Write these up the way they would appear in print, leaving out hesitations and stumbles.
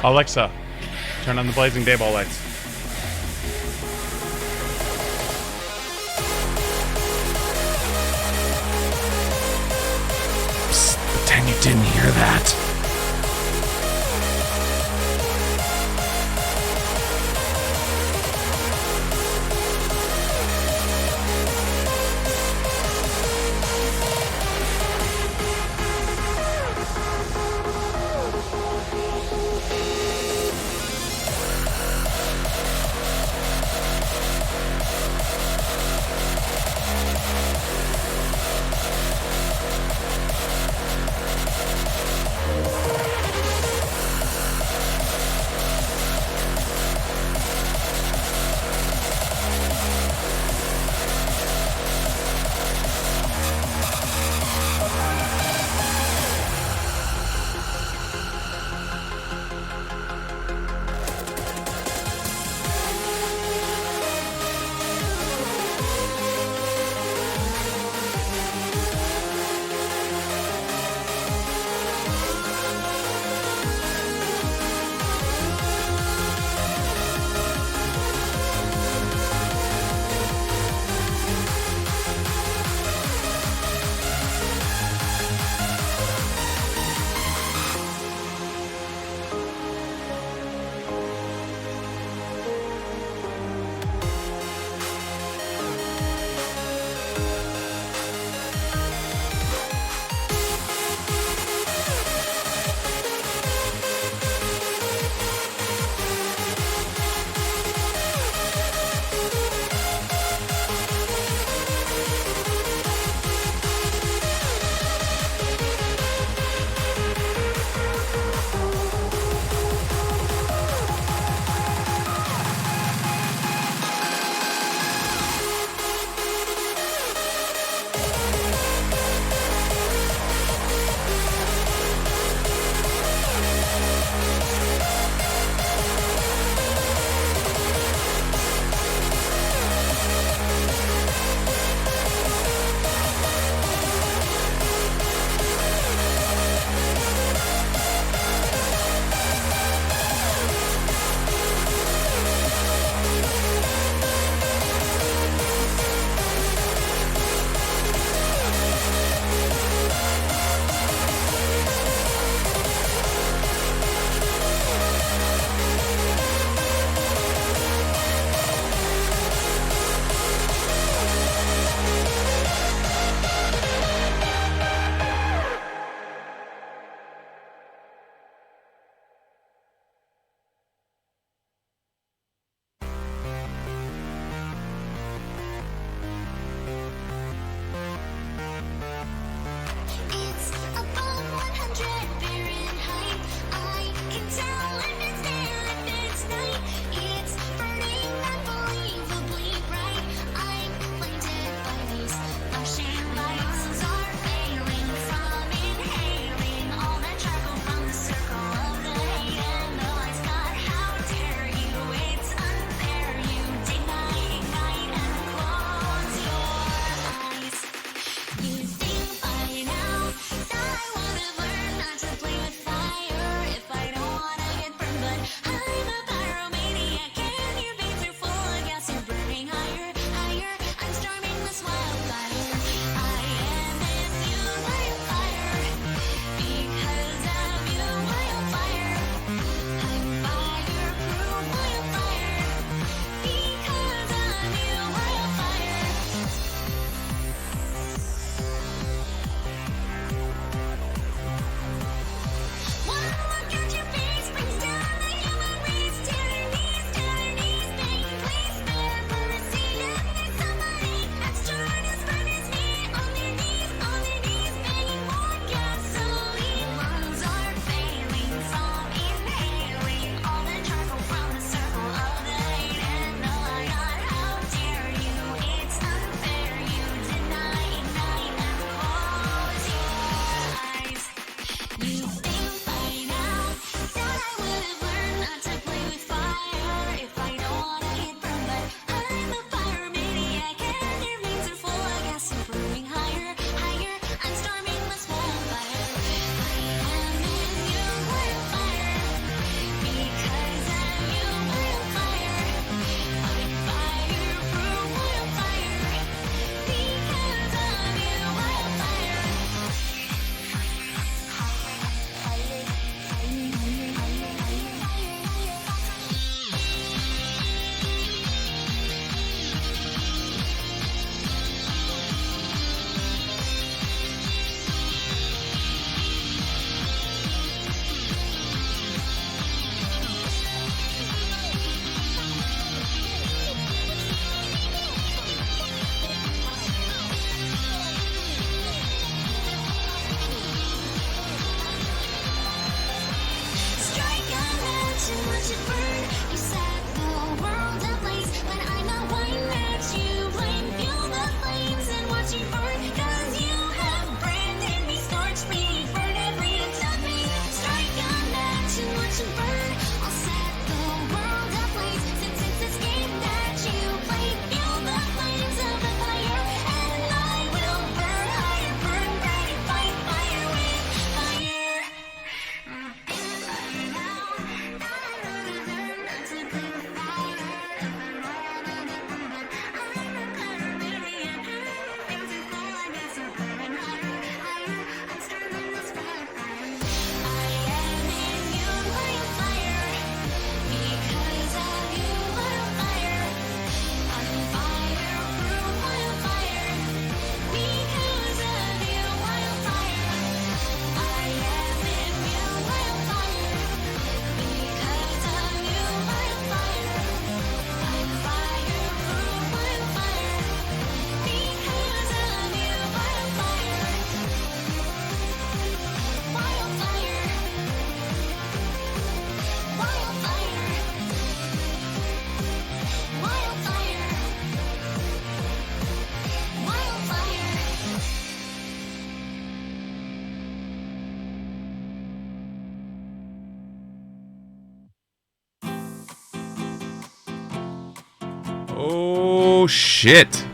Alexa, turn on the blazing dayball lights. Psst, pretend you didn't hear that. Oh, shit.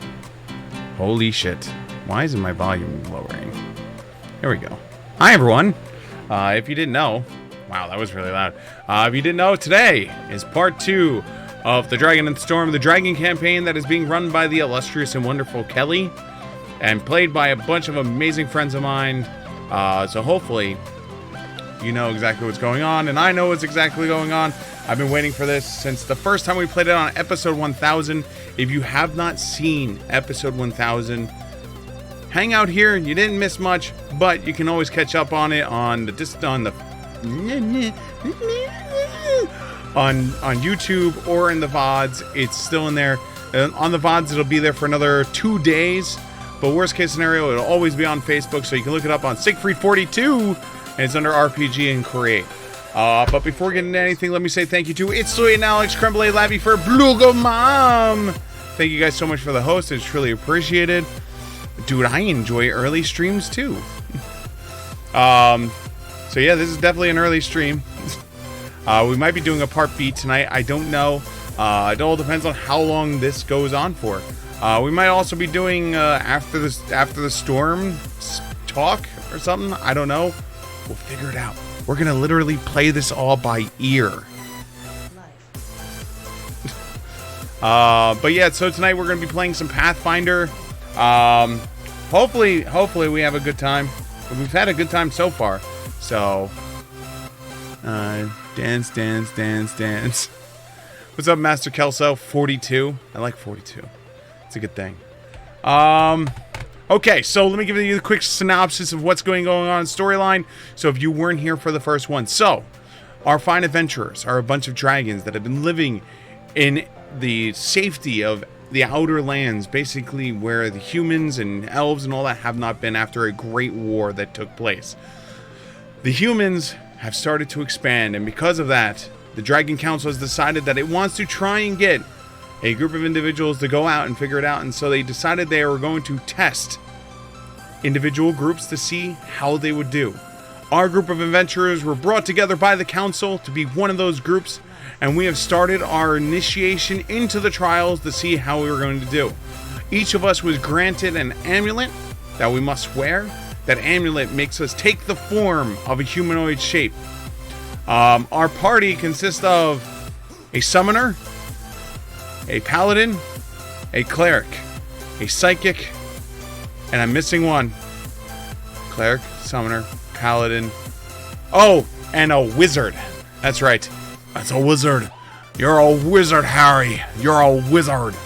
Holy shit. Why isn't my volume lowering? There we go. Hi, everyone. If you didn't know... Wow, that was really loud. If you didn't know, today is part 2 of the Dragon and Storm, the Dragon campaign that is being run by the illustrious and wonderful Kelly and played by a bunch of amazing friends of mine. So hopefully you know exactly what's going on, and I know what's exactly going on. I've been waiting for this since the first time we played it on episode 1000. If you have not seen episode 1000, hang out here. You didn't miss much, but you can always catch up on it on YouTube or in the VODs. It's still in there. On the VODs, it'll be there for another 2 days. But worst case scenario, it'll always be on Facebook, so you can look it up on Siegfried42, and it's under RPG and Create. But before we get into anything, let me say thank you to It's Soy and Alex Crumble Labby for Blugo Mom. Thank you guys so much for the host. It's truly appreciated. Dude, I enjoy early streams too. So yeah, this is definitely an early stream. We might be doing a part B tonight. I don't know. It all depends on how long this goes on for. We might also be doing after the storm talk or something. I don't know. We'll figure it out. We're gonna literally play this all by ear. But yeah, so tonight we're gonna be playing some Pathfinder. Hopefully we have a good time. We've had a good time so far. So, dance. What's up, Master Kelso? 42. I like 42. It's a good thing. Okay, so let me give you a quick synopsis of what's going on in storyline. So if you weren't here for the first one. So, our fine adventurers are a bunch of dragons that have been living in the safety of the outer lands, basically where the humans and elves and all that have not been after a great war that took place. The humans have started to expand, and because of that, the Dragon Council has decided that it wants to try and get a group of individuals to go out and figure it out, and so they decided they were going to test individual groups to see how they would do. Our group of adventurers were brought together by the council to be one of those groups, and we have started our initiation into the trials to see how we were going to do. Each of us was granted an amulet that we must wear. That amulet makes us take the form of a humanoid shape. Our party consists of a summoner, a paladin, a cleric, a psychic, and I'm missing one. Cleric, summoner, paladin. Oh, and a wizard. That's right. That's a wizard. You're a wizard, Harry. You're a wizard.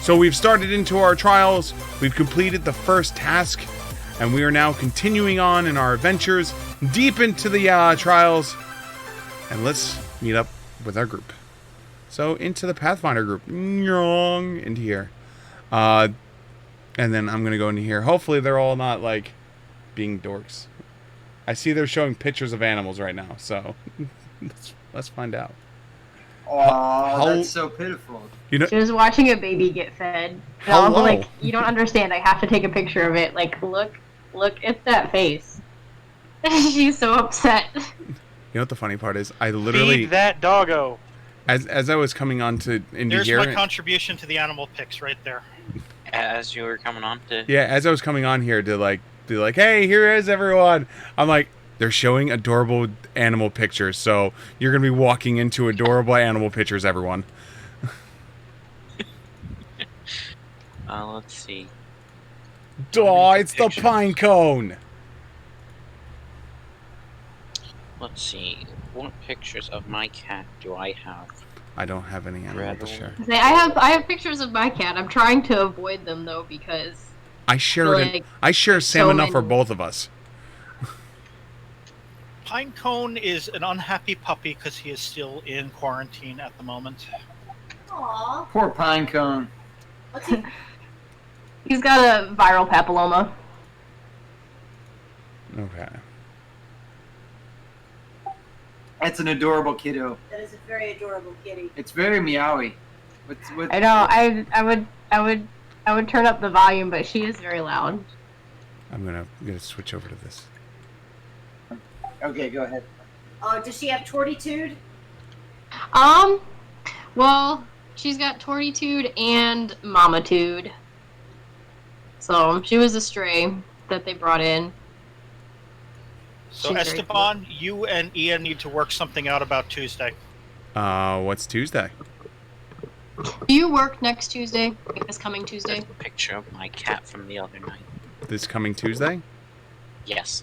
So we've started into our trials. We've completed the first task, and we are now continuing on in our adventures deep into the trials. And let's meet up with our group. So into the Pathfinder group. Into here. And then I'm going to go into here. Hopefully they're all not, like, being dorks. I see they're showing pictures of animals right now, so let's find out. Oh, that's so pitiful. You know, she was watching a baby get fed. And I was like, you don't understand. I have to take a picture of it. Like, look at that face. She's so upset. You know what the funny part is? I literally... Feed that doggo. As I was coming on to into There's here... my contribution to the animal pics right there. As you were coming on to... Yeah, as I was coming on here to, like, be like, hey, here is everyone. I'm like... They're showing adorable animal pictures, so you're going to be walking into adorable animal pictures, everyone. Let's see. Oh, it's the pine cone! Let's see. What pictures of my cat do I have? I don't have any animal to share. I have pictures of my cat. I'm trying to avoid them, though, because... I share Sam enough for both of us. Pinecone is an unhappy puppy because he is still in quarantine at the moment. Aww. Poor Pinecone. What's he? He's got a viral papilloma. Okay. That's an adorable kiddo. That is a very adorable kitty. It's very meowy. I know. I would turn up the volume, but she is very loud. I'm gonna switch over to this. Okay, go ahead. Oh, does she have tortitude? Well, She's got Tortitude and Mamatude. So she was a stray that they brought in. So She's very Esteban, you and Ian need to work something out about Tuesday. What's Tuesday? Do you work next Tuesday? Like this coming Tuesday? There's a picture of my cat from the other night. This coming Tuesday? Yes.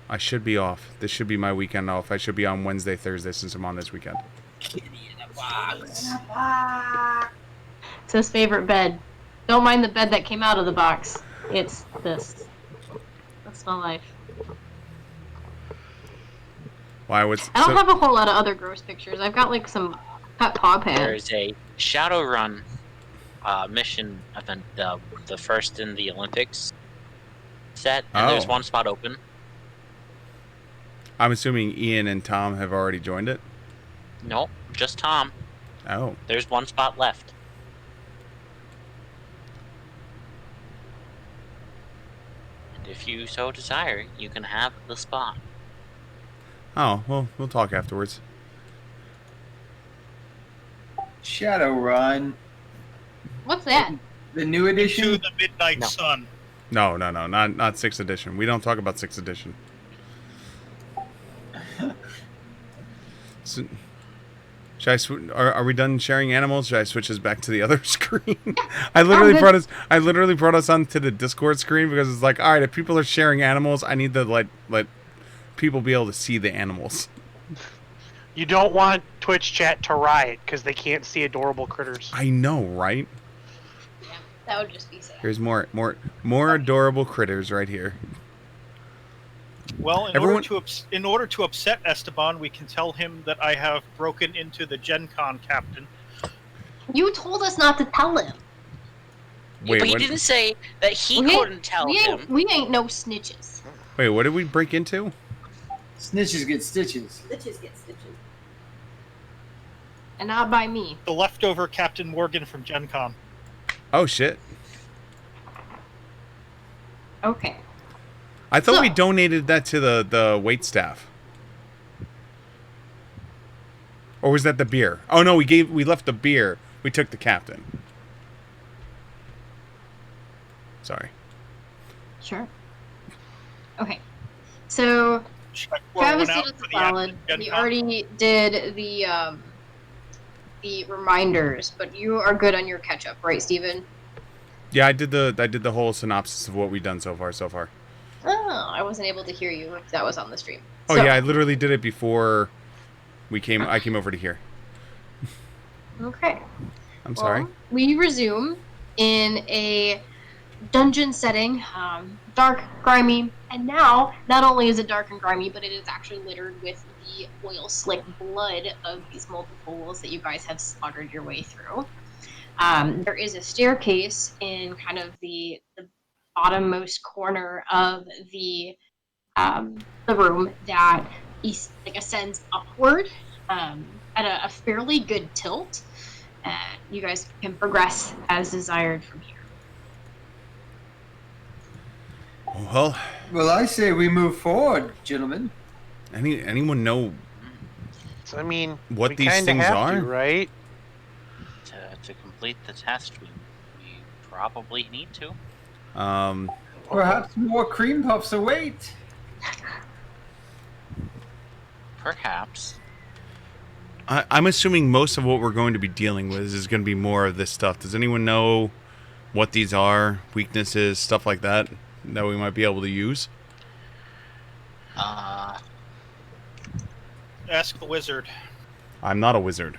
I should be off. This should be my weekend off. I should be on Wednesday, Thursday since I'm on this weekend. It's his favorite bed. Don't mind the bed that came out of the box. It's this. That's my life. Why? What's? I don't have a whole lot of other gross pictures. I've got like some pet paw pants. There's a Shadowrun mission event, the first in the Olympics set, and there's one spot open. I'm assuming Ian and Tom have already joined it. Nope, just Tom. Oh. There's one spot left. And if you so desire, you can have the spot. Oh, well, we'll talk afterwards. Shadowrun. What's that? The new edition? To the Midnight Sun. No, not 6th edition. We don't talk about 6th edition. So, should are we done sharing animals? Should I switch this back to the other screen? I literally brought us onto the Discord screen because it's like, all right, if people are sharing animals, I need to let people be able to see the animals. You don't want Twitch chat to riot because they can't see adorable critters. I know, right? Yeah, that would just be sad. Here's more adorable critters right here. Well, in order to upset Esteban, we can tell him that I have broken into the Gen Con captain. You told us not to tell him. Wait, but you what? didn't say that he couldn't tell him. We ain't no snitches. Wait, what did we break into? Snitches get stitches. Stitches get stitches. And not by me. The leftover Captain Morgan from Gen Con. Oh shit! Okay. I thought So- we donated that to the wait staff. Or was that the beer? Oh no, we left the beer. We took the captain. Sorry. Sure. Okay. So Should I pour Travis one out did us for a the solid. active Gen We Con? already did the reminders, but you are good on your catch up, right, Steven? Yeah, I did the whole synopsis of what we've done so far. Oh, I wasn't able to hear you if that was on the stream. Oh So- yeah, I literally did it before I came over to here. Okay. I'm sorry. Well, we resume in a dungeon setting, dark, grimy, and now not only is it dark and grimy, but it is actually littered with the oil-slick blood of these multiples that you guys have slaughtered your way through. There is a staircase in kind of the bottommost corner of the room that ascends upward at a fairly good tilt. You guys can progress as desired from here. Well, I say we move forward, gentlemen. Anyone know I mean, what we these kinda things have are? to, right? To complete the test, we probably need to. Perhaps more cream puffs await. Perhaps. I'm assuming most of what we're going to be dealing with is going to be more of this stuff. Does anyone know what these are, weaknesses, stuff like that we might be able to use? Ask the wizard. I'm not a wizard.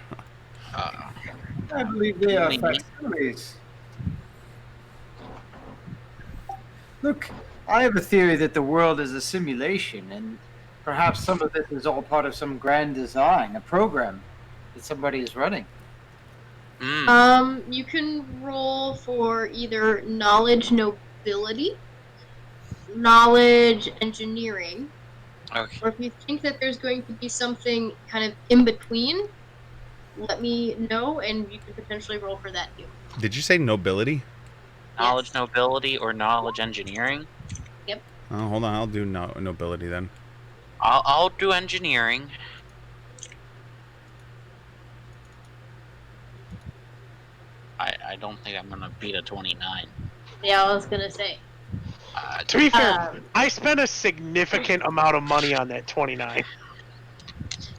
I believe they are Maybe. facsimiles. Look, I have a theory that the world is a simulation, and perhaps some of this is all part of some grand design, a program that somebody is running. You can roll for either knowledge nobility, knowledge engineering, Okay. or if you think that there's going to be something kind of in between, let me know, and you can potentially roll for that too. Did you say nobility? Knowledge Yes. nobility or knowledge engineering? Oh, hold on. I'll do nobility then. I'll do engineering. I don't think I'm gonna beat a 29. Yeah, I was gonna say. To be fair, I spent a significant amount of money on that 29.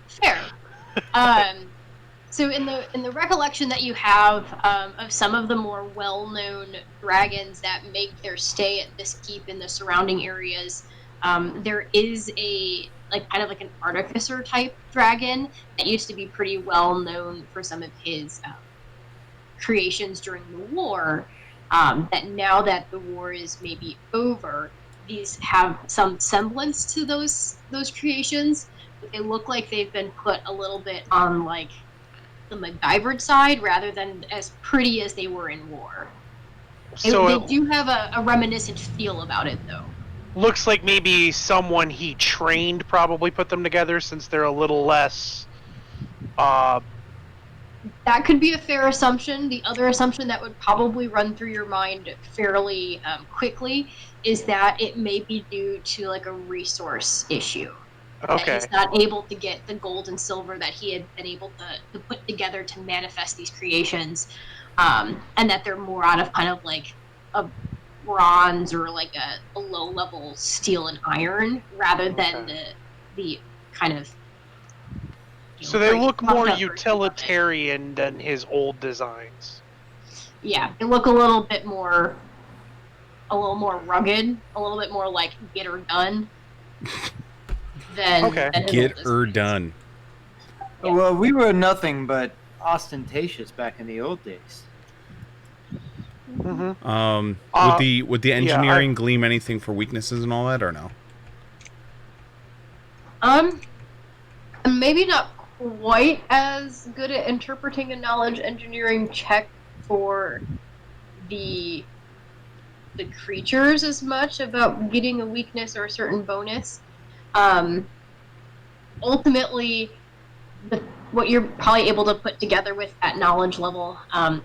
Fair. So in the recollection that you have of some of the more well-known dragons that make their stay at this keep in the surrounding areas, there is a kind of like an artificer type dragon that used to be pretty well known for some of his creations during the war. That now that the war is maybe over, these have some semblance to those creations, but they look like they've been put a little bit on like the MacGyvered side rather than as pretty as they were in war. So They do have a reminiscent feel about it, though. Looks like maybe someone he trained probably put them together, since they're a little less. That could be a fair assumption. The other assumption that would probably run through your mind fairly quickly is that it may be due to like a resource issue. Okay. That he's not able to get the gold and silver that he had been able to put together to manifest these creations, and that they're more out of kind of like a bronze or like a low level steel and iron rather than the kind of. So they look more utilitarian than his old designs. Yeah, they look a little more rugged, a little bit more like get her done. Than get her done. Yeah. Well, we were nothing but ostentatious back in the old days. Mm-hmm. Would the engineering gleam anything for weaknesses and all that, or no? Maybe not quite as good at interpreting a knowledge engineering check for the creatures as much about getting a weakness or a certain bonus. Ultimately, what you're probably able to put together with that knowledge level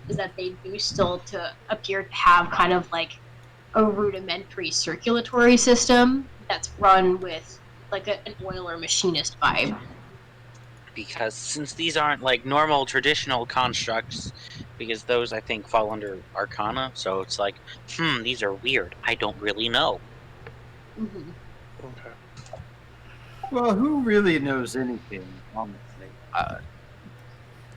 is that they do still appear to have kind of like a rudimentary circulatory system that's run with like an oil or machinist vibe. Because since these aren't like normal traditional constructs, because those I think fall under Arcana, so it's like, these are weird. I don't really know. Mm-hmm. Okay. Well, who really knows anything, honestly?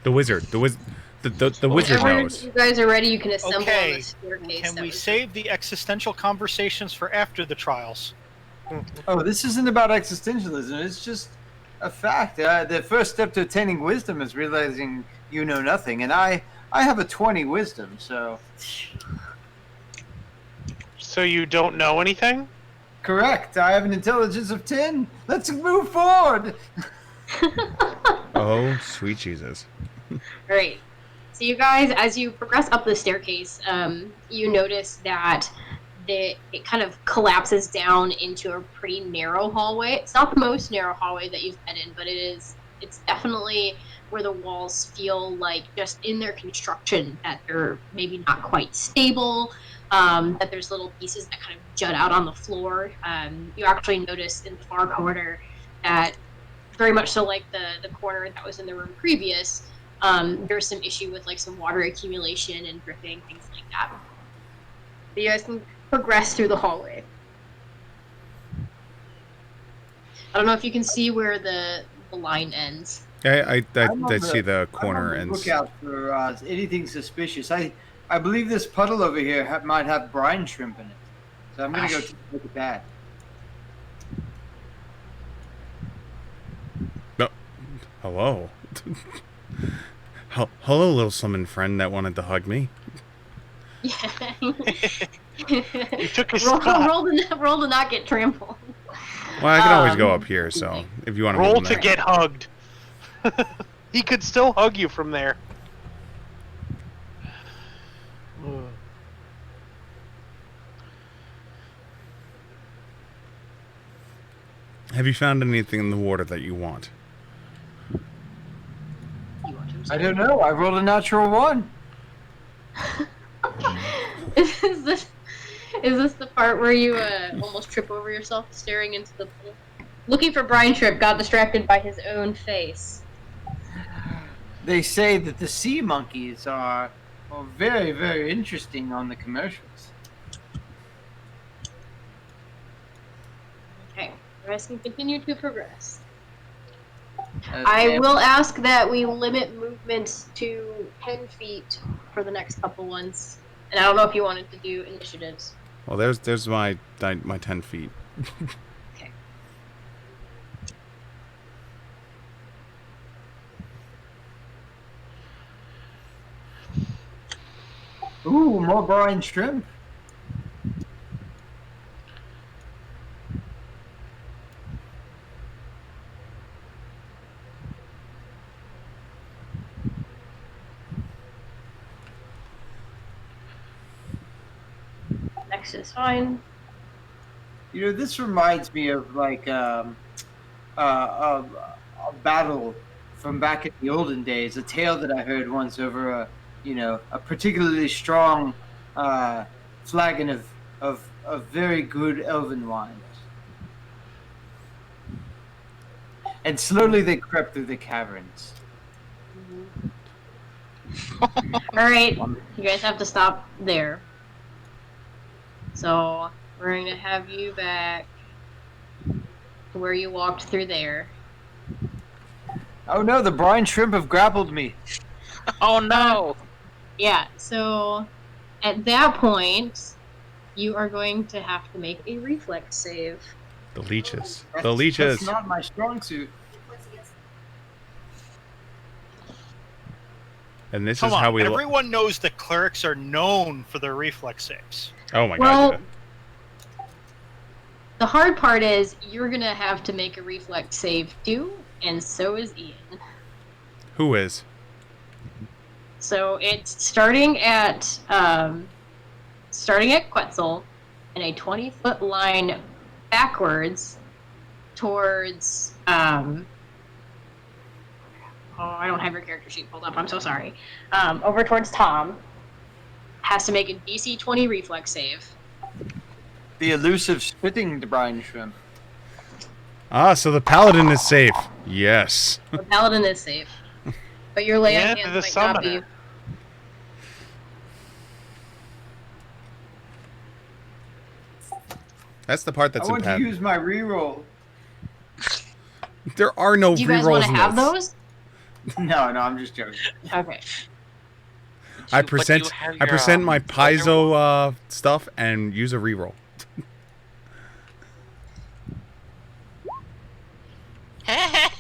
The wizard. The wizard Whenever knows. you guys are ready, you can assemble on Okay, the staircase. can we save the existential conversations for after the trials? Oh, this isn't about existentialism. It's just a fact. The first step to attaining wisdom is realizing you know nothing, and I have a 20 wisdom, so. So you don't know anything? Correct. I have an intelligence of 10. Let's move forward. Oh, sweet Jesus. Great. So you guys, as you progress up the staircase, you notice that it kind of collapses down into a pretty narrow hallway. It's not the most narrow hallway that you've been in, but it's definitely where the walls feel like just in their construction that they're maybe not quite stable, that there's little pieces that kind of jut out on the floor. You actually notice in the far corner that very much so like the corner that was in the room previous, there's some issue with like some water accumulation and dripping, things like that. So you guys can progress through the hallway. I don't know if you can see where the line ends. I see the corner ends. Look out for anything suspicious. I believe this puddle over here might have brine shrimp in it. So I'm going to go take a look at that. No. Hello. Hello, little summon friend that wanted to hug me. Yeah. You took his spot. Roll to not get trampled. Well, I can always go up here, so if you want to Roll to get hugged. He could still hug you from there. Have you found anything in the water that you want? I don't know. I rolled a natural 1. Is this the part where you almost trip over yourself staring into the pool? Looking for brine shrimp, got distracted by his own face. They say that the sea monkeys are Well, very, very interesting on the commercials. Okay, you guys can continue to progress. I I will ask that we limit movement to 10 feet for the next couple ones. And I don't know if you wanted to do initiatives. Well, there's my 10 feet. Okay. Ooh, more brine shrimp. Next is fine. You know, this reminds me of like a battle from back in the olden days. A tale that I heard once over a particularly strong flagon of very good elven wine. And slowly they crept through the caverns. Alright, you guys have to stop there. So, we're going to have you back to where you walked through there. Oh no, the brine shrimp have grappled me. Oh no! Yeah, so at that point, you are going to have to make a reflex save. The leeches. The That's leeches. not my strong suit. And this Come is how on, we. everyone knows that clerics are known for their reflex saves. Oh my Well, god. the hard part is you're going to have to make a reflex save too, and so is Ian. Who is? So it's starting at Quetzal in a 20-foot line backwards towards I don't have your character sheet pulled up. I'm so sorry. Over towards Tom. Has to make a DC 20 reflex save. The elusive spitting brine shrimp. Ah, so the paladin is safe. Yes. The paladin is safe, but your lay on And hands the might not be. summoner. That's the part that's I want to in use my reroll. There are no Do you guys want rerolls to in have this. those? No, I'm just joking. Okay. I But you present have I your, present my other piezo stuff and use a reroll. I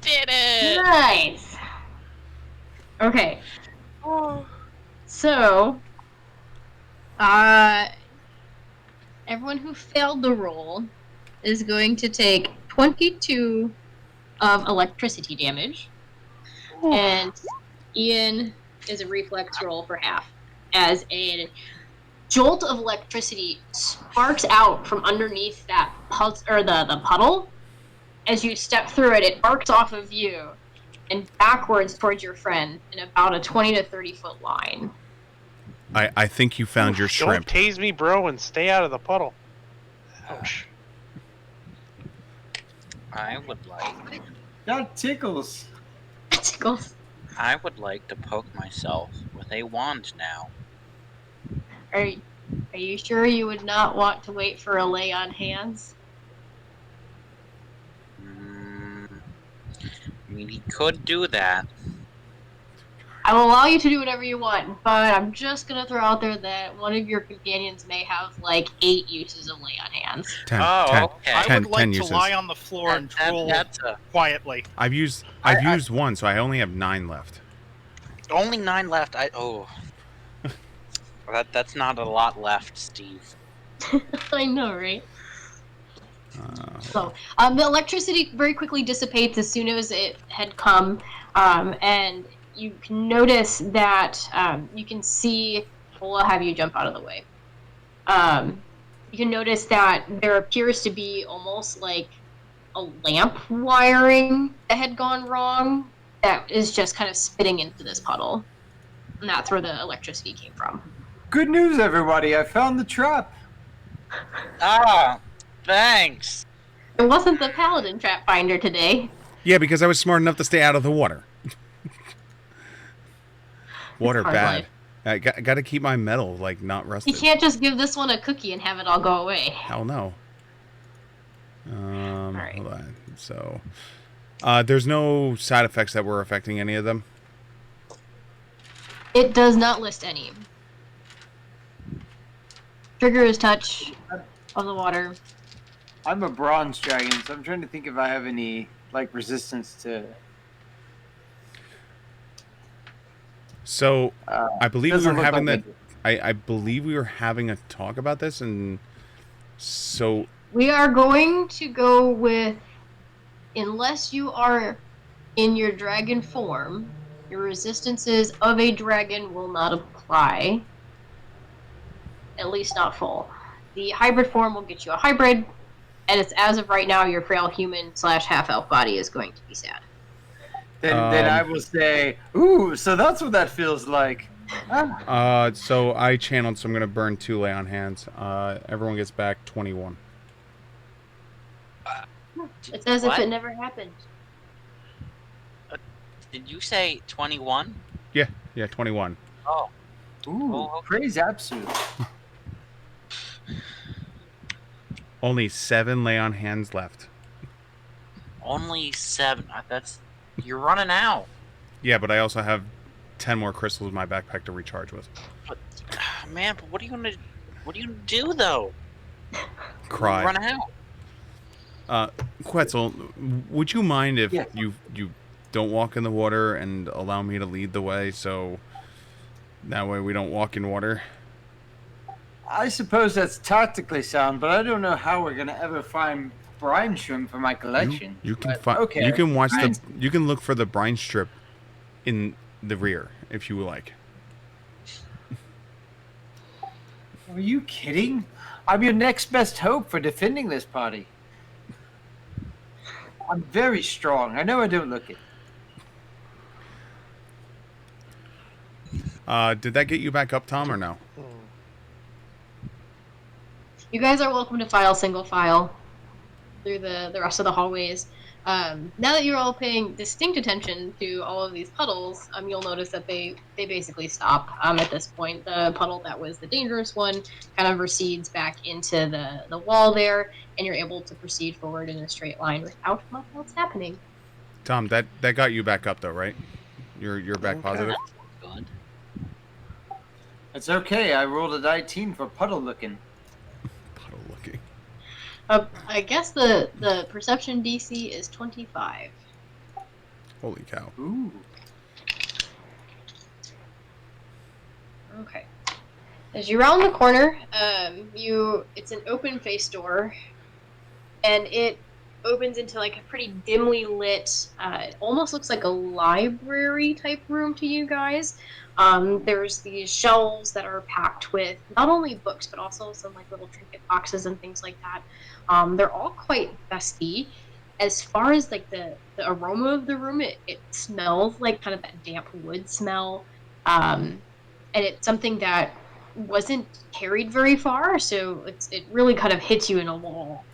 did it! Nice. Okay. So, everyone who failed the roll is going to take 22 of electricity damage, and Ian is a reflex roll for half, as a jolt of electricity sparks out from underneath that the puddle. As you step through it, it arcs off of you and backwards towards your friend in about a 20 to 30 foot line. I think you found your shrimp. Don't tase me, bro, and stay out of the puddle. Ouch. I would like That tickles. That tickles. I would like to poke myself with a wand now. Are you sure you would not want to wait for a lay on hands? I mean, he could do that. I will allow you to do whatever you want, but I'm just gonna throw out there that one of your companions may have like 8 uses of lay on hands. 10, Oh, 10, okay. I 10, would like 10 to uses. lie on the floor and drool That's a, quietly. I've used one, so I only have 9 left. only 9 left. That's not a lot left, Steve. I know, right? So, the electricity very quickly dissipates as soon as it had come, and you can notice that you can see. We'll have you jump out of the way. You can notice that there appears to be almost like a lamp wiring that had gone wrong that is just kind of spitting into this puddle, and that's where the electricity came from. Good news, everybody! I found the trap. Ah, thanks. It wasn't the paladin trap finder today. Yeah, because I was smart enough to stay out of the water. Water hard bad. life. I got to keep my metal like not You rusted. can't just give this one a cookie and have it all go away. Hell no. right. Hold on. So, there's no side effects that were affecting any of them. It does not list any. Trigger is touch of the water. I'm a bronze dragon, so I'm trying to think if I have any like resistance to. So, I believe we doesn't were look having like that. I believe we were having a talk about this, and so We are going to go with, unless you are in your dragon form, your resistances of a dragon will not apply. At least not full. The hybrid form will get you a hybrid, and it's as of right now, your frail human / half elf body is going to be sad. Then I will say, ooh, so that's what that feels like. so I channeled, so I'm gonna burn 2 lay on hands. Everyone gets back 21. It's as if What? it never happened. Did you say 21? Yeah, 21. Oh, Ooh, Oh, okay. praise Apsu. Only 7 lay on hands left. only 7. That's you're running out. Yeah, but I also have 10 more crystals in my backpack to recharge with. But man, but what are you gonna do though? Cry. Run out. Quetzal, would you mind if Yes. you don't walk in the water and allow me to lead the way, so that way we don't walk in water? I suppose that's tactically sound, but I don't know how we're gonna ever find brine shrimp for my collection. You can But, okay. You can watch Brine- you can look for the brine strip in the rear if you would like. Are you kidding? I'm your next best hope for defending this party. I'm very strong. I know I don't look it. Did that get you back up, Tom, or no? You guys are welcome to file single file through the rest of the hallways. Now that you're all paying distinct attention to all of these puddles, you'll notice that they basically stop at this point. The puddle that was the dangerous one kind of recedes back into the wall there, and you're able to proceed forward in a straight line without much else happening. Tom, that got you back up though, right? You're back positive. Good. It's okay. I rolled a 19 for puddle looking. Puddle looking. I guess the perception DC is 25. Holy cow. Ooh. Okay. As you round the corner, it's an open face door, and it opens into like a pretty dimly lit, it almost looks like a library type room to you guys. There's these shelves that are packed with not only books but also some like little trinket boxes and things like that. They're all quite dusty. As far as like the aroma of the room, it smells like kind of that damp wood smell, and it's something that wasn't carried very far, so it really kind of hits you in a wall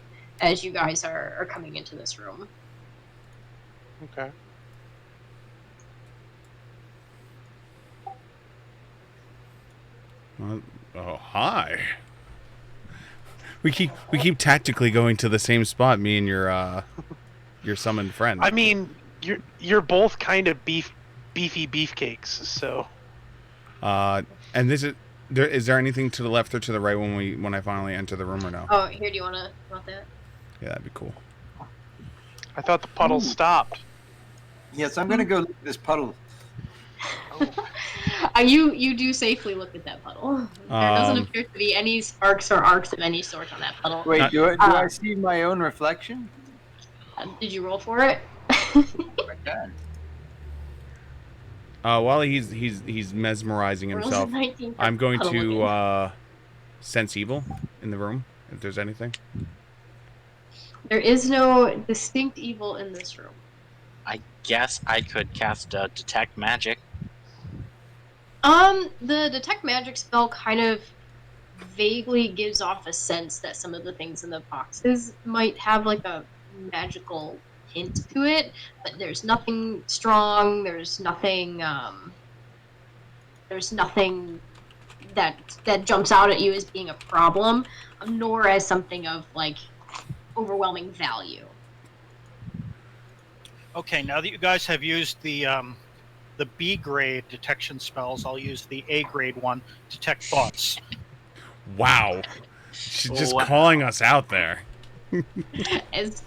as you guys are coming into this room. Okay. Oh, hi. We keep tactically going to the same spot, me and your summoned friend. I mean, you're both kind of beefy beefcakes, so. And is there anything to the left or to the right when I finally enter the room or no? Oh, here, do you want that? Yeah, that'd be cool. I thought the puddle stopped. Yes, I'm gonna go look at this puddle. You do safely look at that puddle. There doesn't appear to be any sparks or arcs of any sort on that puddle. Wait, do I see my own reflection? Did you roll for it? I can. While he's mesmerizing Rolls himself, a 19 for I'm going puddle looking. to sense evil in the room if there's anything. There is no distinct evil in this room. I guess I could cast detect magic. The detect magic spell kind of vaguely gives off a sense that some of the things in the boxes might have like a magical hint to it, but there's nothing strong, there's nothing there's nothing that jumps out at you as being a problem, nor as something of like overwhelming value. Okay, now that you guys have used the B grade detection spells, I'll use the A grade one, detect thoughts. Wow. She's just Wow. calling us out there. As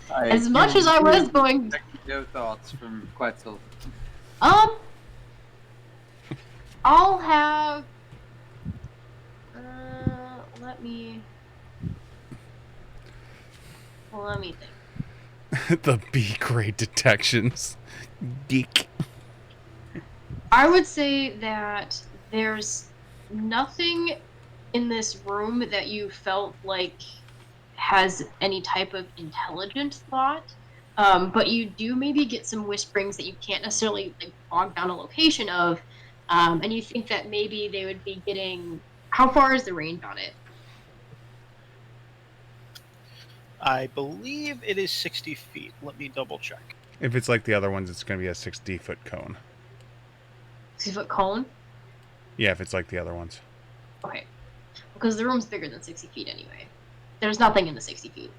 much as I was going, No thoughts from Quetzal. I'll have. Let me think. The B grade detections. Geek. I would say that there's nothing in this room that you felt like has any type of intelligent thought. But you do maybe get some whisperings that you can't necessarily like bog down a location of, and you think that maybe they would be getting. How far is the range on it? I believe it is 60 feet. Let me double check. If it's like the other ones, it's going to be a 60-foot cone. 6-foot cone? Yeah, if it's like the other ones. Okay. Because the room's bigger than 60 feet anyway. There's nothing in the 60 feet.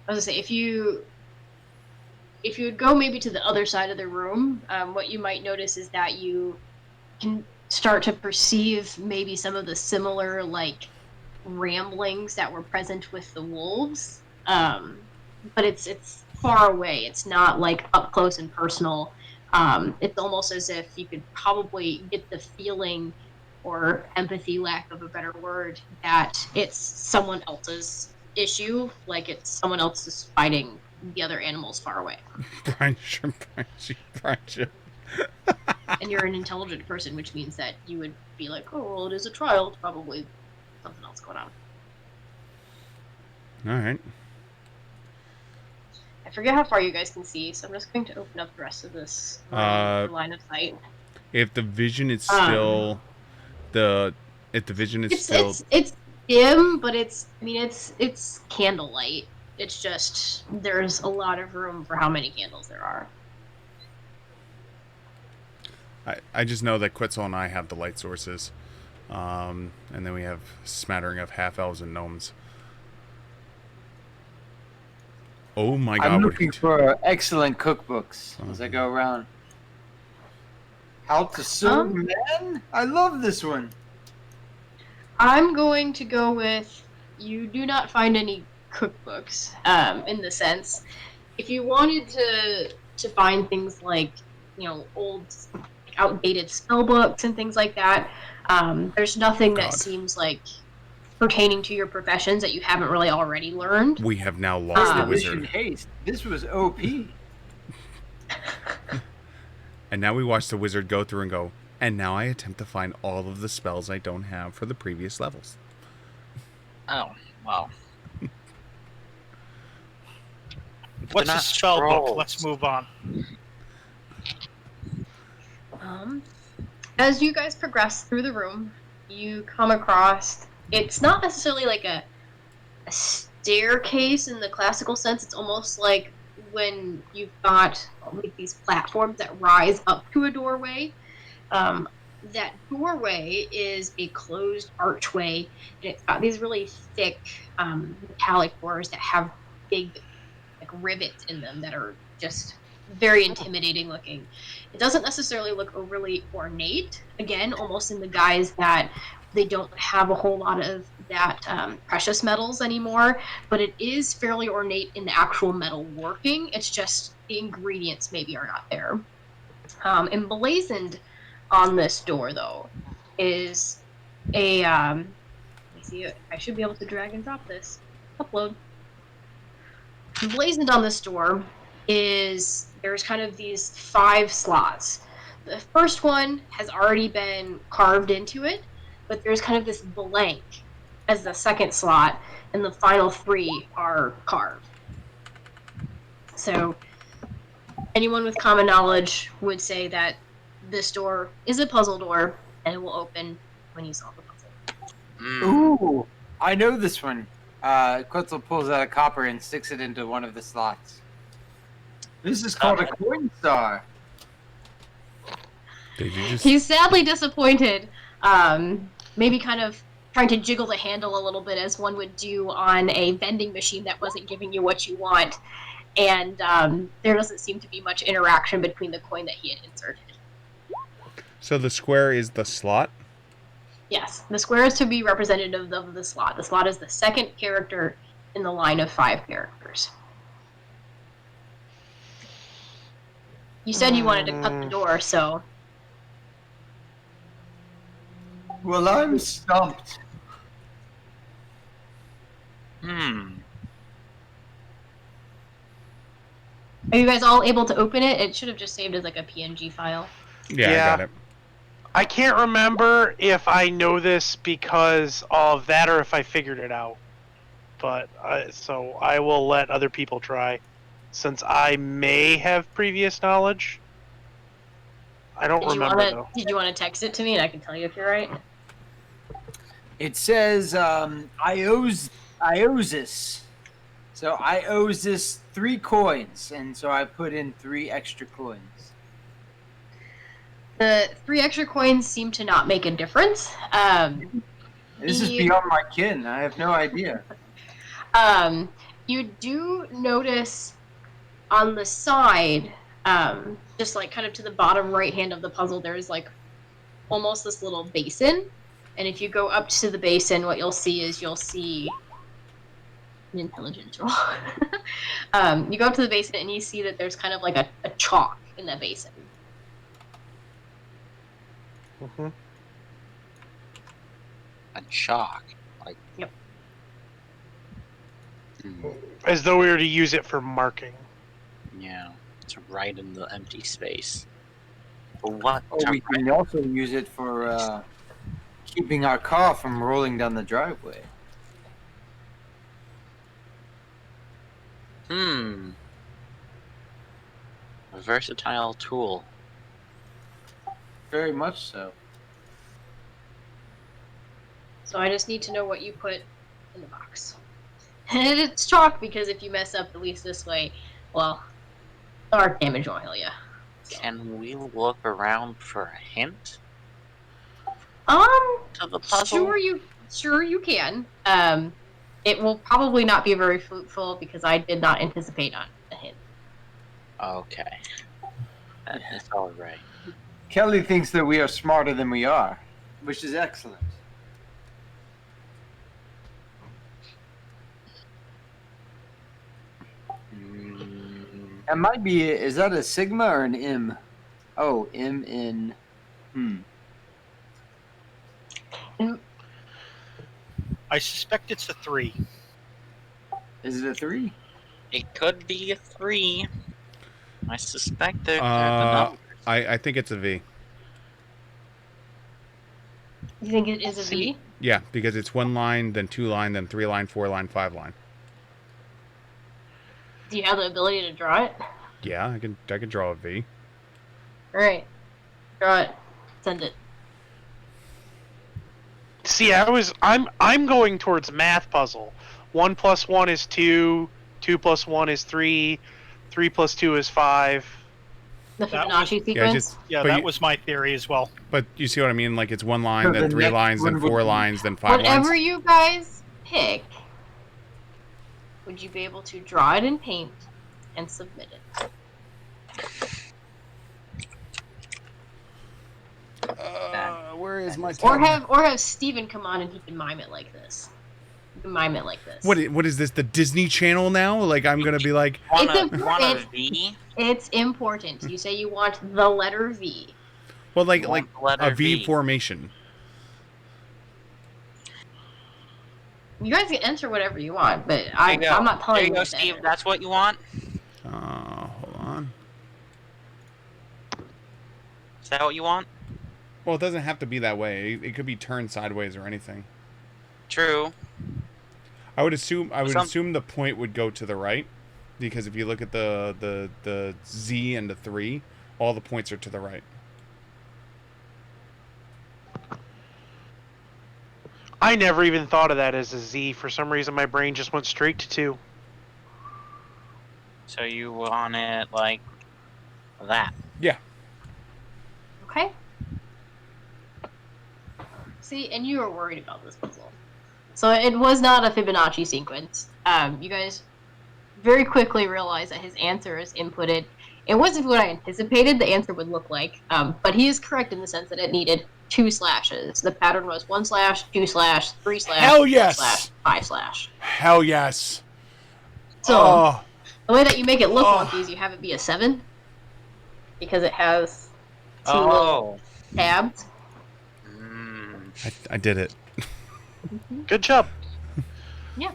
I was gonna say, if you would go maybe to the other side of the room, what you might notice is that you can start to perceive maybe some of the similar, like, ramblings that were present with the wolves. But it's far away. It's not, like, up close and personal. It's almost as if you could probably get the feeling or empathy, lack of a better word, that it's someone else's issue, like it's someone else is fighting the other animals far away. Brian. And you're an intelligent person, which means that you would be like, oh, well, it is a trial. It's probably something else going on. All right. I forget how far you guys can see, so I'm just going to open up the rest of this line of sight. If the vision is still it's dim, but it's candlelight. It's just there's a lot of room for how many candles there are. I just know that Quetzal and I have the light sources, and then we have a smattering of half elves and gnomes. Oh my god! I'm looking for excellent cookbooks as I go around. How to Serve Men? I love this one. I'm going to go with you do not find any cookbooks, in the sense. If you wanted to find things like, old, outdated spell books and things like that, there's nothing that seems like pertaining to your professions that you haven't really already learned. We have now lost the wizard. Haste. This was OP. And now we watch the wizard go through and go, and now I attempt to find all of the spells I don't have for the previous levels. Oh, wow. What's a spell book? Let's move on. As you guys progress through the room, you come across. It's not necessarily like a staircase in the classical sense. It's almost like when you've got like these platforms that rise up to a doorway. That doorway is a closed archway, and it's got these really thick metallic doors that have big like rivets in them that are just very intimidating looking. It doesn't necessarily look overly ornate, again, almost in the guise that they don't have a whole lot of that precious metals anymore, but it is fairly ornate in the actual metal working. It's just the ingredients maybe are not there. Emblazoned on this door, though, is a let me see, I should be able to drag and drop this. Upload. Emblazoned on this door is there's kind of these 5 slots. The first one has already been carved into it, but there's kind of this blank as the second slot, and the final 3 are carved. So anyone with common knowledge would say that this door is a puzzle door, and it will open when you solve the puzzle. Ooh, I know this one. Quetzal pulls out a copper and sticks it into one of the slots. This is called a coin star. Did you just... He's sadly disappointed. Maybe kind of trying to jiggle the handle a little bit as one would do on a vending machine that wasn't giving you what you want. And there doesn't seem to be much interaction between the coin that he had inserted. So the square is the slot? Yes, the square is to be representative of the slot. The slot is the second character in the line of 5 characters. You said you wanted to cut the door, so... Well, I'm stumped. Hmm. Are you guys all able to open it? It should have just saved as like a PNG file. Yeah, I got it. I can't remember if I know this because of that or if I figured it out. But so I will let other people try, since I may have previous knowledge. I don't remember though. Did you want to text it to me and I can tell you if you're right? It says Iosis. So Iosis 3 coins, and so I put in 3 extra coins. The 3 extra coins seem to not make a difference. This is beyond my kin. I have no idea. You do notice on the side, just like kind of to the bottom right hand of the puzzle, there's like almost this little basin. And if you go up to the basin, what you'll see an intelligence roll. You go up to the basin and you see that there's kind of like a chalk in that basin. Mm-hmm. A chalk. Like. Yep. As though we were to use it for marking. Yeah. It's right in the empty space. But what? Oh, we can also use it for keeping our car from rolling down the driveway. A versatile tool. Very much so. So I just need to know what you put in the box. And it's chalk because if you mess up, at least this way, well, arc damage won't heal you. Can we look around for a hint? To the puzzle? Sure you can. It will probably not be very fruitful because I did not anticipate on a hint. Okay. That's alright. Kelly thinks that we are smarter than we are, which is excellent. It might be, is that a sigma or an M? Oh, M in, I suspect it's a 3. Is it a 3? It could be a 3. I suspect they're the numbers. I think it's a V. You think it is a V? Yeah, because it's 1 line, then 2 line, then 3 line, 4 line, 5 line. Do you have the ability to draw it? Yeah, I can draw a V. Alright. Draw it. Send it. See, I'm going towards math puzzle. 1 + 1 is 2. 2 + 1 is 3. 3 + 2 is 5. The Fibonacci sequence? That was my theory as well. But you see what I mean? Like it's 1 line, So then the 3 next lines, then one would 4 be- lines, then 5 lines. Whatever you guys pick, would you be able to draw it in paint and submit it? Where is my Or have Steven come on and he can mime it like this. You can mime it like this. What is this? The Disney Channel now? Like I'm gonna be like, Want a important. V? It's important. You say you want the letter V. well, like Want the letter a V V. formation. You guys can enter whatever you want, but There I'm you go. not telling There you you go, what to Steve. enter. That's what you want? Hold on. Is that what you want? Well, it doesn't have to be that way. It could be turned sideways or anything. True. I would assume Some- assume the point would go to the right, because if you look at the Z and the 3, all the points are to the right. I never even thought of that as a Z. For some reason, my brain just went straight to 2. So you want it like that? Yeah. Okay. See, and you were worried about this puzzle. So it was not a Fibonacci sequence. You guys very quickly realized that his answer is inputted. It wasn't what I anticipated the answer would look like, but he is correct in the sense that it needed 2 slashes. The pattern was 1 slash, 2 slash, 3 slash, Hell 4 yes! slash, 5 slash. Hell yes. So the way that you make it look wonky is you have it be a 7 because it has 2 little tabs. I did it. Good job. Yeah.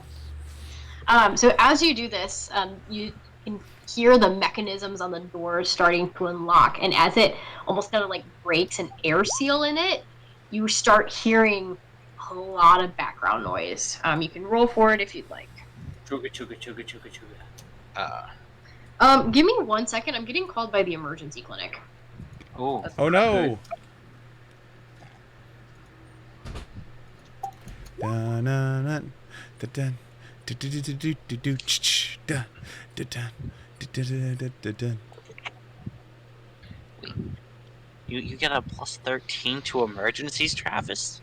So as you do this, you can hear the mechanisms on the door starting to unlock, and as it almost kind of like breaks an air seal in it, you start hearing a lot of background noise. You can roll for it if you'd like. Chuga, chuga, chuga, chuga, chuga. Give me 1 second. I'm getting called by the emergency clinic. Oh. Oh no. Da, na, na, da, da, do, do, do, do, do, do, do, ch, da, da, da, da, da, da, da, da. You get a plus 13 to emergencies, Travis?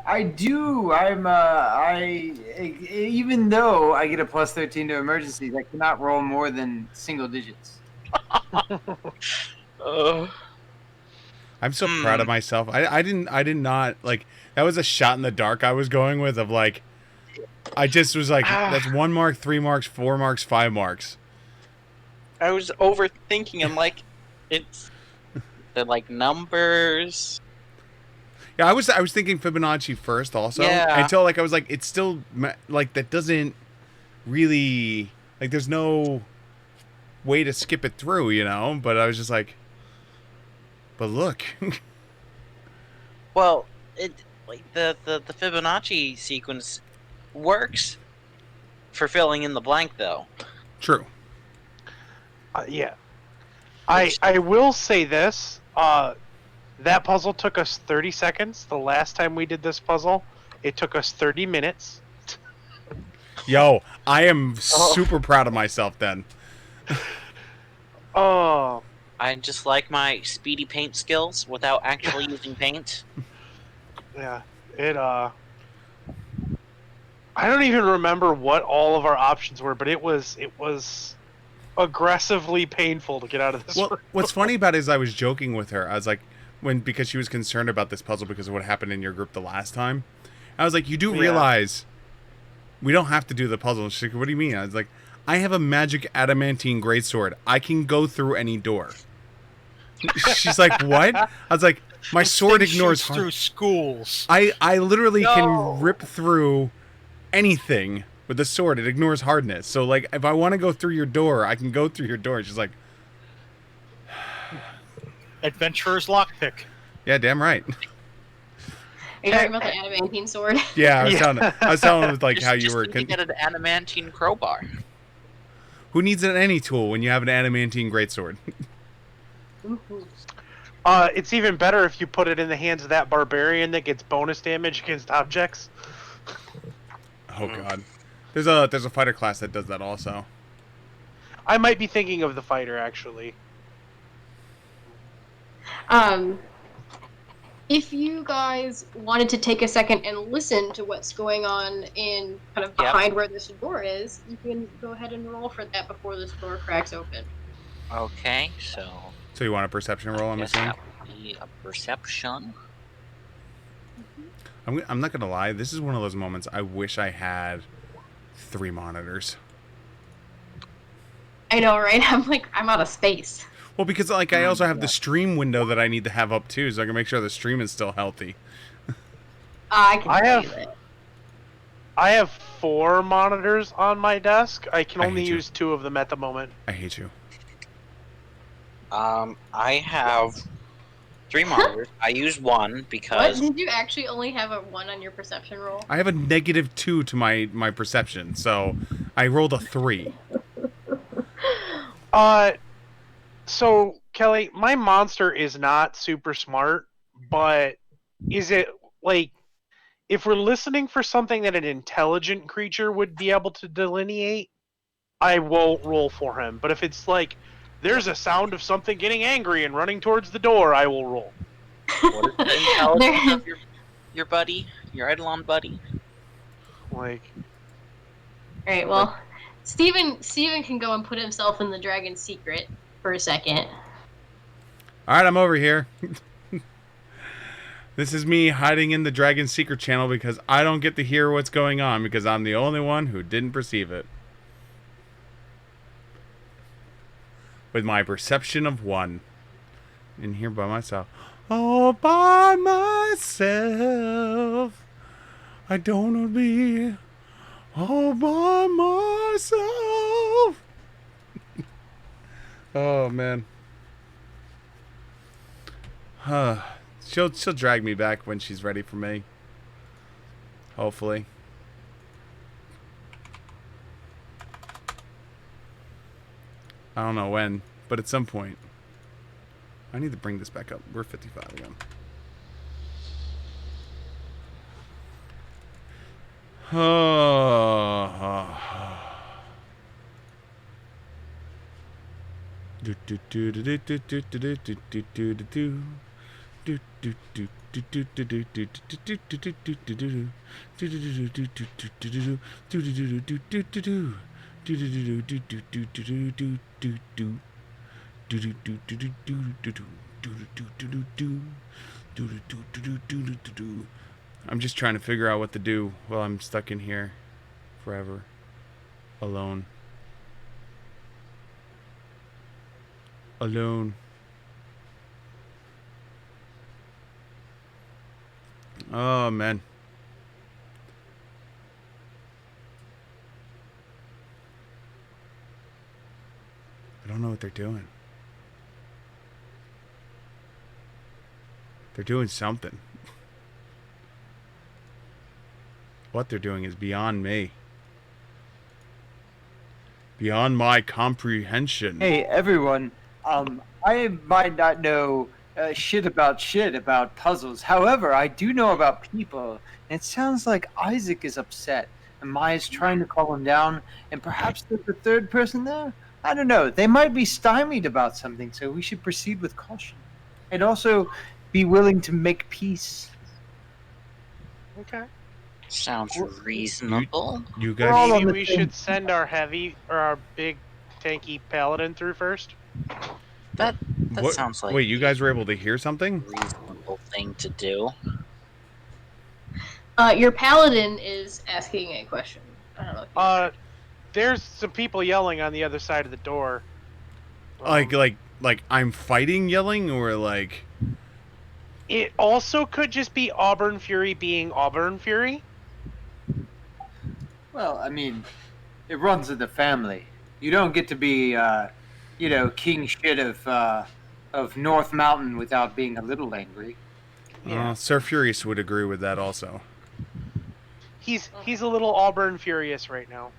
I do. Even though I get a plus 13 to emergencies, I cannot roll more than single digits. I'm so proud of myself. I did not like that was a shot in the dark I was going with of like I just was like that's 1 mark, 3 marks, 4 marks, 5 marks. I was overthinking. I'm like, it's the like numbers. Yeah, I was thinking Fibonacci first also until like I was like it's still like that doesn't really like there's no way to skip it through, you know, but I was just like but look. Well, it like the Fibonacci sequence works for filling in the blank though. True. Yeah. I will say this. That puzzle took us 30 seconds. The last time we did this puzzle, it took us 30 minutes. Yo, I am super proud of myself then. Oh. I just like my speedy paint skills without actually using paint. Yeah. I don't even remember what all of our options were, but it was aggressively painful to get out of this room. What's funny about it is I was joking with her. I was like, because she was concerned about this puzzle because of what happened in your group the last time. I was like, you do realize we don't have to do the puzzle. She's like, what do you mean? I was like, I have a magic adamantine greatsword. I can go through any door. She's like, what? I was like, my sword ignores through schools. I literally can rip through anything with the sword. It ignores hardness. So like, if I want to go through your door, I can go through your door. She's like, Adventurer's lockpick. yeah, damn right. Are you talking about the adamantine sword? Yeah, I was telling him like how you were. You get an adamantine crowbar. Who needs an any tool when you have an adamantine greatsword? It's even better if you put it in the hands of that barbarian that gets bonus damage against objects. Oh god, there's a fighter class that does that also. I might be thinking of the fighter actually. If you guys wanted to take a second and listen to what's going on in kind of behind where this door is, you can go ahead and roll for that before this door cracks open. Okay, so you want a perception roll? I'm assuming. That would be a perception. I'm not gonna lie. This is one of those moments I wish I had 3 monitors. I know, right? I'm out of space. Well, because like I also have the stream window that I need to have up too, so I can make sure the stream is still healthy. I can tell you that. I have 4 monitors on my desk. I can only hate you. use 2 of them at the moment. I hate you. I have 3 monitors. I use 1 because... What? Did you actually only have a 1 on your perception roll? I have a -2 to my perception, so I rolled a 3. So, Kelly, my monster is not super smart, but is it, like, if we're listening for something that an intelligent creature would be able to delineate, I won't roll for him. But if it's like, there's a sound of something getting angry and running towards the door, I will roll. What is the intelligence There- of your buddy? Your Eidolon buddy? Like, All right, well, Steven can go and put himself in the dragon's secret for a second. All right, I'm over here. This is me hiding in the Dragon's Secret channel because I don't get to hear what's going on because I'm the only one who didn't perceive it. With my perception of 1. In here by myself. All by myself. I don't want to be all by myself. Oh, man. She'll drag me back when she's ready for me. Hopefully. I don't know when, but at some point. I need to bring this back up. We're 55 again. I'm just trying to figure out what to do while I'm stuck in here forever alone. Oh, man. I don't know what they're doing. They're doing something. What they're doing is beyond me. Beyond my comprehension. Hey, everyone. I might not know shit about puzzles. However, I do know about people. And it sounds like Isaac is upset. And Maya's trying to calm him down. And perhaps there's a third person there? I don't know. They might be stymied about something, so we should proceed with caution. And also be willing to make peace. okay. Sounds reasonable. You We're all guys... on Maybe the we same- should send our heavy or our big tanky paladin through first. That What? sounds like Wait, you guys were able to hear something? a reasonable thing to do. Your paladin is asking a question. I don't know. If you There's some people yelling on the other side of the door. Like I'm fighting yelling or like... It also could just be Auburn Fury being Auburn Fury. Well, I mean, it runs in the family. You don't get to be, king shit of North Mountain without being a little angry. Sir Furious would agree with that also. He's a little Auburn Furious right now.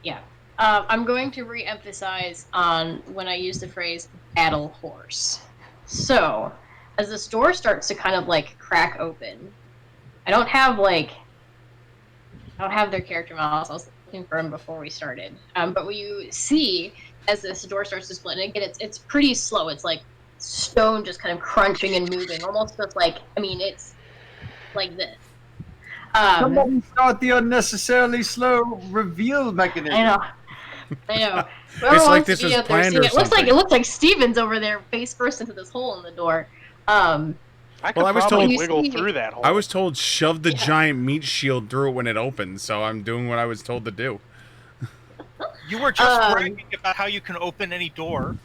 Yeah. I'm going to re-emphasize on when I use the phrase battle horse. So, as this door starts to kind of like crack open, I don't have their character models. I was looking for them before we started. But what you see as this door starts to split, and again, it's pretty slow. It's like stone just kind of crunching and moving, almost just like, I mean, it's like this. Somebody start the unnecessarily slow reveal mechanism. I know. It's like this was planned or It looks something. like Steven's over there face first into this hole in the door. I could Well, I was probably told- wiggle You see- through that hole. I was told shove the Yeah. giant meat shield through it when it opens, so I'm doing what I was told to do. You were just bragging about how you can open any door.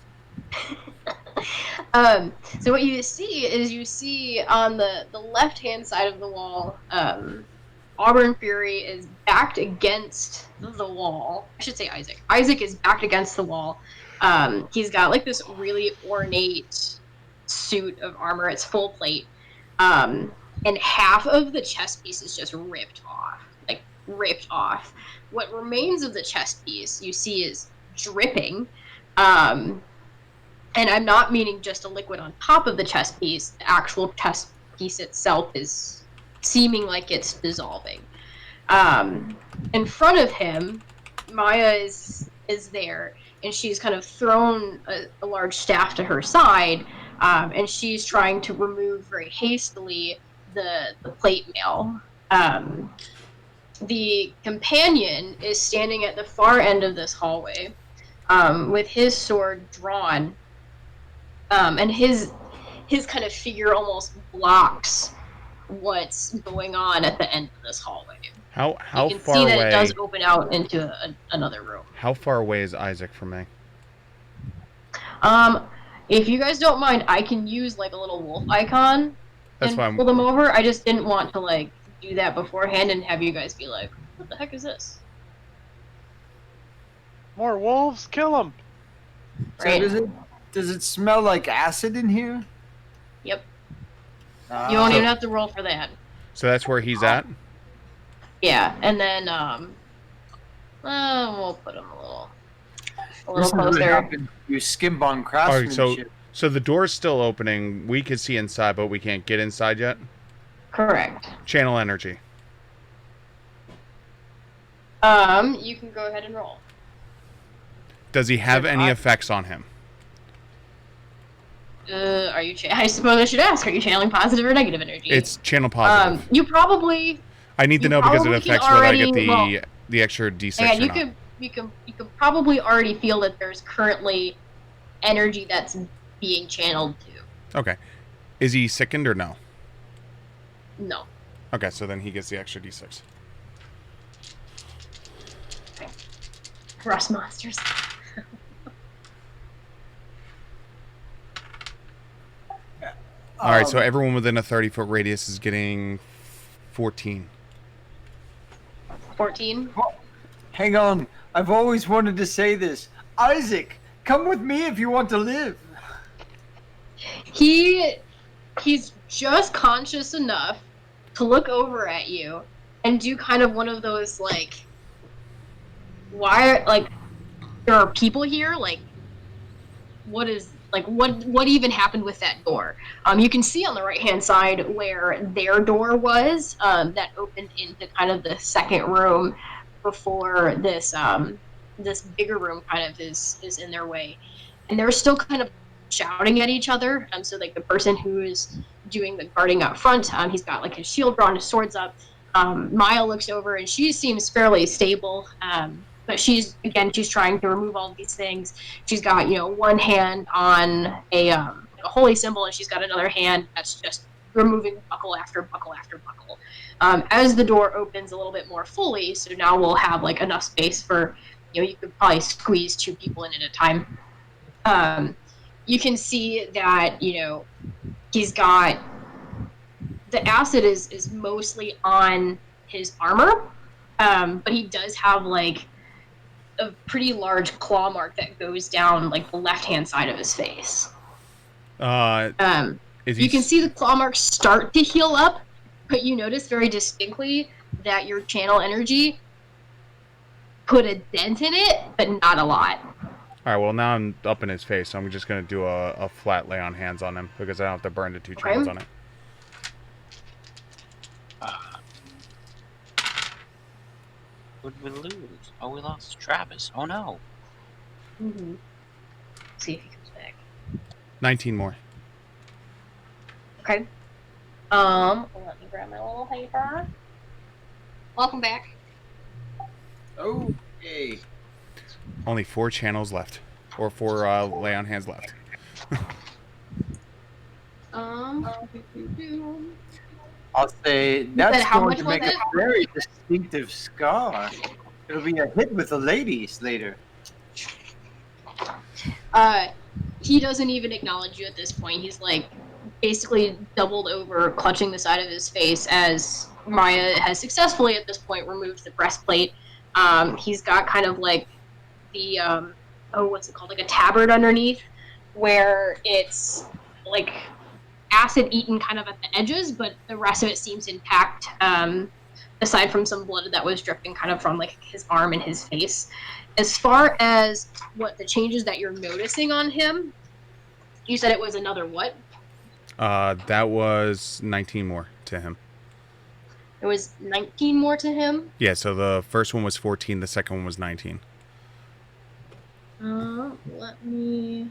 So what you see is on the left-hand side of the wall, Auburn Fury is backed against the wall. I should say Isaac. Isaac is backed against the wall. He's got like this really ornate suit of armor. It's full plate. And half of the chest piece is just ripped off. What remains of the chest piece you see is dripping. And I'm not meaning just a liquid on top of the chest piece. The actual chest piece itself is seeming like it's dissolving. In front of him, Maya is there, and she's kind of thrown a large staff to her side, and she's trying to remove very hastily the plate mail. The companion is standing at the far end of this hallway, with his sword drawn, and his kind of figure almost blocks what's going on at the end of this hallway. How You can far see that away? it does open out into another room. How far away is Isaac from me? If you guys don't mind, I can use like a little wolf icon That's and fine. pull them over. I just didn't want to like do that beforehand and have you guys be like, "What the heck is this?" More wolves, kill them. So Right. does it smell like acid in here? Yep. Ah. You won't even have to roll for that. So that's where he's at. Yeah, and then we'll put him a little This is what closer. happens if you skimp on All right, craftsmanship. so the door's still opening. We can see inside, but we can't get inside yet. Correct. Channel energy. You can go ahead and roll. Does he have any effects on him? Are you? I suppose I should ask. Are you channeling positive or negative energy? It's channel positive. You probably. I need to you know because it probably can affects whether I get already- the extra D6 And or you not. could probably already feel that there's currently energy that's being channeled to. Okay. Is he sickened or no? No. Okay, so then he gets the extra D6. Rust monsters. All right, so everyone within a 30-foot radius is getting 14. 14. Hang on. I've always wanted to say this. Isaac, come with me if you want to live. He's just conscious enough to look over at you and do kind of one of those like, why, like, there are people here, like, what even happened with that door? You can see on the right hand side where their door was, that opened into kind of the second room before this this bigger room kind of is in their way, and they're still kind of shouting at each other. So like the person who is doing the guarding up front, he's got like his shield drawn, his sword's up. Maya looks over and she seems fairly stable, but she's trying to remove all of these things. She's got one hand on a holy symbol, and she's got another hand that's just removing buckle after buckle after buckle. As the door opens a little bit more fully, so now we'll have like enough space for you could probably squeeze 2 people in at a time. You can see that he's got the acid is mostly on his armor, but he does have like a pretty large claw mark that goes down like the left hand side of his face. You can see the claw marks start to heal up, but you notice very distinctly that your channel energy put a dent in it, but not a lot. All right, well, now I'm up in his face, so I'm just going to do a flat lay on hands on him because I don't have to burn the 2 channels on it. What did we lose? Oh, we lost Travis. Oh, no. Mm-hmm. See if he comes back. 19 more. Okay. Let me grab my little paper. Welcome back. Okay. Only 4 channels left. Or 4 lay on hands left. I'll say that's how going much to was make a it? very distinctive scar. It'll be a hit with the ladies later. He doesn't even acknowledge you at this point. He's like basically doubled over, clutching the side of his face as Maya has successfully at this point removed the breastplate. He's got kind of like the what's it called? Like a tabard underneath, where it's like acid eaten kind of at the edges, but the rest of it seems intact. Aside from some blood that was dripping kind of from like his arm and his face. As far as what the changes that you're noticing on him, you said it was another what? That was 19 more to him. It was 19 more to him? Yeah, so the first one was 14, the second one was 19. Let me...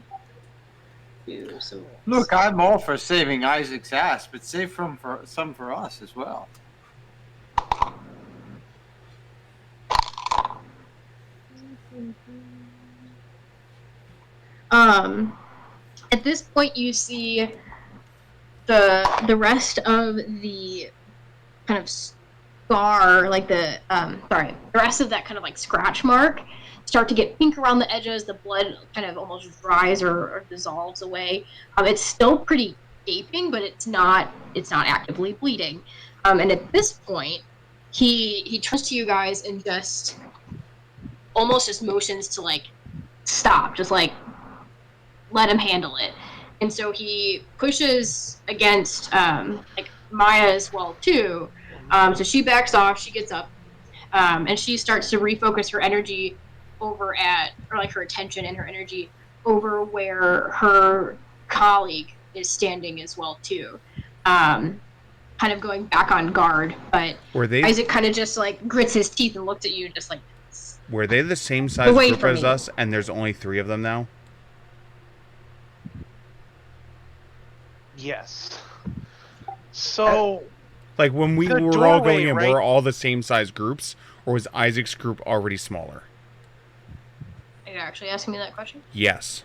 do some. Look, I'm all for saving Isaac's ass, but save some for us as well. At this point, you see the rest of the kind of scar, like the rest of that kind of like scratch mark, start to get pink around the edges. The blood kind of almost dries or dissolves away. It's still pretty gaping, but it's not actively bleeding. And at this point, he turns to you guys and just almost just motions to like stop, just like let him handle it. And so he pushes against like Maya as well too. So she backs off, she gets up, and she starts to refocus her energy over at, or like her attention and her energy over where her colleague is standing as well too. Kind of going back on guard, but Isaac kind of just like grits his teeth and looks at you just like, were they the same size group as us, and there's only 3 of them now? Yes. So, like when we the were all doorway, going in, right? were all the same size groups, or was Isaac's group already smaller? Are you actually asking me that question? Yes.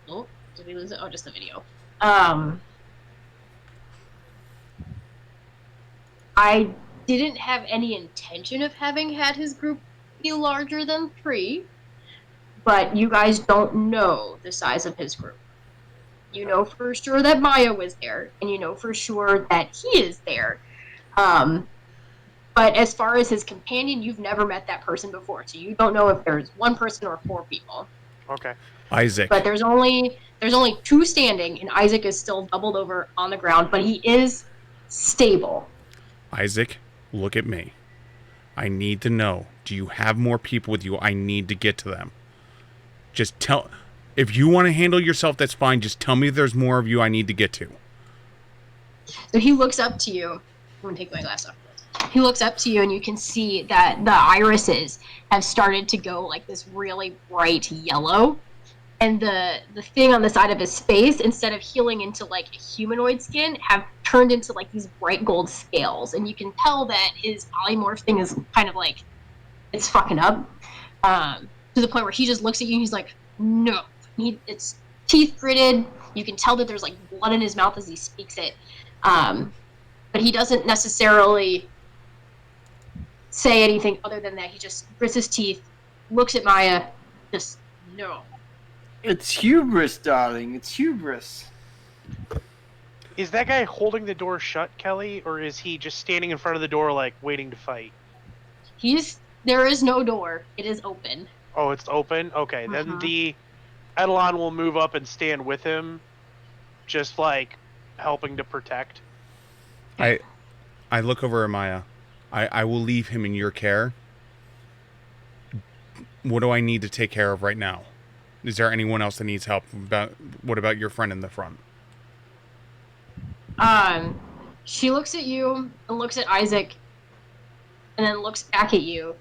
Oh, did we lose it? Oh, just the video. I didn't have any intention of having had his group be larger than 3, but you guys don't know the size of his group. You know for sure that Maya was there, and you know for sure that he is there. But as far as his companion, you've never met that person before, so you don't know if there's 1 person or 4 people. Okay. Isaac. But there's only 2 standing, and Isaac is still doubled over on the ground, but he is stable. Isaac, look at me. I need to know. Do you have more people with you? I need to get to them. Just tell... If you want to handle yourself, that's fine. Just tell me if there's more of you I need to get to. So he looks up to you. I'm going to take my glass off. He looks up to you, and you can see that the irises have started to go like this really bright yellow. And the thing on the side of his face, instead of healing into like a humanoid skin, have turned into like these bright gold scales. And you can tell that his polymorph thing is kind of like, it's fucking up. To the point where he just looks at you and he's like, no. It's teeth gritted. You can tell that there's like blood in his mouth as he speaks it. But he doesn't necessarily say anything other than that. He just grits his teeth, looks at Maya, just, no. It's hubris, darling. It's hubris. Is that guy holding the door shut, Kelly, or is he just standing in front of the door, like, waiting to fight? There is no door. It is open. Oh, it's open? Okay, then the Eidolon will move up and stand with him, just, like, helping to protect. I look over at Maya. I will leave him in your care. What do I need to take care of right now? Is there anyone else that needs help? What about your friend in the front? She looks at you and looks at Isaac and then looks back at you.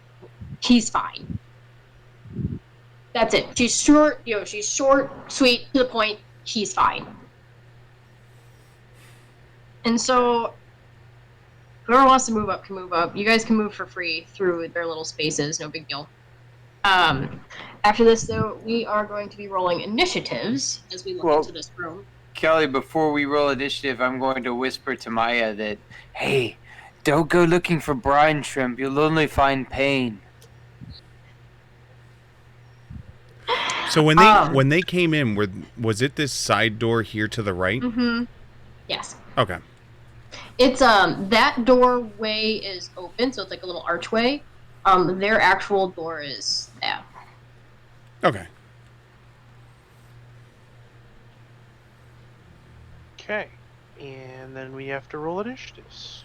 He's fine. That's it. She's short, she's short, sweet, to the point. He's fine. And so, whoever wants to move up can move up. You guys can move for free through their little spaces. No big deal. After this, though, we are going to be rolling initiatives as we look into this room. Kelly, before we roll initiative, I'm going to whisper to Maya that, hey, don't go looking for brine shrimp. You'll only find pain. So when they came in, was it this side door here to the right? Mm-hmm. Yes. Okay. It's that doorway is open, so it's like a little archway. Their actual door is Okay. Okay. And then we have to roll initiatives.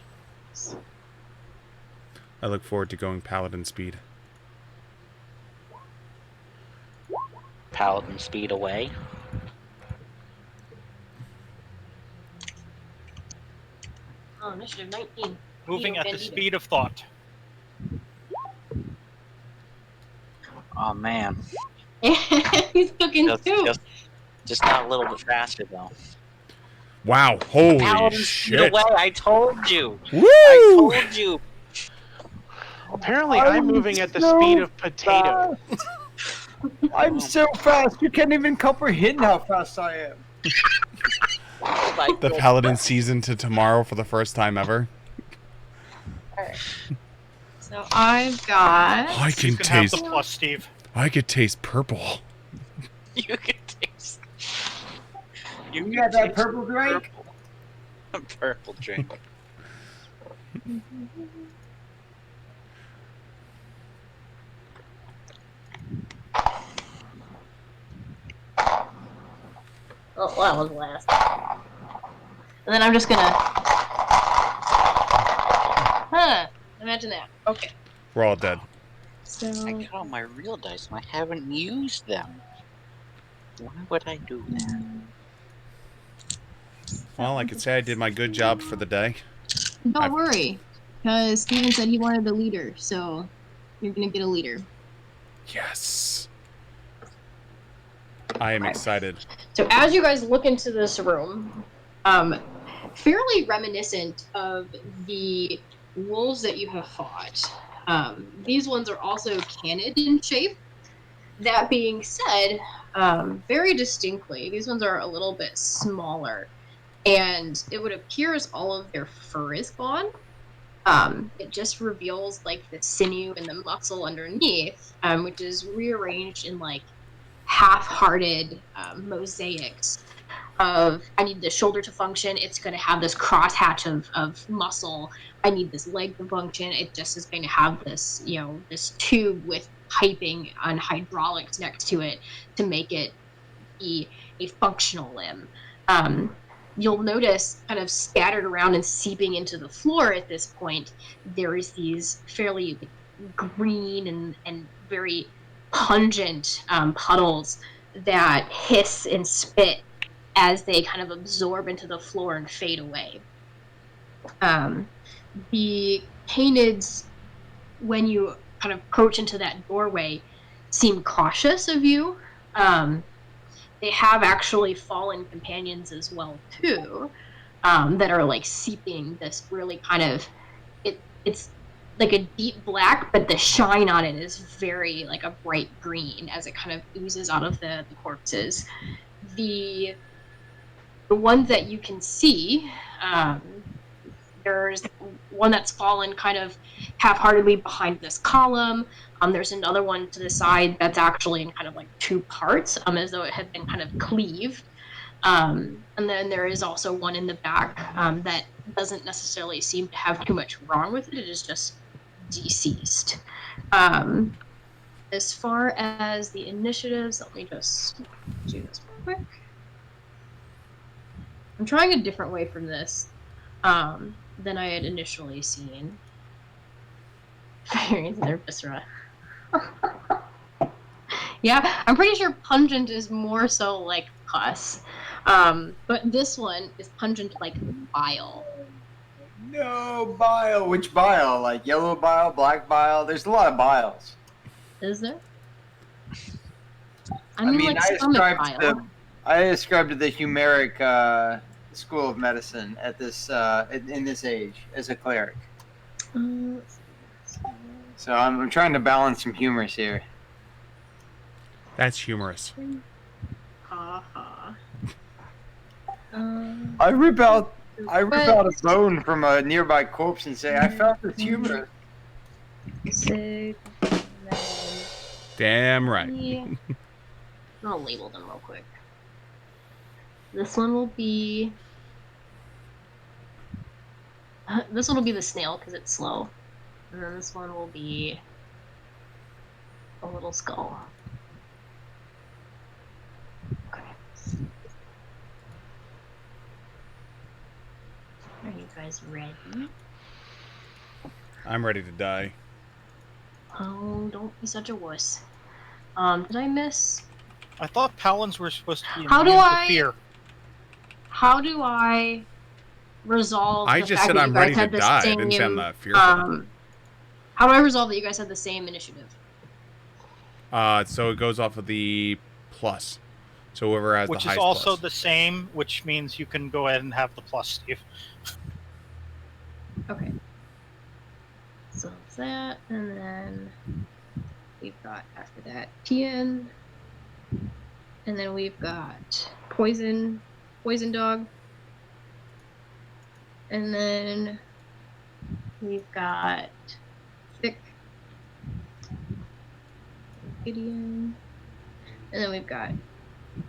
I look forward to going paladin speed. Paladin speed away. Oh, initiative 19. Moving at the speed of thought. Oh man, He's cooking too. just not a little bit faster though. Wow. Holy Paladin speed shit. away! I told you. Woo! I told you. Apparently, I'm moving at the speed of potato. I'm so fast, you can't even comprehend how fast I am. Oh my The goodness. Paladin season to tomorrow for the first time ever. Alright. So I've got. I You can can have the taste. plus, Steve. I could taste purple. You can taste. You can got that taste purple drink? Purple drink. Oh, that was last. And then I'm just gonna. Huh. Imagine that. Okay. We're all dead. So. I got all my real dice and I haven't used them. Why would I do that? Well, I could say I did my good job for the day. Don't worry, because Steven said he wanted a leader, so you're gonna get a leader. Yes. I am excited. So as you guys look into this room, fairly reminiscent of the wolves that you have fought. These ones are also canid in shape. That being said, very distinctly, these ones are a little bit smaller, and it would appear as all of their fur is gone. It just reveals like the sinew and the muscle underneath, which is rearranged in like half-hearted mosaics of I need the shoulder to function, it's going to have this crosshatch of muscle. I need this leg to function, it just is going to have this, this tube with piping and hydraulics next to it to make it be a functional limb. You'll notice kind of scattered around and seeping into the floor at this point, there is these fairly green and very pungent puddles that hiss and spit as they kind of absorb into the floor and fade away. The canids, when you kind of approach into that doorway, seem cautious of you. They have actually fallen companions as well too, that are like seeping this really kind of it's like a deep black, but the shine on it is very like a bright green as it kind of oozes out of the corpses. The ones that you can see, there's one that's fallen kind of half-heartedly behind this column. There's another one to the side that's actually in kind of like two parts, as though it had been kind of cleaved. And then there is also one in the back that doesn't necessarily seem to have too much wrong with it. It is just deceased. As far as the initiatives, let me just do this real quick. I'm trying a different way from this than I had initially seen. Their viscera. Yeah, I'm pretty sure pungent is more so like pus. But this one is pungent like bile. No bile. Which bile? Like yellow bile, black bile? There's a lot of biles. Is there? I mean, like stomach bile. I ascribe to the Humeric school of medicine at this in this age as a cleric. So I'm trying to balance some humors here. That's humorous. Ha ha. I rip out a bone from a nearby corpse and say, I found this humorous. 6, 9. Damn right. I'll label them real quick. This one will be the snail because it's slow. And then this one will be a little skull. Okay. Are you guys ready? I'm ready to die. Oh, don't be such a wuss. Did I miss? I thought Paladins were supposed to be How do immune to I- fear. How do I resolve I the just fact said that I'm you guys ready to had the die. I same, didn't say I'm not fearful. how do I resolve that you guys had the same initiative? So it goes off of the plus. So whoever has Which the is highest also plus. the same, which means you can go ahead and have the plus, Steve. Okay. So it's that, and then we've got after that Tien, and then we've got Poison Dog, and then we've got Thick Gideon, and then we've got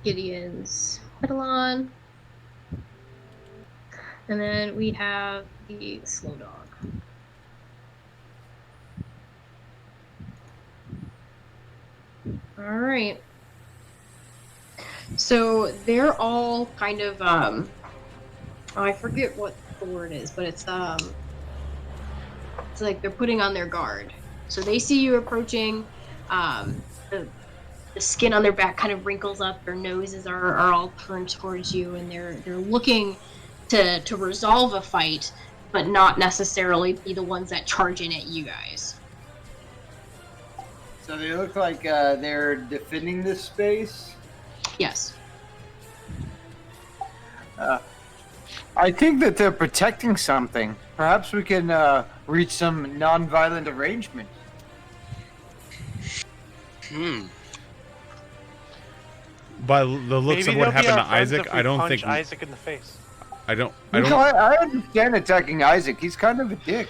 Gideon's Petalon, and then we have the Slow Dog. All right. So they're all kind of I forget what the word is, but it's like they're putting on their guard. So they see you approaching. The skin on their back kind of wrinkles up. Their noses are all turned towards you, and they're looking to resolve a fight, but not necessarily be the ones that charge in at you guys. So they look like they're defending this space. Yes. I think that they're protecting something. Perhaps we can reach some non-violent arrangement. By the looks Maybe of what they'll be happened our to friends Isaac, if we I don't punch think Isaac in the face. I don't. I understand attacking Isaac. He's kind of a dick.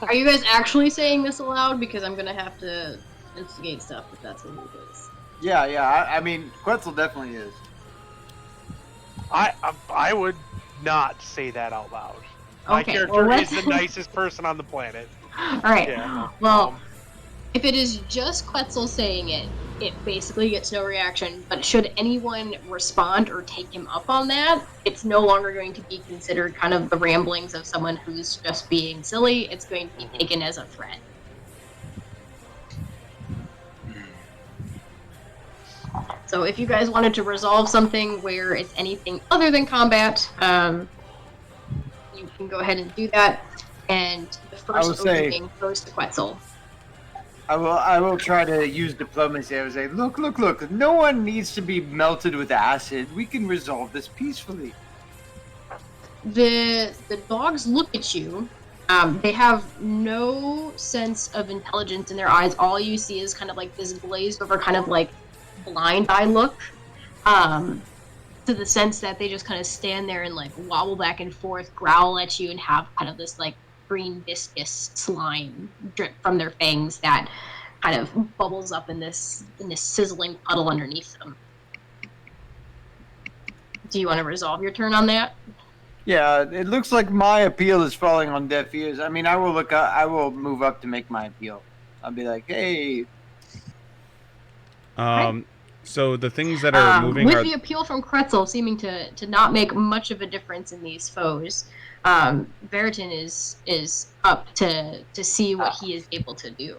Are you guys actually saying this aloud? Because I'm gonna have to instigate stuff if that's what it is. Yeah. I mean, Quetzal definitely is. I would not say that out loud. My Okay, character well, is the nicest person on the planet. All right. Yeah. Well, if it is just Quetzal saying it, it basically gets no reaction. But should anyone respond or take him up on that, it's no longer going to be considered kind of the ramblings of someone who's just being silly. It's going to be taken as a threat. So if you guys wanted to resolve something where it's anything other than combat, you can go ahead and do that. And the first opening goes to Quetzal. I will try to use diplomacy. I would say, look. No one needs to be melted with acid. We can resolve this peacefully. The dogs look at you. They have no sense of intelligence in their eyes. All you see is kind of like this glazed over, kind of like blind eye look. To the sense that they just kind of stand there and like wobble back and forth, growl at you, and have kind of this like green viscous slime drip from their fangs that kind of bubbles up in this sizzling puddle underneath them. Do you want to resolve your turn on that? Yeah, it looks like my appeal is falling on deaf ears. I mean, I will move up to make my appeal. I'll be like, hey. So the things that are moving with are the appeal from Quetzal seeming to not make much of a difference in these foes. Veritan is up to see what he is able to do.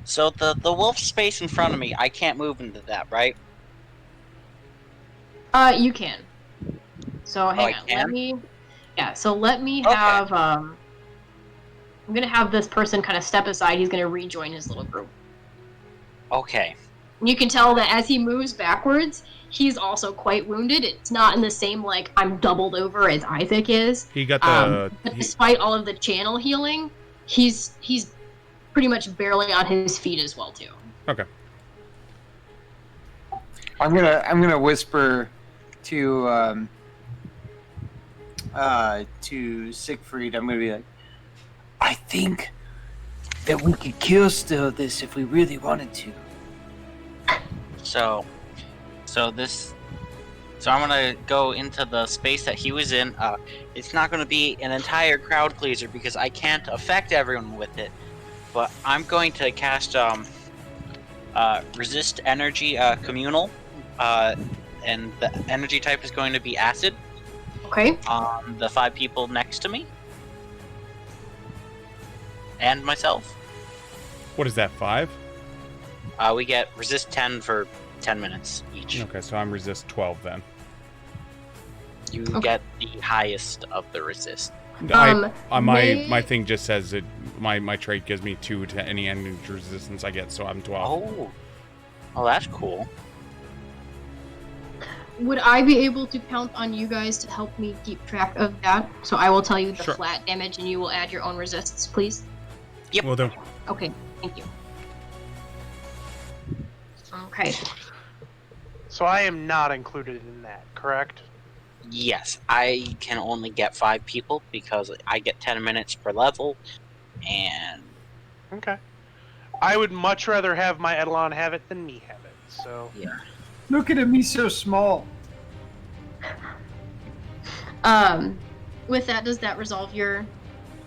So the wolf space in front of me, I can't move into that, right? You can. So hang on. Can? Let me have I'm gonna have this person kind of step aside. He's gonna rejoin his little group. Okay. You can tell that as he moves backwards, he's also quite wounded. It's not in the same, like, I'm doubled over as Isaac is. he got the But despite all of the channel healing, he's pretty much barely on his feet as well, too. okay. I'm gonna whisper to Siegfried. I'm gonna be like, I think that we could kill still this if we really wanted to. So I'm gonna go into the space that he was in. It's not gonna be an entire crowd pleaser because I can't affect everyone with it. But I'm going to cast resist energy communal, and the energy type is going to be acid. Okay. On the 5 people next to me, and myself. What is that, 5? We get resist 10 for 10 minutes each. Okay, so I'm resist 12 then. You get the highest of the resist. My thing just says that my trait gives me 2 to any energy resistance I get, so I'm 12. Oh, that's cool. Would I be able to count on you guys to help me keep track of that? So I will tell you the Sure. flat damage, and you will add your own resists, please. Yep. Will do. Okay, thank you. Okay. So I am not included in that, correct? Yes, I can only get 5 people because I get 10 minutes per level, and Okay. I would much rather have my Eidolon have it than me have it. So Look at me so small. With that, does that resolve your...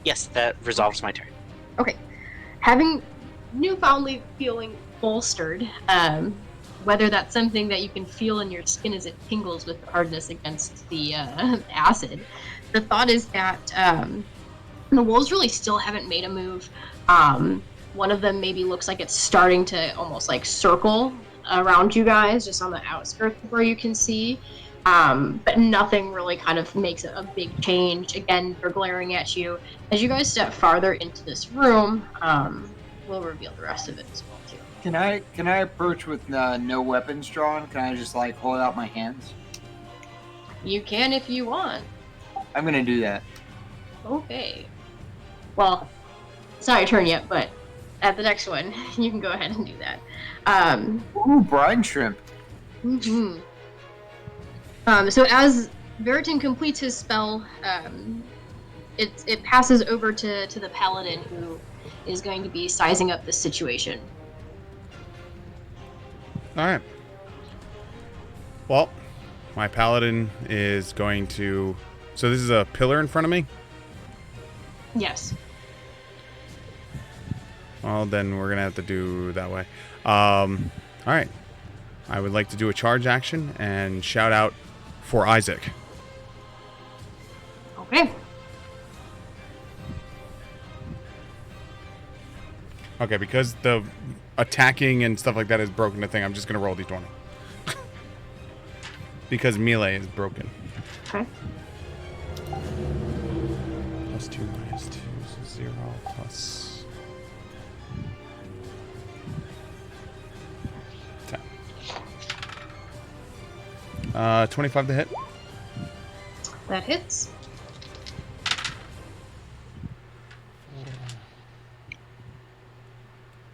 yes, that resolves my turn. Okay. Having newfoundly feeling bolstered, whether that's something that you can feel in your skin as it tingles with hardness against the acid, the thought is that the wolves really still haven't made a move. One of them maybe looks like it's starting to almost like circle around you guys, just on the outskirts where you can see. But nothing really kind of makes a big change. Again, they're glaring at you. As you guys step farther into this room, we'll reveal the rest of it as well, too. Can I approach with no weapons drawn? Can I just like hold out my hands? You can if you want. I'm gonna do that. Okay. Well, it's not your turn yet, but at the next one, you can go ahead and do that. Ooh, brine shrimp. Mm-hmm. So as Veritan completes his spell, it passes over to the paladin, who is going to be sizing up the situation. All right. Well, my paladin is going to... So this is a pillar in front of me? Yes. Well, then we're going to have to do that way. All right. I would like to do a charge action and shout out for Isaac. Okay. Okay, because the attacking and stuff like that is broken the thing, I'm just going to roll d20. Because melee is broken. Okay. +2 -2 is 0 plus 10. 25 to hit. That hits.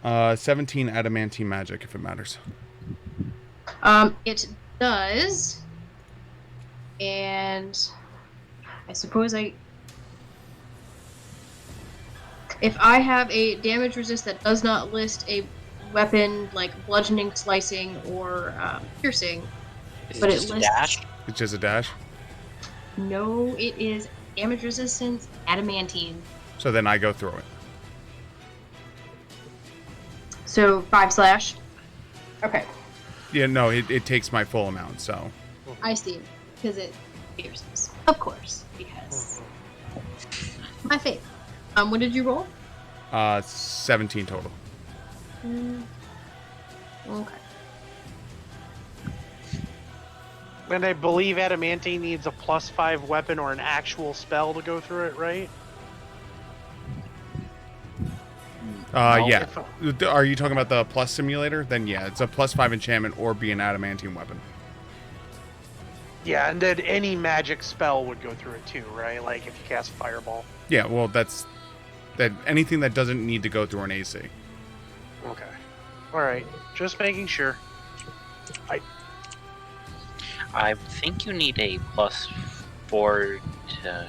Uh, 17 adamantine magic, if it matters. It does. And I suppose if I have a damage resist that does not list a weapon like bludgeoning, slicing, or piercing, Is but it it just a lists... dash? It's just a dash. No, it is damage resistance, adamantine. So then I go through it. So 5 slash. Okay, Yeah, no, it takes my full amount, so. I see. Because it pierces. Of course, because my favorite. What did you roll? 17 total. Okay. And I believe adamantine needs a +5 weapon or an actual spell to go through it, right? Yeah. Are you talking about the plus simulator? Then yeah, it's a +5 enchantment or be an adamantine weapon. Yeah, and then any magic spell would go through it too, right? Like if you cast Fireball. Yeah, well, that's anything that doesn't need to go through an AC. Okay. Alright, just making sure. I think you need a +4 to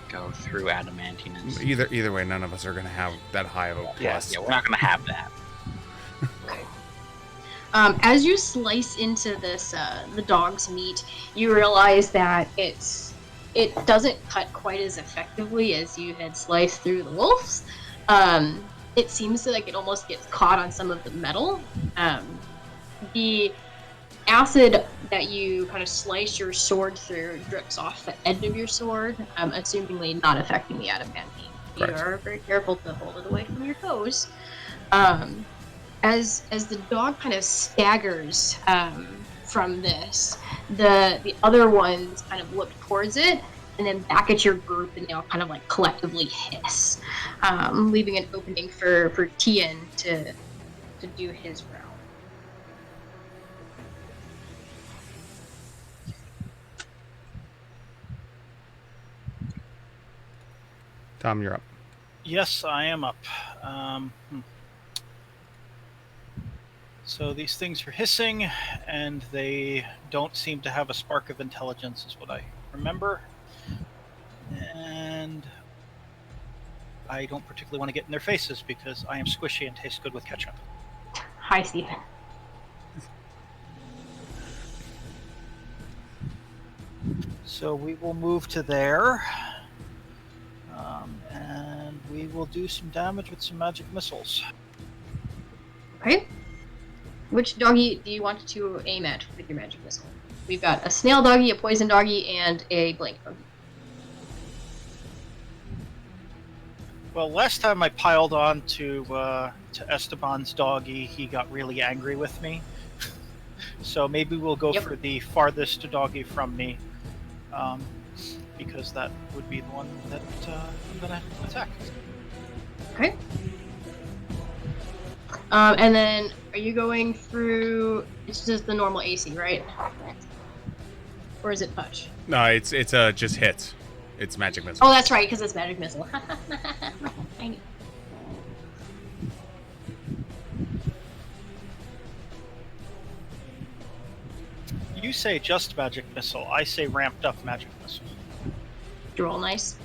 go through adamantine. Either way, none of us are going to have that high of a plus. Yeah, we're not going to have that. As you slice into this, the dog's meat, you realize that it doesn't cut quite as effectively as you had sliced through the wolves. It seems like it almost gets caught on some of the metal. The acid that you kind of slice your sword through drips off the edge of your sword, assumingly not affecting the adamantine. You are very careful to hold it away from your toes. As the dog kind of staggers from this, the other ones kind of look towards it, and then back at your group, and they all kind of like collectively hiss, leaving an opening for Tien to do his round. Tom, you're up. Yes, I am up. So these things are hissing, and they don't seem to have a spark of intelligence, is what I remember. And I don't particularly want to get in their faces because I am squishy and taste good with ketchup. Hi, Stephen. So we will move to there. And we will do some damage with some magic missiles. Okay. Which doggy do you want to aim at with your magic missile? We've got a snail doggy, a poison doggy, and a blank doggy. Well, last time I piled on to Esteban's doggy, he got really angry with me. So maybe we'll go for the farthest doggy from me, because that would be the one that I'm gonna attack. Okay. And then, are you going through? It's just the normal AC, right? Or is it touch? No, it's just hits. It's magic missile. Oh, that's right, because it's magic missile. I knew. You say just magic missile. I say ramped up magic missile. You roll nice.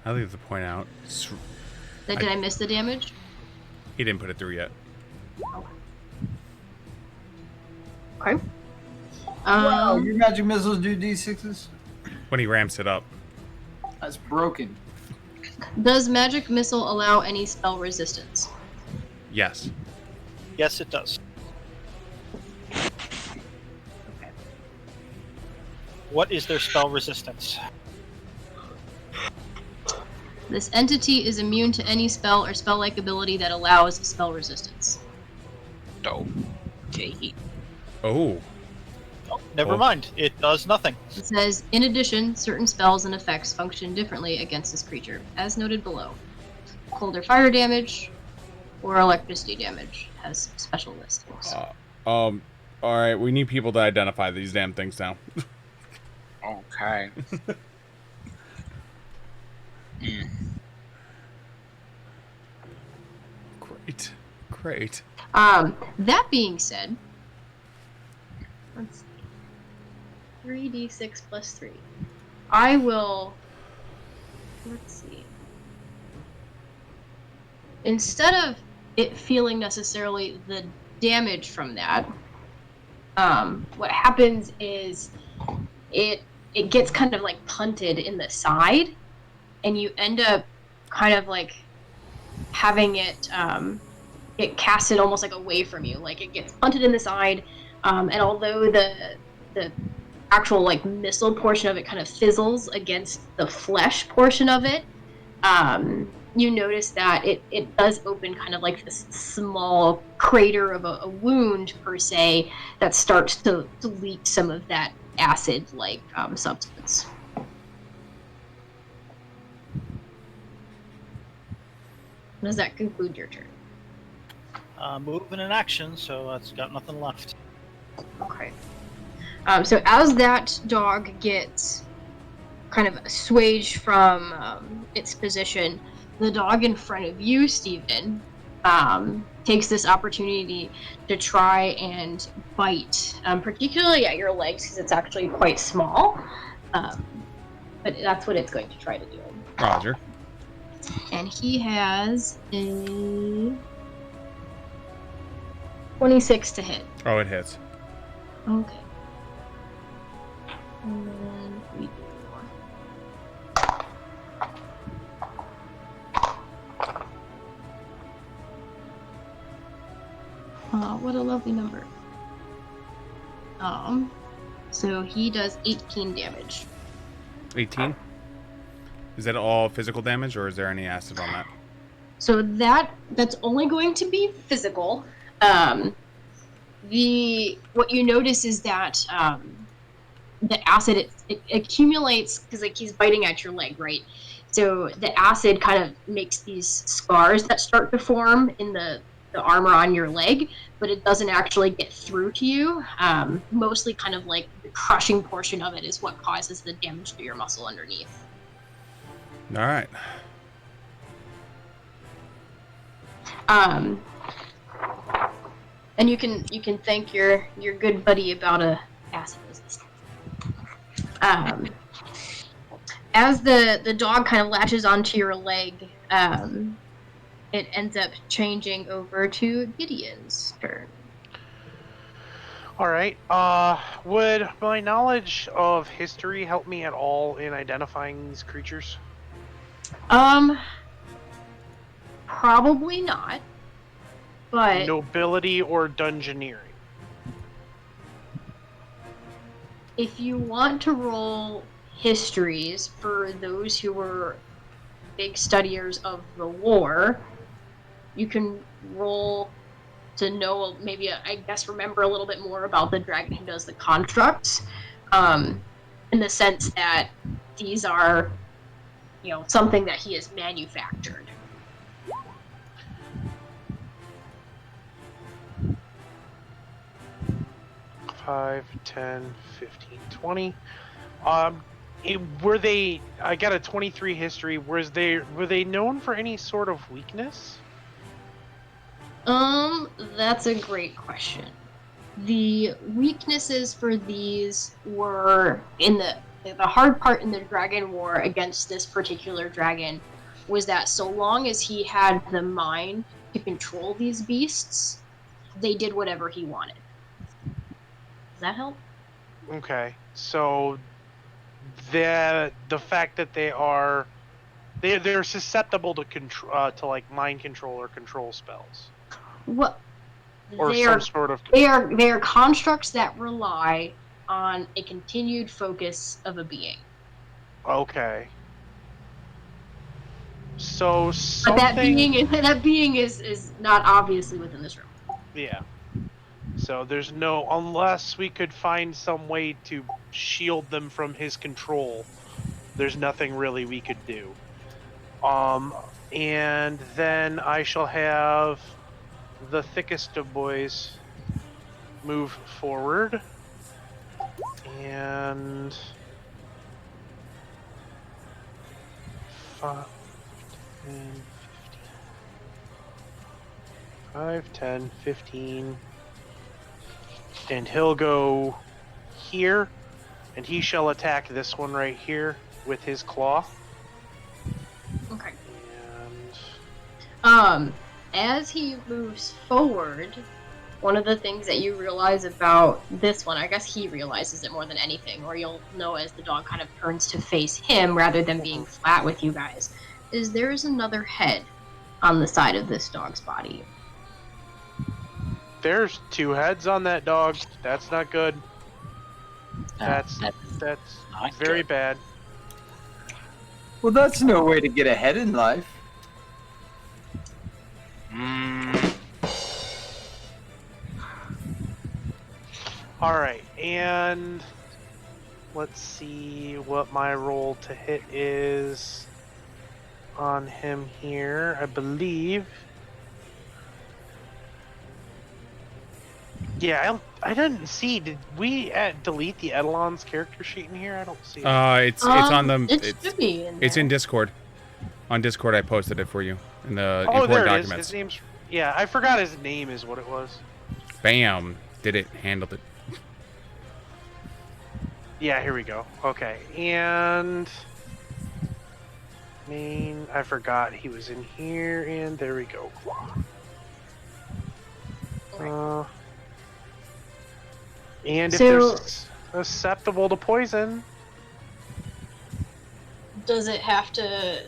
I think to point out, Did I miss the damage? he didn't put it through yet. Okay. Wow, your magic missiles do D6s? When he ramps it up. That's broken. Does magic missile allow any spell resistance? Yes. Yes, it does. Okay. What is their spell resistance? This entity is immune to any spell or spell-like ability that allows spell resistance. Oh. Okay. Oh. Oh, never mind. It does nothing. It says, in addition, certain spells and effects function differently against this creature, as noted below. Cold or fire damage, or electricity damage has special listings. All right. We need people to identify these damn things now. Okay. Great. That being said, let's see. 3d6 plus 3. I will. Let's see. Instead of it feeling necessarily the damage from that, what happens is it gets kind of like punted in the side, and you end up kind of like having it get casted almost like away from you. Like it gets punted in the side, and although the actual like missile portion of it kind of fizzles against the flesh portion of it, you notice that it does open kind of like this small crater of a wound per se that starts to leak some of that acid like substance. Does that conclude your turn? Movement and action, so it's got nothing left. Okay. So as that dog gets kind of assuaged from its position, the dog in front of you, Stephen, takes this opportunity to try and bite, particularly at your legs because it's actually quite small. But that's what it's going to try to do. Roger. And he has a 26 to hit. Oh, it hits. Okay. And then we do. What a lovely number. So he does 18 damage. 18? Is that all physical damage, or is there any acid on that? So that's only going to be physical. what you notice is that the acid it accumulates because like he's biting at your leg, right? So the acid kind of makes these scars that start to form in the armor on your leg, but it doesn't actually get through to you. Mostly kind of like the crushing portion of it is what causes the damage to your muscle underneath. All right. And you can thank your good buddy about a acid resistance. As the dog kind of latches onto your leg, it ends up changing over to Gideon's turn. All right. Would my knowledge of history help me at all in identifying these creatures? Probably not. But Nobility or dungeoneering? if you want to roll histories for those who were big studiers of the lore, you can roll to know, maybe, I guess, remember a little bit more about the dragon who does the constructs, in the sense that these are, something that he has manufactured. Five, 10, 15, 20. Were they? I got a 23 history. Were they known for any sort of weakness? That's a great question. The weaknesses for these were in the hard part in the dragon war against this particular dragon was that so long as he had the mind to control these beasts, they did whatever he wanted. Does that help? Okay, so the fact that they're susceptible to to like mind control or control spells. What? Or they some are, sort of. They are constructs that rely on a continued focus of a being. Okay. So But something. that being is not obviously within this room. Yeah. So there's no, unless we could find some way to shield them from his control, there's nothing really we could do. And then I shall have the thickest of boys move forward. And 5, 10, 15. And he'll go here, and he shall attack this one right here with his claw. Okay. And as he moves forward, one of the things that you realize about this one, I guess he realizes it more than anything, or you'll know as the dog kind of turns to face him rather than being flat with you guys, is there is another head on the side of this dog's body. there's 2 heads on that dog. That's not good. That's not very good. bad. Well, that's no way to get ahead in life. All right, and let's see what my roll to hit is on him here. I believe. Yeah, I didn't see. Did we delete the Edelon's character sheet in here? I don't see it. It's on them. It should be in there. It's in Discord. On Discord, I posted it for you in the Oh, import there it is. documents. His name's. Yeah, I forgot his name is what it was. Bam! Did it? Handled it. Yeah, here we go. Okay, and I forgot he was in here, and there we go. And if they're susceptible to poison, does it have to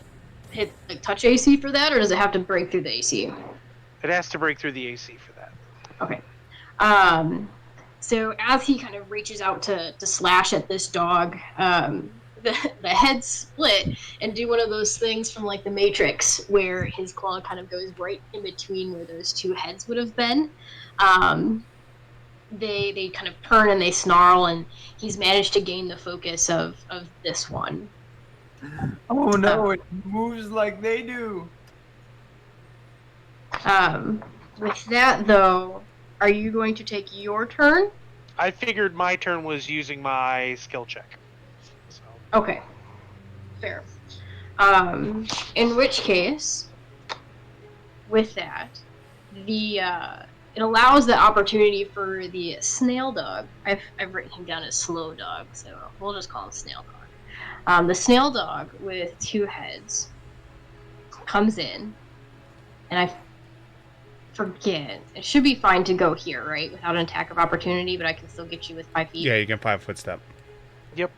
hit like touch AC for that, or does it have to break through the AC? it has to break through the AC for that. Okay. So as he kind of reaches out to slash at this dog, the heads split and do one of those things from like the Matrix where his claw kind of goes right in between where those 2 heads would have been. they kind of turn and they snarl, and he's managed to gain the focus of this one. Oh no, it moves like they do. With that, though, are you going to take your turn? I figured my turn was using my skill check. So. Okay. Fair. In which case, with that, it allows the opportunity for the snail dog. I've written him down as slow dog, so we'll just call him snail dog. The snail dog with 2 heads comes in, and I forget. It should be fine to go here, right? Without an attack of opportunity, but I can still get you with 5 feet. Yeah, you can 5-foot step. Yep.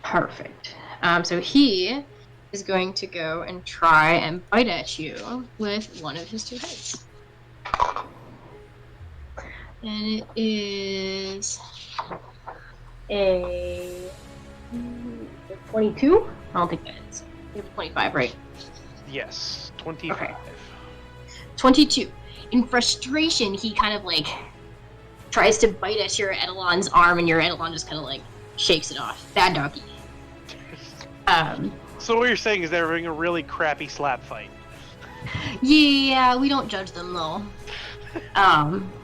Perfect. So he is going to go and try and bite at you with one of his 2 heads. And it is a 22? I don't think that is. You have 25, right? Yes, 25. Okay. 22. In frustration, he kind of like tries to bite at your Edelon's arm, and your Edelon just kind of like shakes it off. Bad doggy. So what you're saying is they're having a really crappy slap fight. Yeah, we don't judge them though.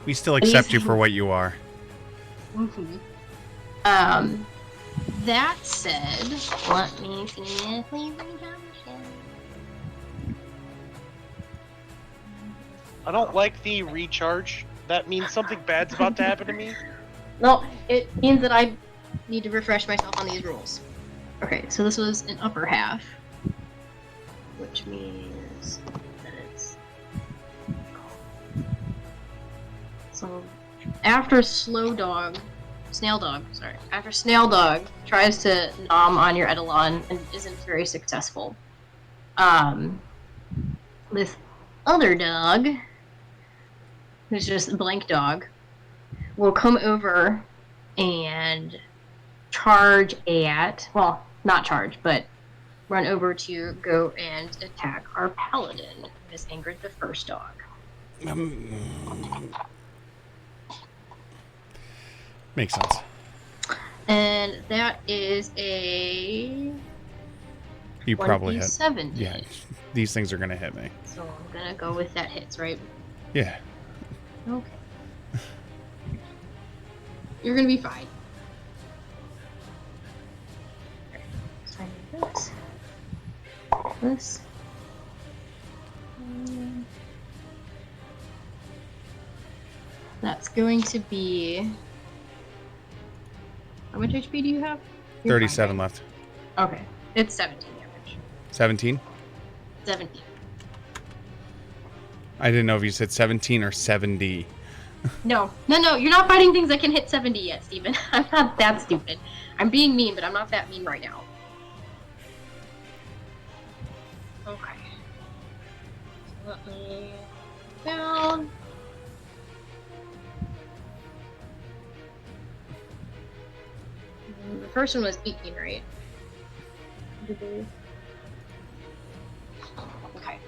We still accept you for what you are. That said, let me see if we I don't like the recharge. That means something bad's about to happen to me. No, it means that I need to refresh myself on these rules. Okay, so this was an upper half, which means that it's... So, after Snail Dog tries to nom on your Edelon and isn't very successful, this other dog, who's just a blank dog, will come over and charge at, well, not charge, but run over to go and attack our paladin, who has angered the first dog. Makes sense. And that is a... You probably hit. 70. Yeah, these things are going to hit me. So I'm going to go with that hits, right? Yeah. Okay. You're going to be fine. Let's try to do this. This. That's going to be... How much HP do you have? You're 37 fine, right? left. Okay. It's 17 damage. 17? 17. I didn't know if you said 17 or 70. No. You're not fighting things that can hit 70 yet, Steven. I'm not that stupid. I'm being mean, but I'm not that mean right now. Okay. So let me down. The first one was 18, right? Okay.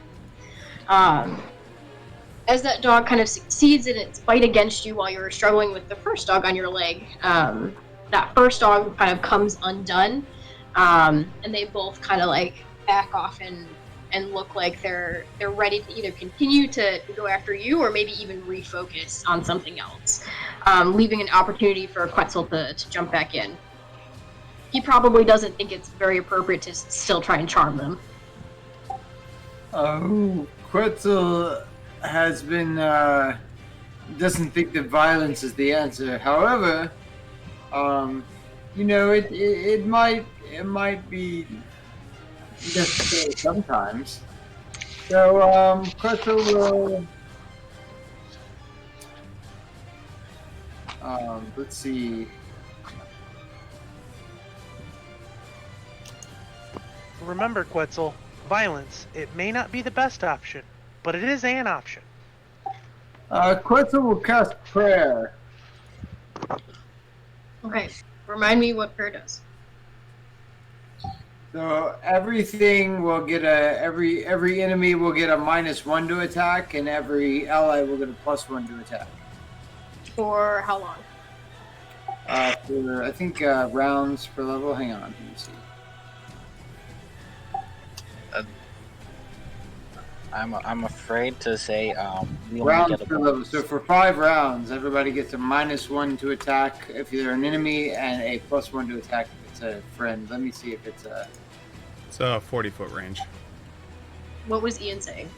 As that dog kind of succeeds in its bite against you while you're struggling with the first dog on your leg, that first dog kind of comes undone, and they both kind of like back off and look like they're ready to either continue to go after you or maybe even refocus on something else, leaving an opportunity for Quetzal to jump back in. He probably doesn't think it's very appropriate to still try and charm them. Quetzal has been, doesn't think that violence is the answer. However, it might be necessary sometimes. So, Quetzal will, let's see. Remember, Quetzal, violence, it may not be the best option, but it is an option. Quetzal will cast prayer. Okay, remind me what prayer does. So everything will get every enemy will get a -1 to attack, and every ally will get a +1 to attack. For how long? For I think rounds per level. Hang on, let me see. I'm afraid to say we only Rounds get a per level. So for 5 rounds, everybody gets a -1 to attack if you're an enemy, and a +1 to attack if it's a friend. Let me see if it's a. It's a 40-foot range. What was Ian saying?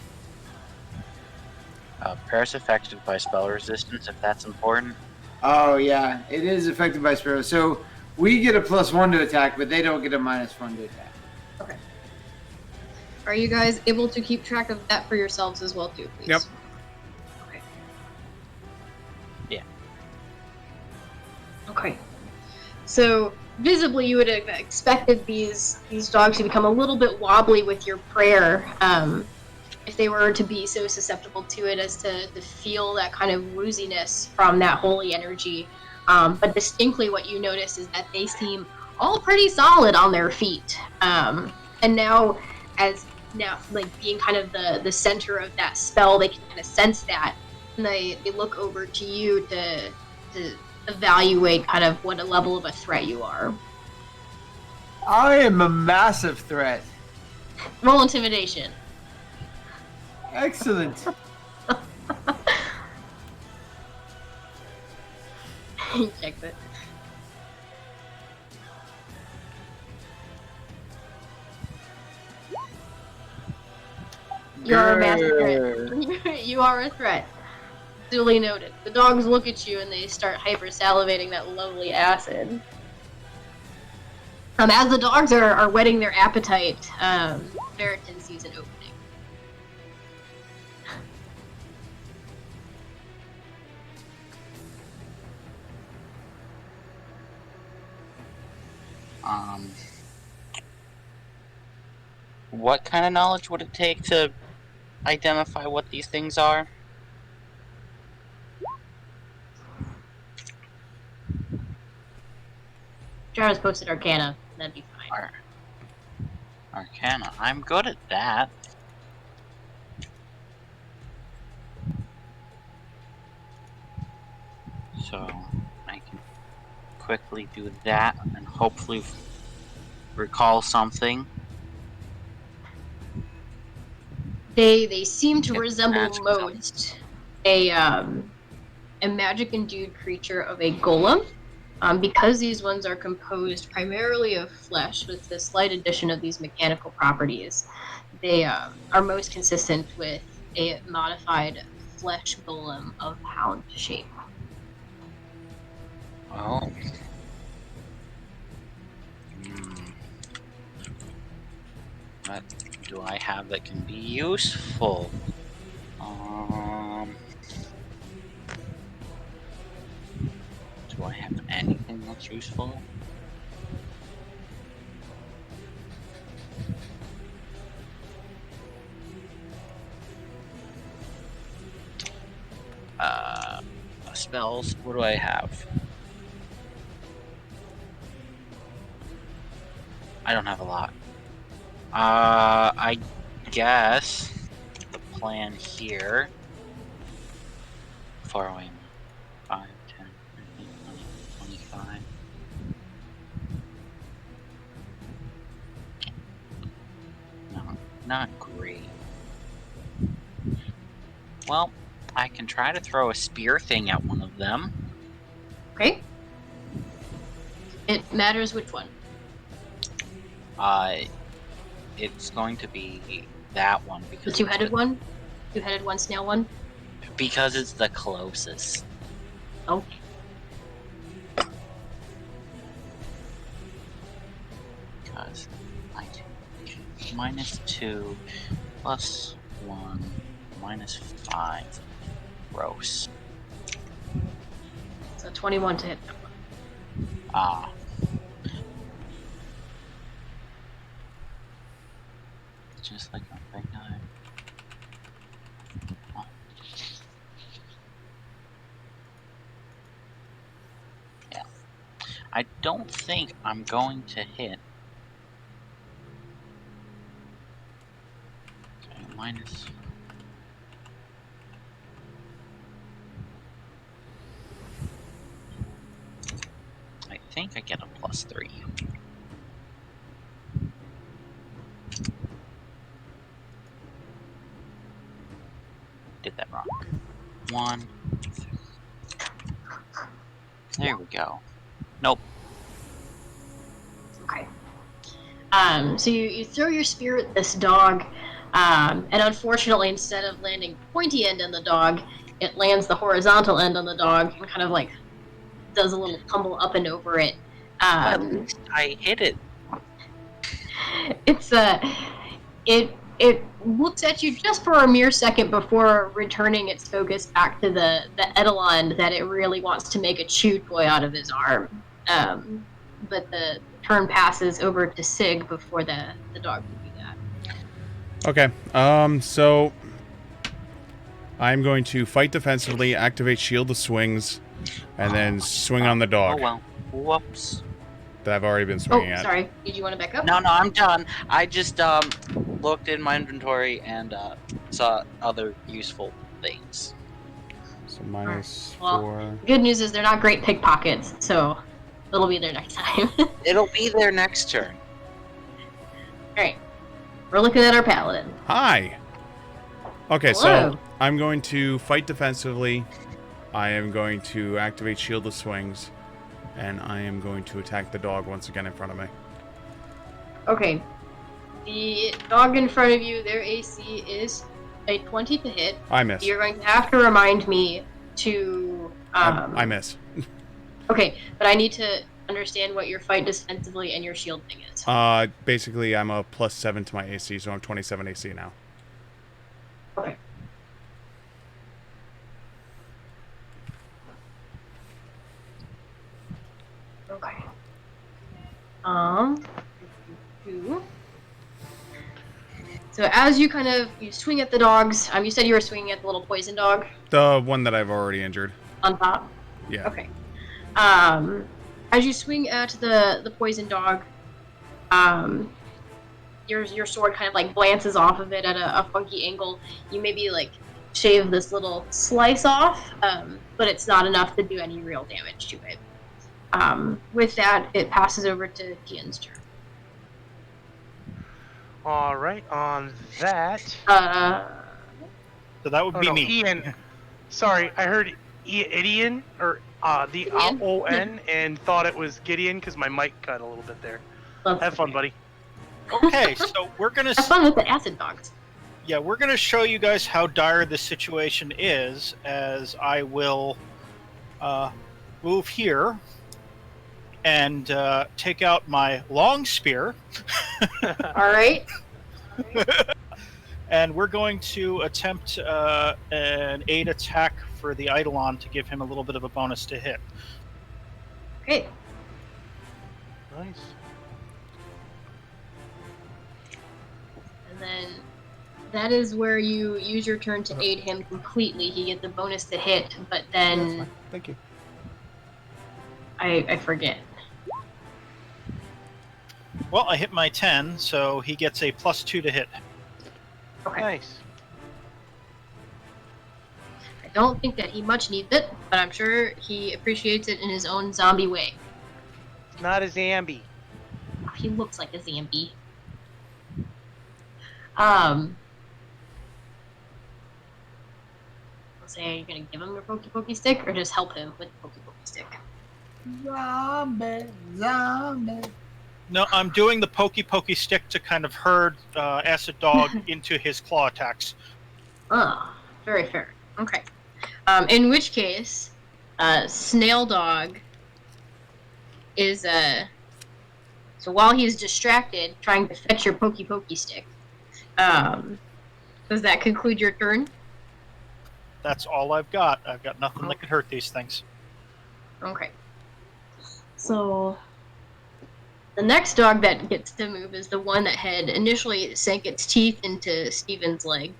Paris affected by spell resistance, if that's important. Oh yeah, it is affected by sparrow. So we get a +1 to attack, but they don't get a -1 to attack. Okay. Are you guys able to keep track of that for yourselves as well, too, please? Yep. Okay. Yeah. Okay. So visibly, you would have expected these dogs to become a little bit wobbly with your prayer, if they were to be so susceptible to it as to feel that kind of wooziness from that holy energy. But distinctly, what you notice is that they seem all pretty solid on their feet. And now, like being kind of the center of that spell, they can kind of sense that, and they look over to you to evaluate kind of what a level of a threat you are. I am a massive threat. Roll intimidation. Excellent. Check that. You are a massive threat. You are a threat. Duly noted. The dogs look at you and they start hyper salivating that lovely acid. As the dogs are whetting their appetite, Veritan sees an opening. What kind of knowledge would it take to identify what these things are? Jara's posted Arcana. That'd be fine. Arcana. I'm good at that. So I can quickly do that and hopefully recall something. They seem to Get resemble magic most a magic endued creature of a golem. Because these ones are composed primarily of flesh with the slight addition of these mechanical properties, they are most consistent with a modified flesh golem of hound shape. Oh. What do I have that can be useful? Do I have anything that's useful? Spells. What do I have? I don't have a lot. I guess the plan here. Following 5, 10, 15, 20, 25. No, not great. Well, I can try to throw a spear thing at one of them. Okay. It matters which one. It's going to be that one because The two-headed one? Two-headed one, snail one? Because it's the closest. Okay. Because I take -2 plus 1 minus 5. Gross. So 21 to hit that one. Ah. Just like a big guy. Oh. Yeah. I don't think I'm going to hit. Okay, minus. did that wrong. 1. There we go. Nope. Okay. So you throw your spear at this dog, and unfortunately, instead of landing the pointy end on the dog, it lands the horizontal end on the dog and kind of like does a little tumble up and over it. At least I hit it. It's it looks at you just for a mere second before returning its focus back to the Edelon that it really wants to make a chew toy out of his arm. But the turn passes over to Sig before the dog can do that. Okay. So I'm going to fight defensively, activate Shield of Swings, and then swing on the dog Oh well. Whoops. that I've already been swinging Oh, at. sorry. Did you want to back up? No, I'm done. I just looked in my inventory and saw other useful things. So minus Well, 4. Good news is they're not great pickpockets, so it'll be there next time. It'll be there next turn. Alright. We're looking at our paladin. Hi. Okay, Hello. so I'm going to fight defensively. I am going to activate Shield of Swings, and I am going to attack the dog once again in front of me. Okay. The dog in front of you, their AC is a 20 to hit. I miss. You're going to have to remind me to... I miss. Okay, but I need to understand what your fight defensively and your shield thing is. Basically, I'm a +7 to my AC, so I'm 27 AC now. Okay. Okay. So as you you swing at the dogs, you said you were swinging at the little poison dog The one that I've already injured. on top. Yeah. Okay. As you swing at the poison dog, your sword kind of like glances off of it at a funky angle. You maybe like shave this little slice off, but it's not enough to do any real damage to it. With that, it passes over to Kian's turn. All right, on that. So that would be no, me. Ian. Sorry, I heard Idion or the Ian? O-N and thought it was Gideon because my mic cut a little bit there. Have fun, buddy. Okay, so we're gonna Have fun with the acid dogs. we're gonna show you guys how dire the situation is, as I will move here and take out my long spear. All right. And we're going to attempt an 8 attack for the Eidolon to give him a little bit of a bonus to hit. Okay. Nice. And then that is where you use your turn to aid him completely. He gets a bonus to hit, but then Thank you. I forget. Well, I hit my 10, so he gets a +2 to hit. Okay. Nice. I don't think that he much needs it, but I'm sure he appreciates it in his own zombie way. It's not a Zambi. He looks like a zombie. Let's say, are you gonna give him your pokey pokey stick, or just help him with the pokey pokey stick? Zombie, zombie. No, I'm doing the pokey pokey stick to kind of herd Acid Dog into his claw attacks. Ah, very fair. Okay. In which case, Snail Dog is so while he's distracted trying to fetch your pokey pokey stick, does that conclude your turn? That's all I've got. I've got nothing that could hurt these things. Okay. So the next dog that gets to move is the one that had initially sank its teeth into Steven's leg.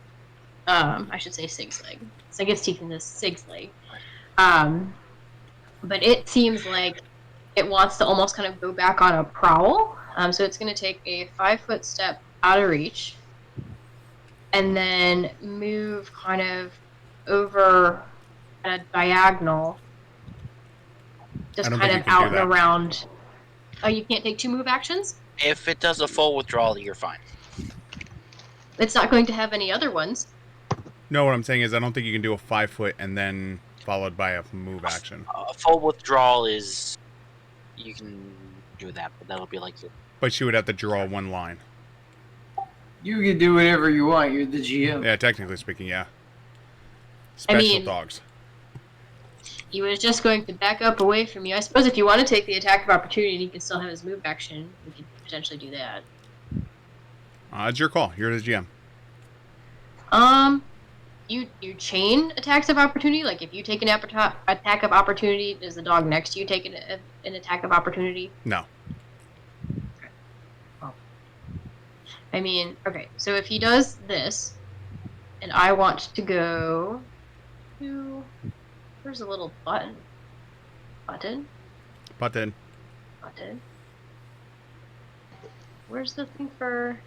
I should say Sig's leg. Sank its teeth into Sig's leg. But it seems like it wants to almost kind of go back on a prowl. So it's going to take a 5-foot step out of reach and then move kind of over at a diagonal, just I don't kind think of you can out do and that. around. Oh, you can't take 2 move actions? If it does a full withdrawal, you're fine. It's not going to have any other ones. No, what I'm saying is I don't think you can do a 5 foot and then followed by a move action. A full withdrawal is you can do that, but that'll be like your But she would have to draw one line. You can do whatever you want. You're the GM. Yeah, technically speaking, yeah. Special dogs. He was just going to back up away from you. I suppose if you want to take the attack of opportunity, he can still have his move action. We could potentially do that. It's your call. You're the GM. You chain attacks of opportunity. Like if you take an attack of opportunity, does the dog next to you take an attack of opportunity? No. Okay. Well, I mean, okay. So if he does this, and I want to go to, where's the little button? Button. Where's the thing for?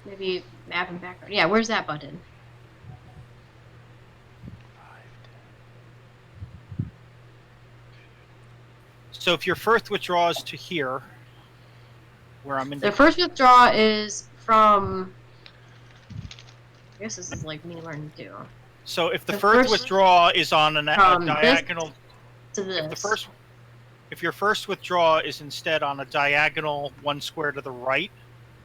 Maybe map and background. Yeah, where's that button? So if your first withdrawal is to here, where I'm in. The first withdraw is from. I guess this is like me learning too. So if the The first first- withdrawal is on a diagonal, To this. if your first withdrawal is instead on a diagonal 1 square to the right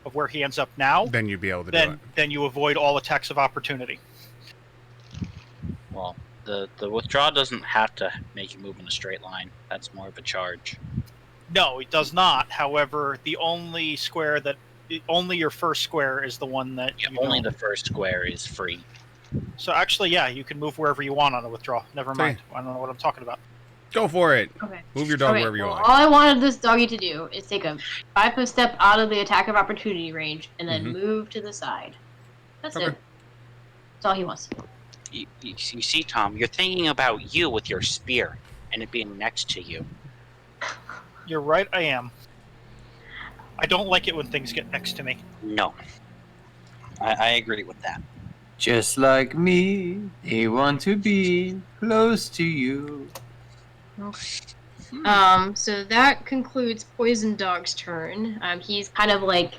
of where he ends up now, Then you'd be able to do it. then you avoid all attacks of opportunity. well. The withdrawal doesn't have to make you move in a straight line. That's more of a charge. No, it does not. However, the only only your first square is the one that Yeah, you only don't. the first square is free. So actually, yeah, you can move wherever you want on a withdrawal. Never mind. I don't know what I'm talking about. Go for it. Okay. Move your dog Okay, wherever you well, like. all I wanted this doggy to do is take a 5-foot step out of the attack of opportunity range and then Mhm. move to the side. That's Okay. it. That's all he wants to do. You see, Tom, you're thinking about you with your spear and it being next to you. You're right, I am. I don't like it when things get next to me. No. I agree with that. Just like me, they want to be close to you. So that concludes Poison Dog's turn. He's kind of like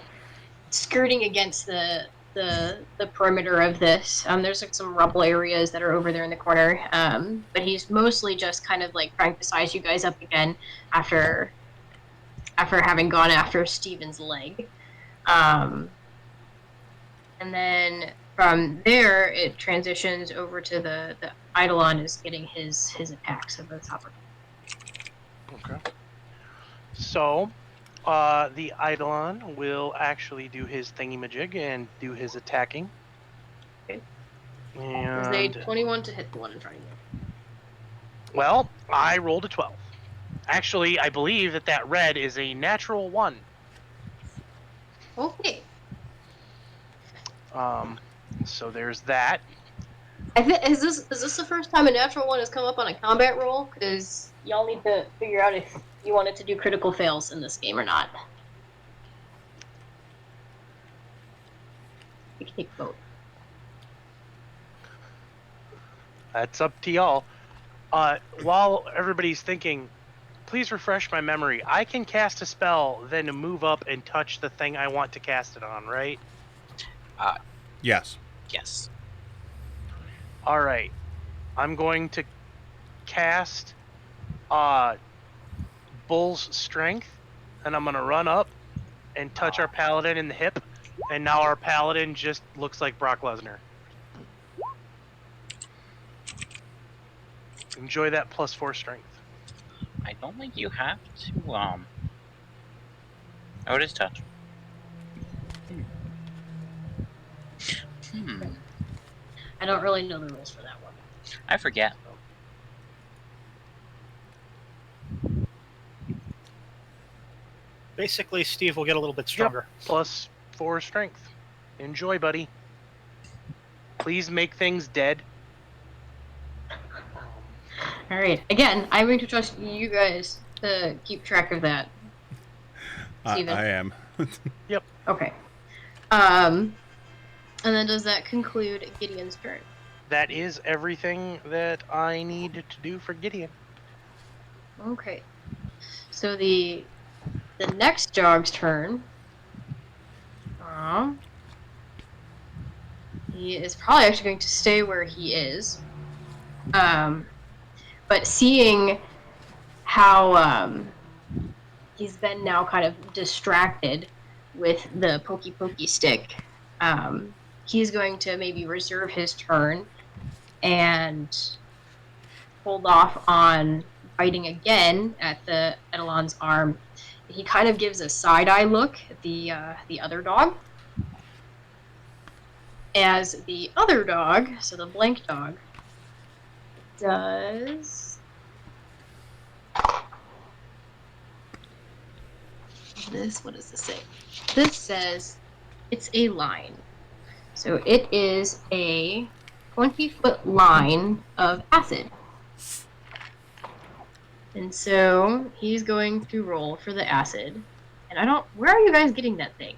skirting against the perimeter of this. There's like some rubble areas that are over there in the corner. But he's mostly just kind of like trying to size you guys up again after having gone after Steven's leg. And then from there it transitions over to the Eidolon is getting his attacks of the top. Okay. So, the Eidolon will actually do his thingy-majig and do his attacking. Okay. Is they And, 21 to hit the one in front of you? well, I rolled a 12. Actually, I believe that red is a natural 1. Okay. So there's that. Is this the first time a natural one has come up on a combat roll? Because y'all need to figure out if you wanted to do critical fails in this game or not. You can take both. That's up to y'all. While everybody's thinking, please refresh my memory. I can cast a spell, then move up and touch the thing I want to cast it on, right? Yes. Yes. All right. I'm going to cast Bull's Strength, and I'm going to run up and touch our Paladin in the hip, and now our Paladin just looks like Brock Lesnar. Enjoy that +4 strength. I don't think you have to, Oh, it is touch. I don't really know the rules for that one. I forget. Basically, Steve will get a little bit stronger. +4 strength. Enjoy, buddy. Please make things dead. Alright, again, I'm going to trust you guys to keep track of that. Steven. I am. Okay. And then does that conclude Gideon's turn? That is everything that I need to do for Gideon. Okay. So the next dog's turn. He is probably actually going to stay where he is. But seeing how he's been now kind of distracted with the pokey stick, he's going to maybe reserve his turn and hold off on biting again at Edelon's arm. He kind of gives a side-eye look at the other dog. As the other dog, so the blank dog, does this. What does this say? This says it's a line. So it is a 20-foot line of acid. And so he's going to roll for the acid. And where are you guys getting that thing?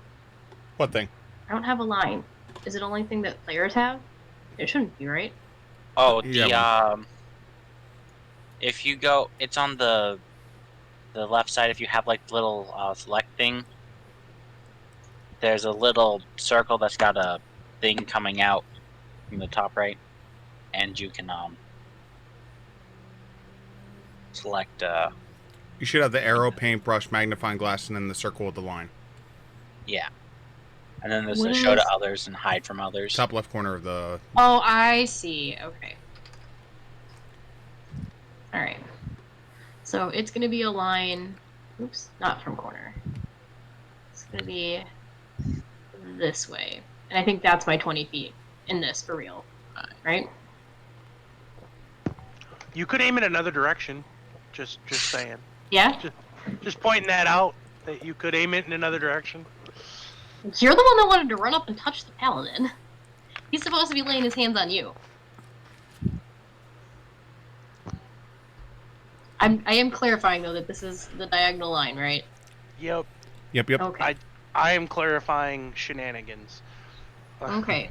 What thing? I don't have a line. Is it only thing that players have? It shouldn't be, right? Oh, Yeah, if you go, it's on the left side. If you have like the little select thing, there's a little circle that's got a thing coming out from the top right, and you can select. You should have the arrow, paintbrush, magnifying glass, and then the circle with the line. Yeah. And then there's the show to others and hide from others. Top left corner of the... Oh, I see. Okay. Alright. So it's going to be a line... Oops, not from corner. It's going to be this way. And I think that's my 20 feet in this, for real. Right? You could aim in another direction. Just saying. Yeah? Just pointing that out, that you could aim it in another direction. You're the one that wanted to run up and touch the paladin. He's supposed to be laying his hands on you. I am clarifying, though, that this is the diagonal line, right? Yep. Yep. Okay. I am clarifying shenanigans. Okay.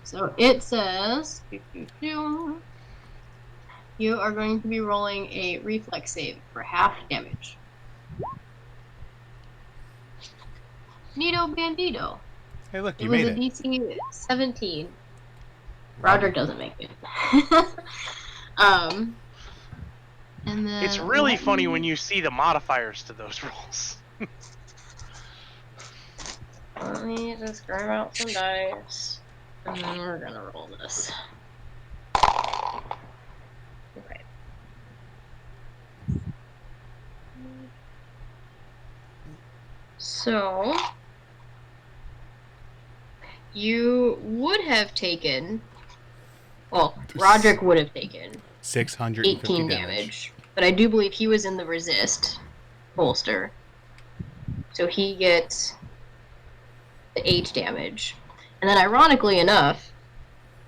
So it says... You are going to be rolling a reflex save for half damage. Nito Bandito. Hey, look, It you was made a it. DC 17. Roderick doesn't make it. And then It's really funny when you see the modifiers to those rolls. Let me just grab out some dice, and then we're gonna roll this. Okay. So you would have taken. Well, Roderick would have taken 650 18 damage, but I do believe he was in the resist bolster, so he gets the 8 damage. And then, ironically enough,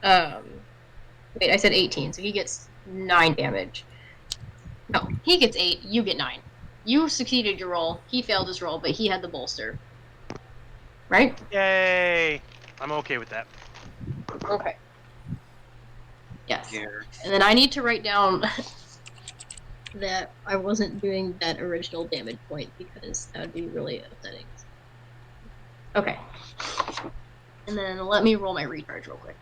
wait, I said 18, so he gets 9 damage. No, he gets 8, you get 9. You succeeded your roll, he failed his roll, but he had the bolster. Right? Yay! I'm okay with that. Okay. Yes. Here. And then I need to write down that I wasn't doing that original damage point, because that would be really upsetting. Okay. And then let me roll my recharge real quick.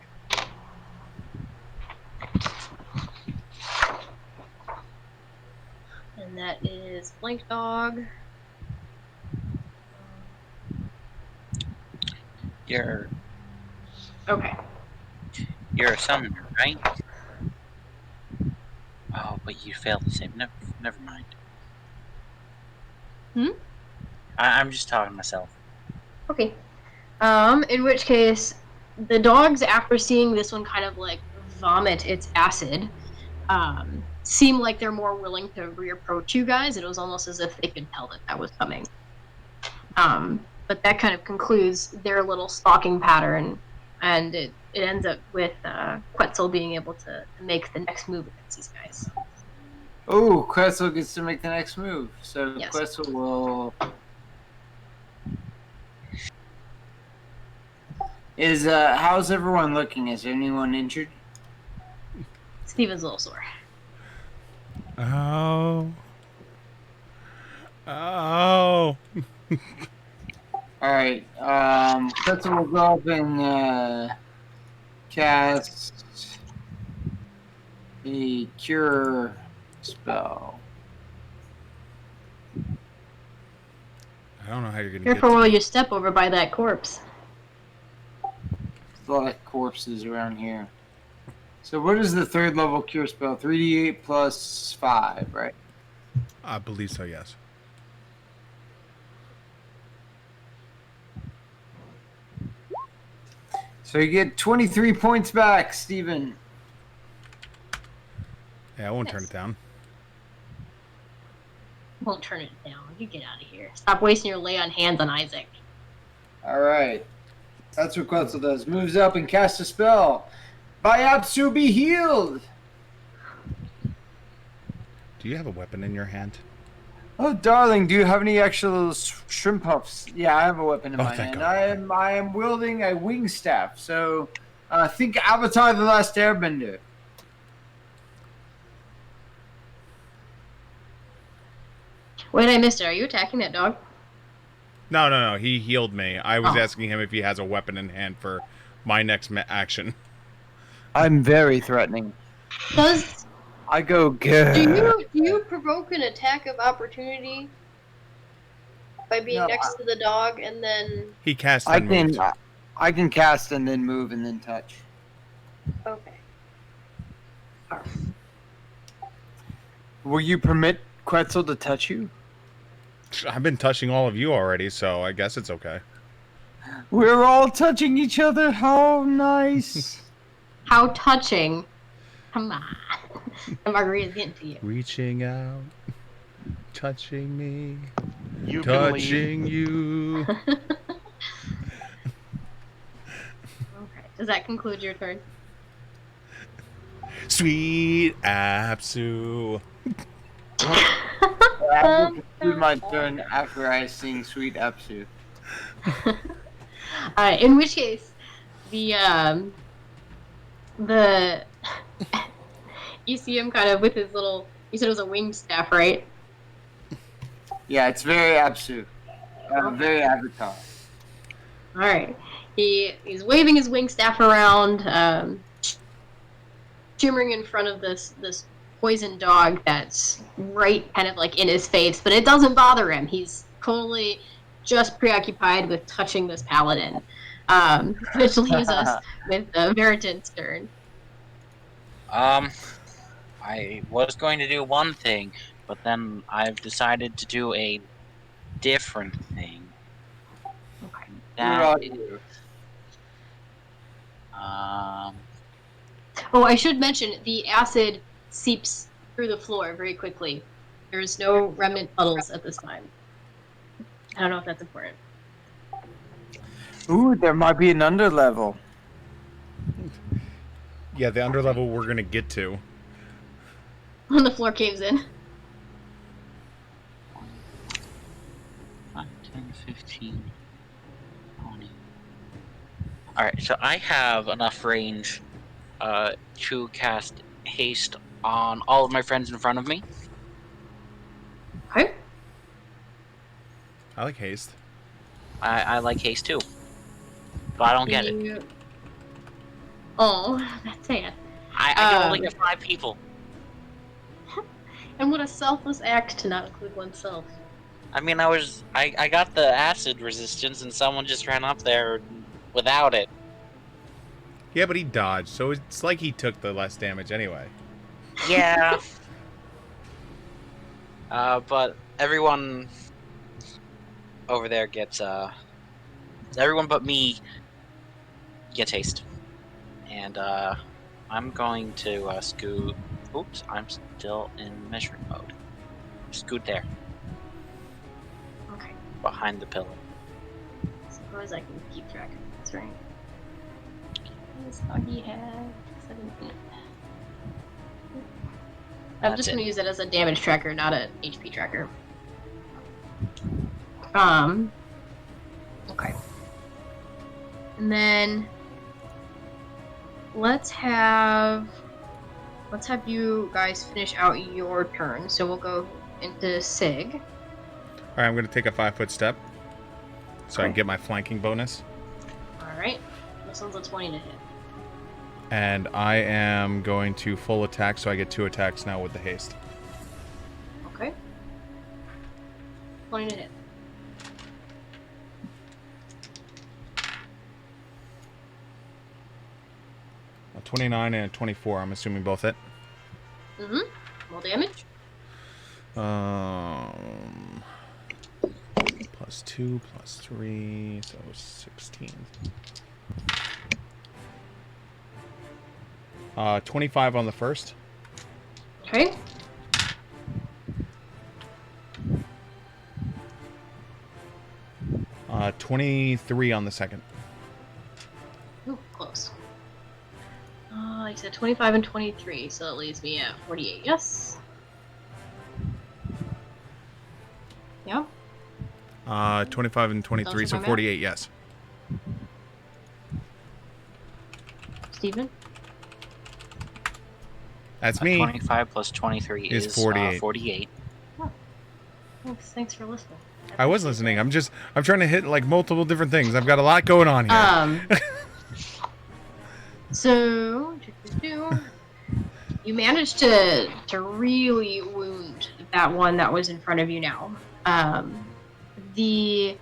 And that is Blank Dog. You're Okay. a summoner, right? Oh, but you failed the save. Never mind. I'm just talking to myself. Okay. In which case, the dogs, after seeing this one kind of like vomit its acid, seem like they're more willing to reapproach you guys. It was almost as if they could tell that was coming. But that kind of concludes their little stalking pattern, and it ends up with Quetzal being able to make the next move against these guys. Oh, Quetzal gets to make the next move. So Yes. Quetzal will... how's everyone looking? Is anyone injured? Steven's a little sore. Oh. Alright, Quetzal will go up and cast a cure spell. I don't know how you're gonna Careful get while to you step over by that corpse. There's a lot of corpses around here. So what is the third level cure spell? 3d8 plus 5, right? I believe so, yes. So you get 23 points back, Steven. Yeah, I won't turn it down. Won't turn it down. You get out of here. Stop wasting your lay on hands on Isaac. Alright. That's what Quetzal does. Moves up and casts a spell. Bayapsu, be healed! Do you have a weapon in your hand? Oh, darling, do you have any actual shrimp puffs? Yeah, I have a weapon in Oh, my thank hand. God. I am wielding a wing staff. So, think Avatar: The Last Airbender. Wait, I missed it. Are you attacking that dog? No. He healed me. I was Oh. asking him if he has a weapon in hand for my next action. I'm very threatening. Does I go do good. you provoke an attack of opportunity by being No, next to the dog and then He cast I and moved. can cast and then move and then touch. okay. Will you permit Quetzal to touch you? I've been touching all of you already, so I guess it's okay. We're all touching each other. How nice. How touching! Come on, the margarita's getting to you. Reaching out, touching me, You can leave. touching you. Okay. Does that conclude your turn? Sweet Apsu. I will conclude my turn after I sing Sweet Apsu. In which case, the you see him kind of with his little. You said it was a wing staff, right? Yeah, it's very Apsu. Very Avatar. All right. He's waving his wing staff around, shimmering in front of this poison dog that's right kind of like in his face, but it doesn't bother him. He's totally just preoccupied with touching this paladin. Which leaves us with Veritan's turn. I was going to do one thing, but then I've decided to do a different thing. Okay. That is, Oh, I should mention the acid seeps through the floor very quickly. There's no remnant puddles at this time. I don't know if that's important. Ooh, there might be an underlevel. Yeah, the underlevel we're gonna get to. When the floor caves in. 5, 10, 15, 20. Alright, so I have enough range to cast haste on all of my friends in front of me. Okay. I like haste. I like haste too. But I don't get it. Oh, that's sad. I can only get 5 people. And what a selfless act to not include oneself. I mean, I got the acid resistance and someone just ran up there without it. Yeah, but he dodged, so it's like he took the less damage anyway. Yeah. But everyone over there gets, everyone but me gets haste. And, I'm going to, scoot. Oops, I'm still in measuring mode. Scoot there. Okay. Behind the pillar. Suppose I can keep track of this, right? This doggy had 17. I'm just gonna use it as a damage tracker, not an HP tracker. Okay. And then let's have you guys finish out your turn. So we'll go into Sig. Alright, I'm gonna take a 5-foot step. So I can Okay. get my flanking bonus. Alright. This one's a 20 to hit. And I am going to full attack, so I get 2 attacks now with the haste. Okay. 20 to hit. A 29 and a 24. I'm assuming both hit. Roll damage. Plus 2, plus 3, so 16. 25 on the first. Okay. Uh, 23 on the second. Ooh, close. Like I said, 25 and 23, so that leaves me at 48. Yes. Yeah. 25 and 23, so 48, yes. Steven? That's me. 25 plus 23 is 48. 48. Oh. Thanks for listening. I was listening. I'm trying to hit like multiple different things. I've got a lot going on here. So you managed to really wound that one that was in front of you now. The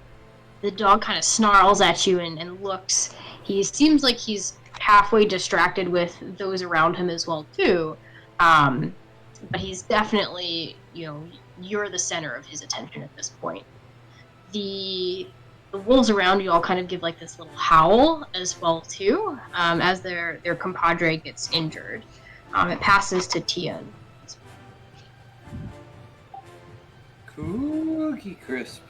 dog kind of snarls at you and looks. He seems like he's halfway distracted with those around him as well too. But he's definitely, you're the center of his attention at this point. The wolves around you all kind of give like this little howl as well too, as their compadre gets injured. It passes to Tian. Cookie crisp.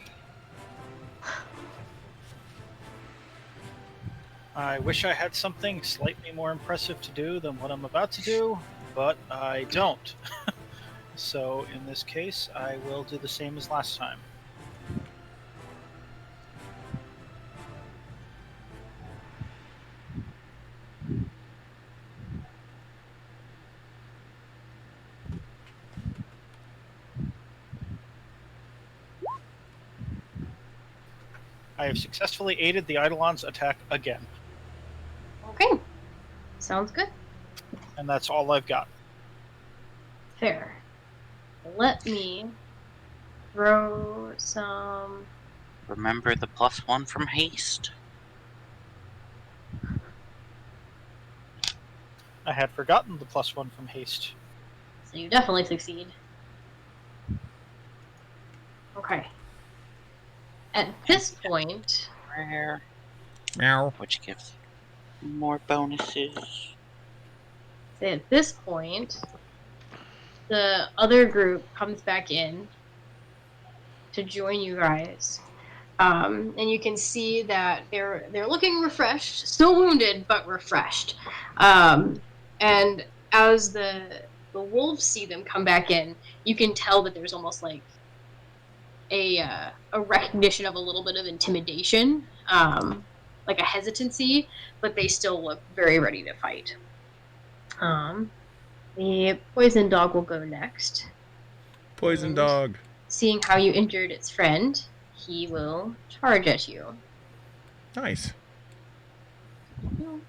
I wish I had something slightly more impressive to do than what I'm about to do, but I don't. So in this case, I will do the same as last time. I have successfully aided the Eidolon's attack again. Okay. Sounds good. And that's all I've got. Fair. Let me throw some... Remember the +1 from haste. I had forgotten the +1 from haste. So you definitely succeed. Okay. At this point... Rare. Meow. Which gives more bonuses. At this point, the other group comes back in to join you guys. And you can see that they're looking refreshed, still wounded, but refreshed. And as the wolves see them come back in, you can tell that there's almost like a recognition of a little bit of intimidation, like a hesitancy, but they still look very ready to fight. The poison dog will go next. Poison dog. Seeing how you injured its friend, he will charge at you. Nice. I'm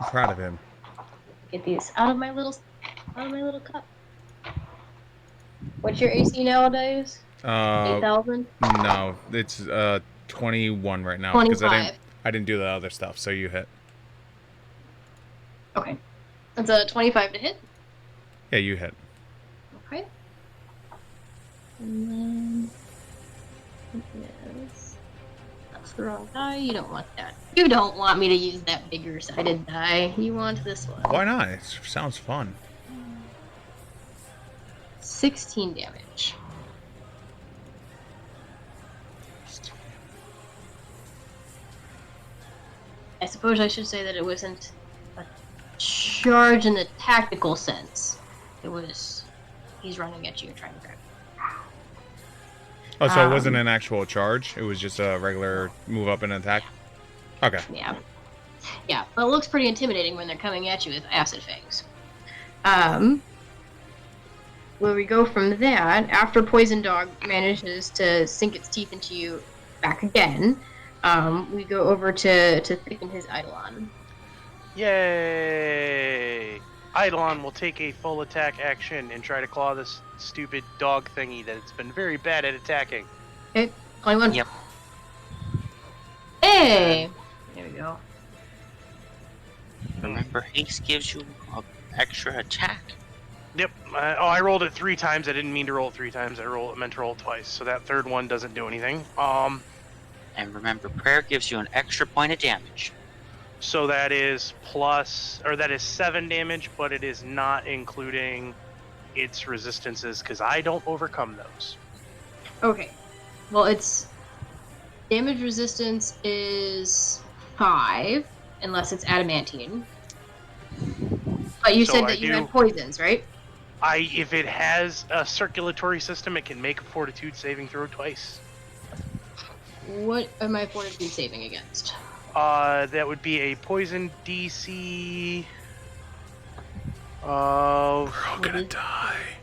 proud of him. Get these out of my little cup. What's your AC nowadays? 8,000? No, it's 21 right now because 25. I didn't do the other stuff. So you hit. Okay. That's a 25 to hit. Yeah, you hit. Okay. And then... Yes. That's the wrong die. You don't want that. You don't want me to use that bigger sided die. You want this one. Why not? It sounds fun. 16 damage. I suppose I should say that it wasn't a charge in the tactical sense. It was, he's running at you and trying to grab you. Oh, so it wasn't an actual charge? It was just a regular move up and attack? Okay. Yeah. Yeah, but it looks pretty intimidating when they're coming at you with acid fangs. Where we go from that, after Poison Dog manages to sink its teeth into you back again, we go over to thicken his Eidolon. Yay! Eidolon will take a full attack action and try to claw this stupid dog thingy that it's been very bad at attacking. Okay, 21. Yep. Hey! There we go. Remember, haste gives you an extra attack. Yep. I rolled it 3 times. I didn't mean to roll it 3 times. meant to roll it twice. So that third one doesn't do anything. And remember, prayer gives you an extra point of damage. So that is 7 damage, but it is not including its resistances because I don't overcome those. Okay. Well, its damage resistance is 5, unless it's adamantine. But you So said I that you do- had poisons, right? If it has a circulatory system, it can make a fortitude saving throw twice. What am I fortitude saving against? That would be a poison DC of We're all gonna die.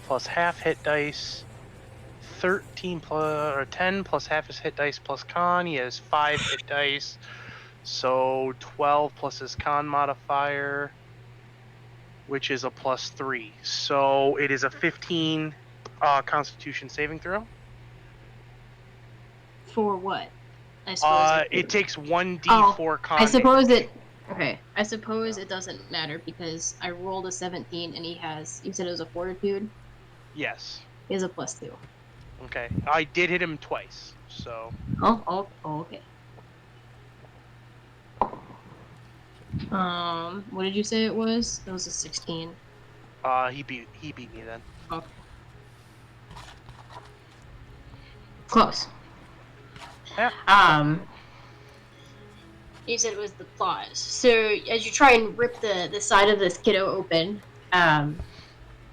plus half hit dice, 13 plus or 10 plus half his hit dice plus con. He has 5 hit dice, so 12 plus his con modifier, which is a plus 3. So it is a 15 Constitution saving throw. For what? I suppose. It takes 1d4 con. I suppose it. Okay. I suppose it doesn't matter because I rolled a 17 and he has. You said it was a fortitude. Yes. He has a +2. Okay. I did hit him twice, so. Oh, okay. What did you say it was? It was a 16. He beat me then. Okay. Close. Yeah. You said it was the claws. So as you try and rip the side of this kiddo open,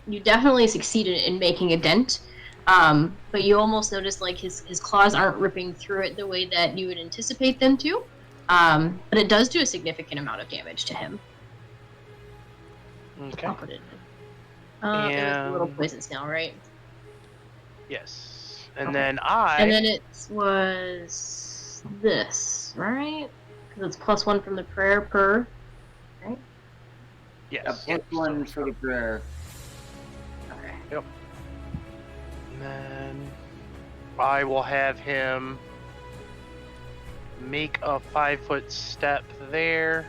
you definitely succeeded in making a dent. But you almost notice like his claws aren't ripping through it the way that you would anticipate them to. But it does do a significant amount of damage to him. Okay. I'll put it in. It was the little And- poisons now, right? Yes. And Okay. then And then it was this, right? Because it's +1 from the prayer per. Yes. +1 for the prayer. Okay. And then I will have him make a 5-foot step there.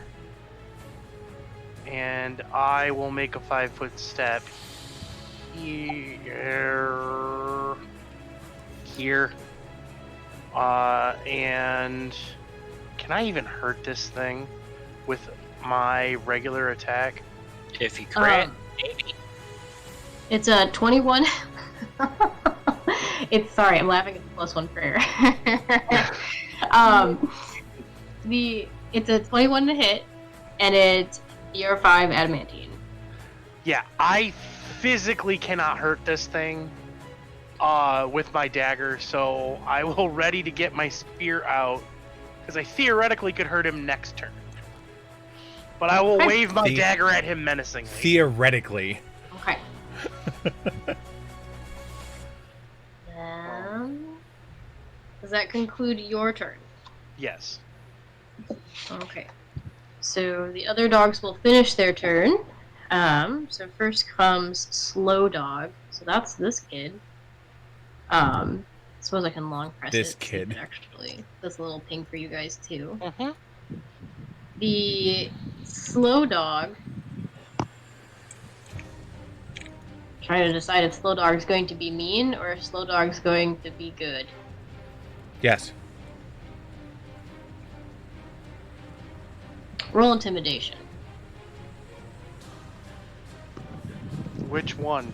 And I will make a 5-foot step here. And can I even hurt this thing with my regular attack? If you crit, Um, maybe. It's a 21. Sorry, I'm laughing at the +1 prayer. It's a 21 to hit, and it's year 5 adamantine. Yeah, I physically cannot hurt this thing with my dagger, so I will ready to get my spear out, because I theoretically could hurt him next turn. But I will wave my dagger at him menacingly. Theoretically. Okay. Does that conclude your turn? Yes. Okay. So the other dogs will finish their turn. So first comes Slow Dog. So that's this kid. I suppose I can long press This it. so kid. it actually, this little ping for you guys too. Mm-hmm. The Slow Dog. Trying to decide if Slow Dog's going to be mean or if Slow Dog's going to be good. Yes. Roll intimidation. Which one?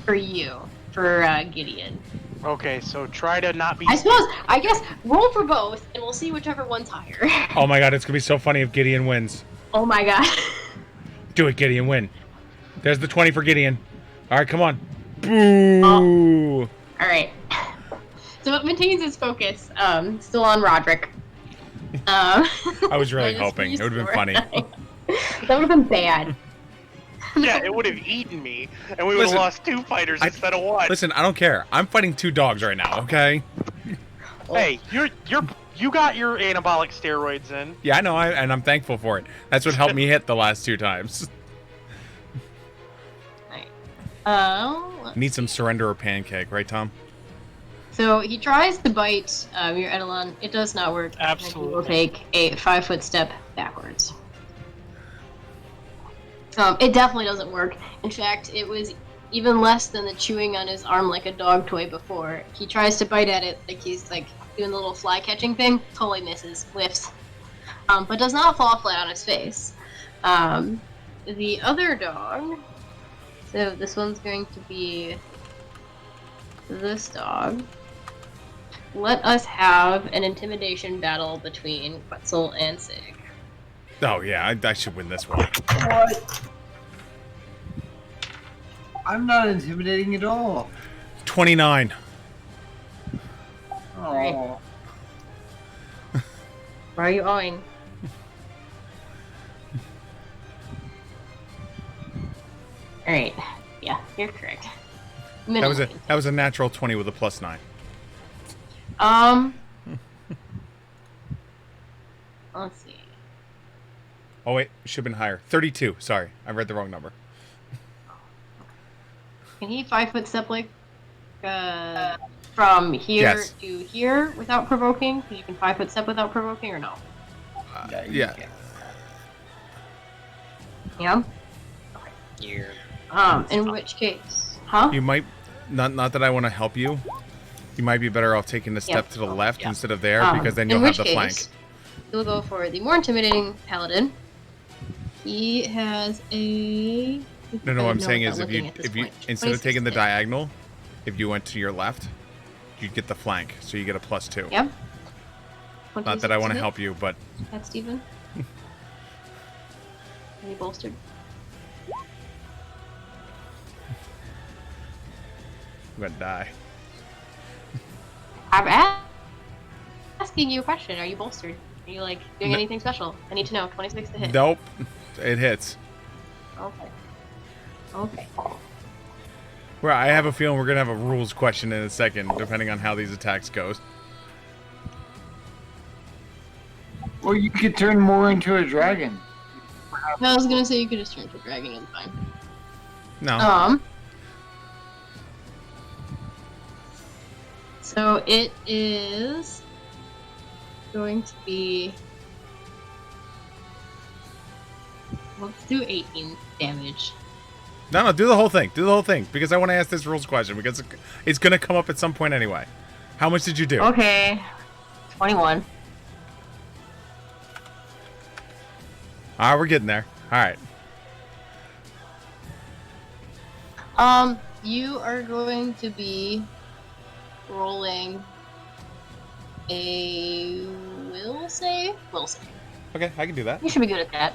For you. For Gideon. Okay, so try to not be... I guess, roll for both, and we'll see whichever one's higher. Oh my god, it's gonna be so funny if Gideon wins. Oh my god. Do it, Gideon, win. There's the 20 for Gideon. Alright, come on. Boo! Alright. So it maintains its focus, still on Roderick. I was really Minus hoping. It would have been funny. That would have been bad. Yeah, it would have eaten me, and we would have Listen, lost 2 fighters instead of 1. Listen, I don't care. I'm fighting 2 dogs right now, okay? Hey, You got your anabolic steroids in. Yeah, I know, and I'm thankful for it. That's what helped me hit the last 2 times. Need some surrender or pancake, right, Tom? So he tries to bite your Eidolon. It does not work. Absolutely. He will take a 5-foot step backwards. It definitely doesn't work. In fact, it was even less than the chewing on his arm like a dog toy before. He tries to bite at it like he's like doing the little fly catching thing. Totally misses, whiffs, but does not fall flat on his face. The other dog. So this one's going to be this dog. Let us have an intimidation battle between Quetzal and Sig. Oh, yeah, I should win this one. What? I'm not intimidating at all. 29. Oh. Right. Where are you going? Alright. Yeah, you're correct. That was a natural 20 with a +9. Let's see. Oh, wait, should have been higher. 32, sorry. I read the wrong number. Can he 5-foot step like from here to here without provoking? You can 5-foot step without provoking, or no? Yeah. Yeah. Yeah. In which case, huh? You might, not that I want to help you, you might be better off taking the step to the left instead of there, because then you'll have the flank. You'll go for the more intimidating paladin. He has a... No, what I'm saying is if you instead of taking the diagonal, if you went to your left, you'd get the flank, so you get a +2. Yep. Not that I want to help you, but... That's Steven. Are you bolstered? I'm gonna die. I'm asking you a question. Are you bolstered? Are you like doing anything special? I need to know. 26 to hit. Nope. It hits. Okay. Okay. Well, I have a feeling we're gonna have a rules question in a second, depending on how these attacks goes. Or you could turn more into a dragon. I was gonna say you could just turn into a dragon and fine. No. So it is going to be. Let's do 18 damage. No, do the whole thing. Do the whole thing, because I want to ask this rules question, because it's gonna come up at some point anyway. How much did you do? Okay. 21. We're getting there. Alright. You are going to be rolling a will save? Will save. Okay, I can do that. You should be good at that.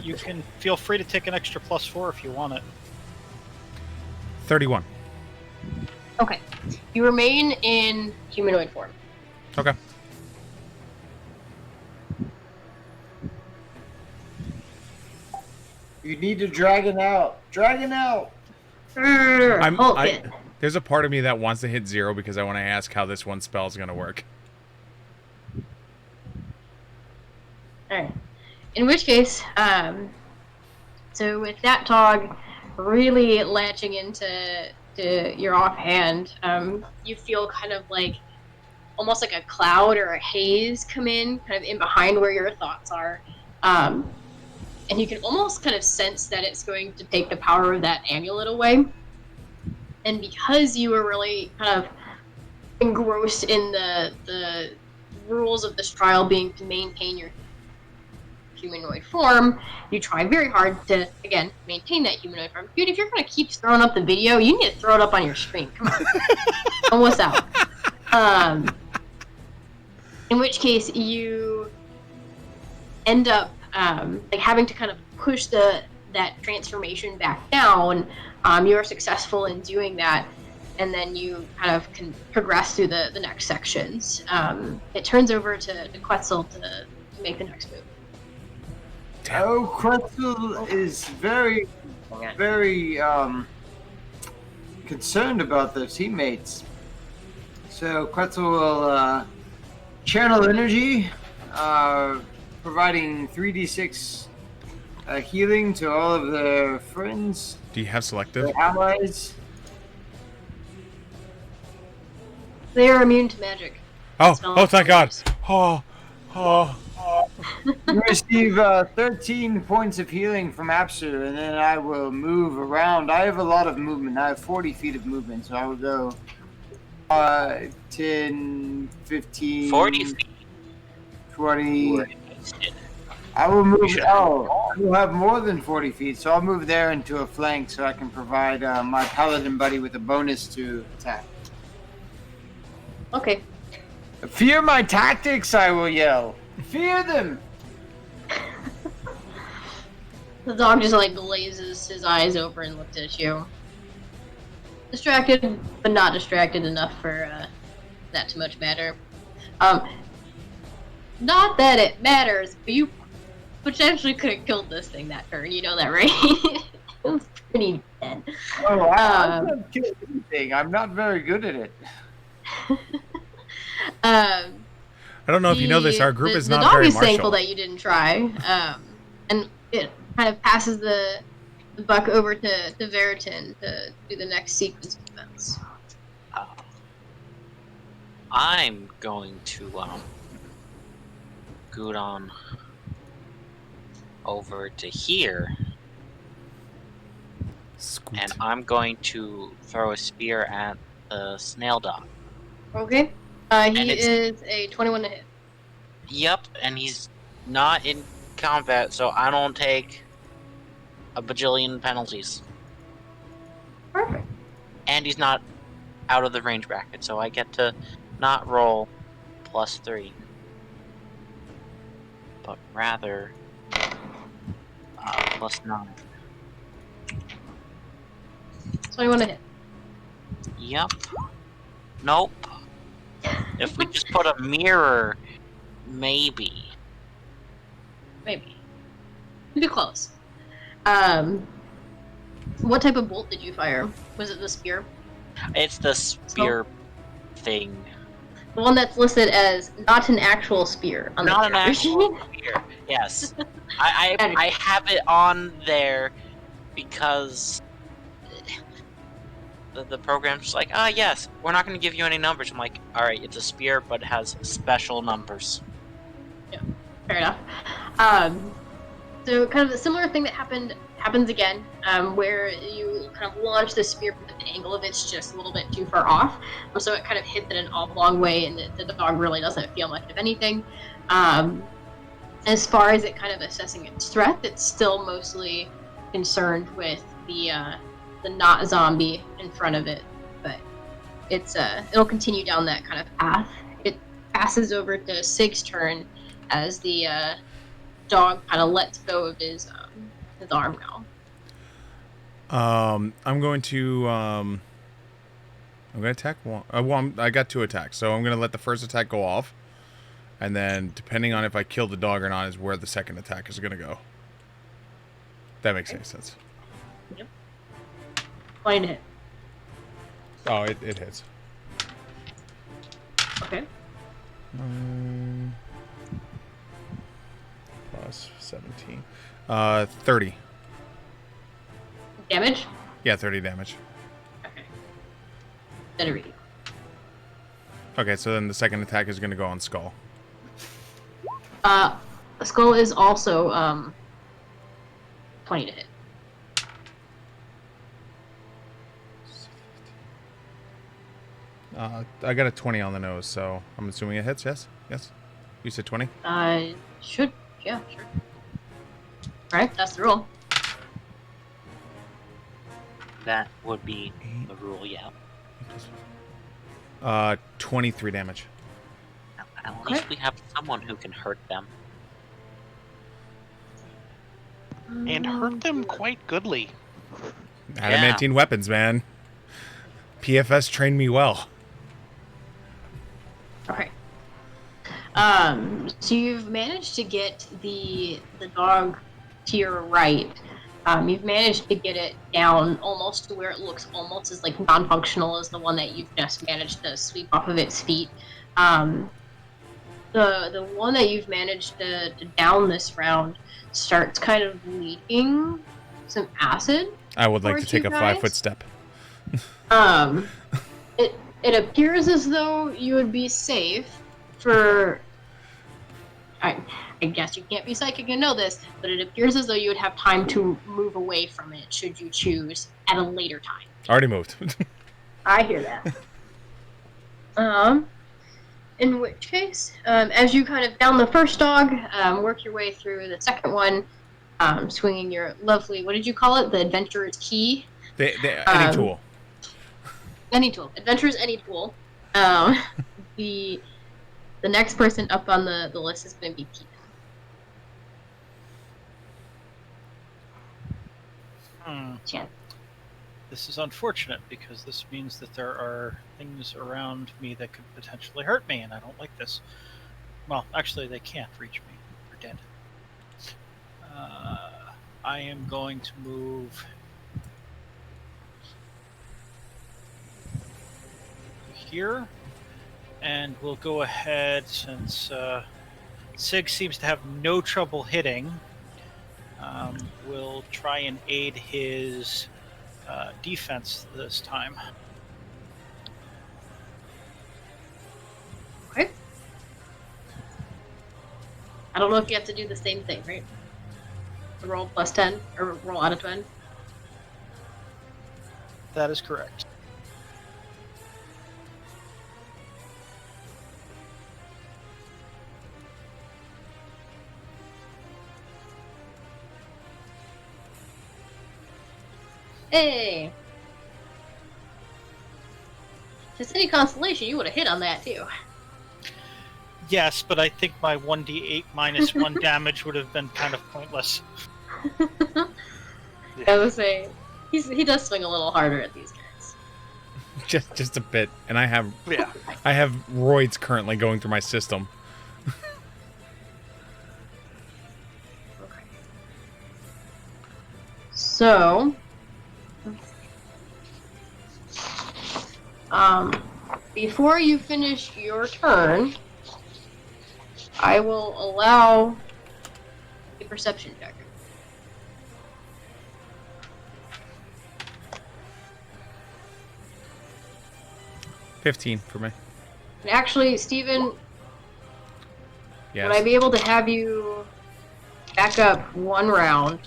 You can feel free to take an extra +4 if you want it. 31. Okay. You remain in humanoid form. Okay. You need to dragon out. Dragon out. There's a part of me that wants to hit 0 because I want to ask how this one spell is going to work. Alright. In which case, so with that dog really latching into your offhand, you feel kind of like almost like a cloud or a haze come in, kind of in behind where your thoughts are. And you can almost kind of sense that it's going to take the power of that amulet away. And because you were really kind of engrossed in the rules of this trial being to maintain your humanoid form, you try very hard to, again, maintain that humanoid form. Dude, if you're going to keep throwing up the video, you need to throw it up on your screen. Come on. Almost out. In which case, you end up like having to kind of push that transformation back down. You're successful in doing that, and then you kind of can progress through the next sections. It turns over to Quetzal to make the next move. Oh, Quetzal is very, very concerned about their teammates. So Quetzal will channel energy, providing 3d6 healing to all of their friends, Do you have selective? their allies. They are immune to magic. Oh, thank God. Oh. You receive 13 points of healing from Apsu, and then I will move around. I have a lot of movement. I have 40 feet of movement, so I will go 10, 15, 40 feet. 20. I will move. Oh, I will have more than 40 feet, so I'll move there into a flank so I can provide my paladin buddy with a bonus to attack. Okay. Fear my tactics, I will yell. Fear them! The dog just like glazes his eyes over and looks at you. Distracted, but not distracted enough for that to much matter. Not that it matters, but you potentially could have killed this thing that turn. You know that, right? It was pretty dead. Oh, I can't kill anything. I'm not very good at it. I don't know if you know this, our group is not the very dog is martial. thankful that you didn't try, and it kind of passes the buck over to Veritin to do the next sequence of events. I'm going to scoot on over to here, Scoot. and I'm going to throw a spear at the snail dog. Okay. He is a 21 to hit. Yep, and he's not in combat, so I don't take a bajillion penalties. Perfect. And he's not out of the range bracket, so I get to not roll +3, but rather +9. 21 to hit. Yep. Nope. If we just put a mirror, maybe. Maybe. You'd be close. What type of bolt did you fire? Was it the spear? It's the spear thing. The one that's listed as not an actual spear. On Not the an character actual sheet? spear. Yes. I have it on there because the program's just like, yes, we're not going to give you any numbers. I'm like, alright, it's a spear, but it has special numbers. Fair enough. So kind of a similar thing that happens again, where you kind of launch the spear, but the angle of it's just a little bit too far off. So it kind of hits in an oblong way, and the dog really doesn't feel much of anything. As far as it kind of assessing its threat, it's still mostly concerned with the not zombie in front of it, but it'll continue down that kind of path. It passes over to Sig's turn as the dog kind of lets go of his arm now. I'm going to attack one. I got 2 attacks, so I'm going to let the first attack go off, and then depending on if I kill the dog or not is where the second attack is going to go. That makes any sense. Yep. 20 to hit. Oh, it hits. Okay. Plus 17. 30. Damage? Yeah, 30 damage. Okay. Better read. Okay, so then the second attack is going to go on Skull. Skull is also 20 to hit. I got a 20 on the nose, so I'm assuming it hits, yes? Yes? You said 20? Should. Yeah, sure. Alright, that's the rule. That would be the rule, yeah. 23 damage. At least we have someone who can hurt them. And hurt them quite goodly. Adamantine weapons, man. PFS trained me well. Okay. So you've managed to get the dog to your right, You've managed to get it down almost to where it looks almost as like non-functional as the one that you've just managed to sweep off of its feet. The one that you've managed to down this round starts kind of leaking some acid. I would like to towards take you a guys. 5-foot step. It appears as though you would be safe for. I guess you can't be psychic and know this, but it appears as though you would have time to move away from it should you choose at a later time. Already moved. I hear that. In which case, as you kind of down the first dog, work your way through the second one, swinging your lovely, what did you call it? The adventurer's key? Any tool. Any tool. Adventurer's any tool. The next person up on the list is going to be Keith. Chan. This is unfortunate because this means that there are things around me that could potentially hurt me, and I don't like this. Well, actually, they can't reach me. They're dead. I am going to move here, and we'll go ahead since Sig seems to have no trouble hitting. We'll try and aid his defense this time. Okay. I don't know if you have to do the same thing, right? Roll plus 10, or roll out of 10. That is correct. Hey! If it's any consolation, you would have hit on that too. Yes, but I think my 1d8 minus 1 damage would have been kind of pointless. I would say he does swing a little harder at these guys. Just a bit, and I have roids currently going through my system. Okay. So, before you finish your turn, I will allow a perception check. $15 for me. And actually, Steven, Yes. would I be able to have you back up one round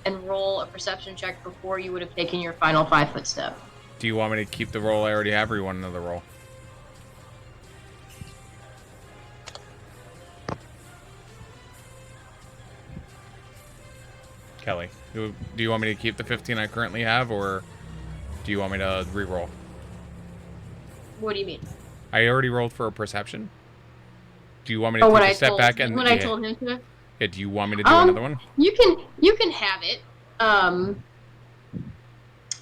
and roll a perception check before you would have taken your final 5-foot step? Do you want me to keep the roll I already have, or you want another roll? Kelly, do you want me to keep the 15 I currently have, or do you want me to re-roll? What do you mean? I already rolled for a perception. Do you want me to when take I a step told, back and when I told him to? Yeah, do you want me to do another one? You can have it.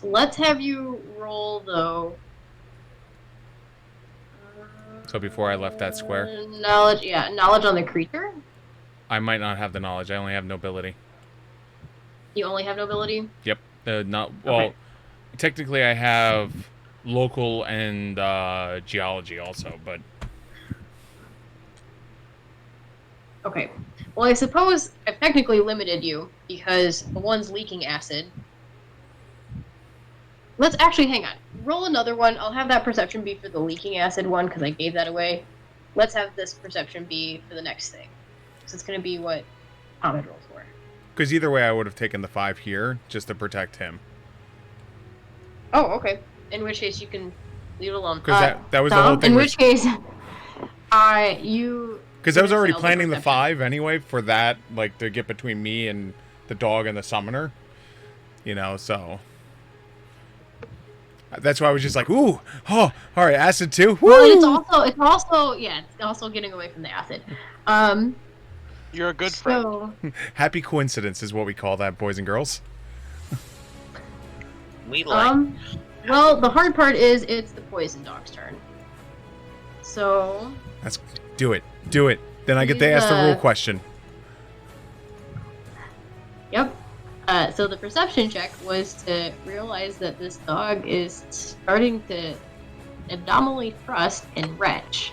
Let's have you roll though. So before I left that square? Knowledge on the creature. I might not have the knowledge. I only have nobility. You only have nobility? Yep. Well, Okay. technically I have local and geology also, but Okay. Well, I suppose I've technically limited you because the one's leaking acid. Let's actually hang on. Roll another one. I'll have that perception be for the leaking acid one because I gave that away. Let's have this perception be for the next thing. So it's going to be what Ahmed rolls for. because either way I would have taken the 5 here just to protect him. Oh, okay. In which case you can leave it alone. Because that was the Tom, whole thing. in which case, you... Because I was already failed planning the perception. 5 anyway for that, like to get between me and the dog and the summoner. You know, so that's why I was just like, ooh, oh, all right, acid too. Woo! Well, it's also getting away from the acid. You're a good friend. So, Happy coincidence is what we call that, boys and girls. We like. well, the hard part is it's the poison dog's turn. So, Let's do it. Then I get to ask the rule question. yep. So the perception check was to realize that this dog is starting to abdominally thrust and retch.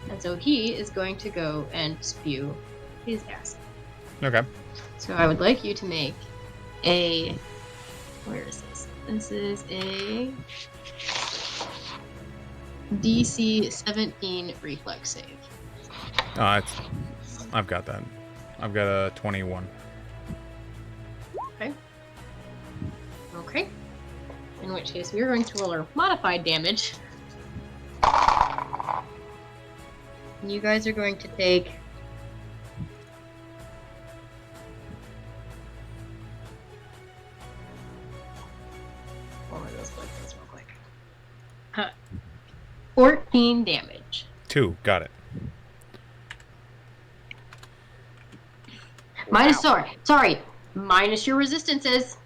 And so he is going to go and spew his acid. Okay. So I would like you to make a... Where is this? This is a DC 17 reflex save. I've got that. I've got a 21. Okay. In which case, we are going to roll our modified damage. And you guys are going to take... One of those real quick. 14 damage. 2. Got it. Minus, sorry. Minus your resistances.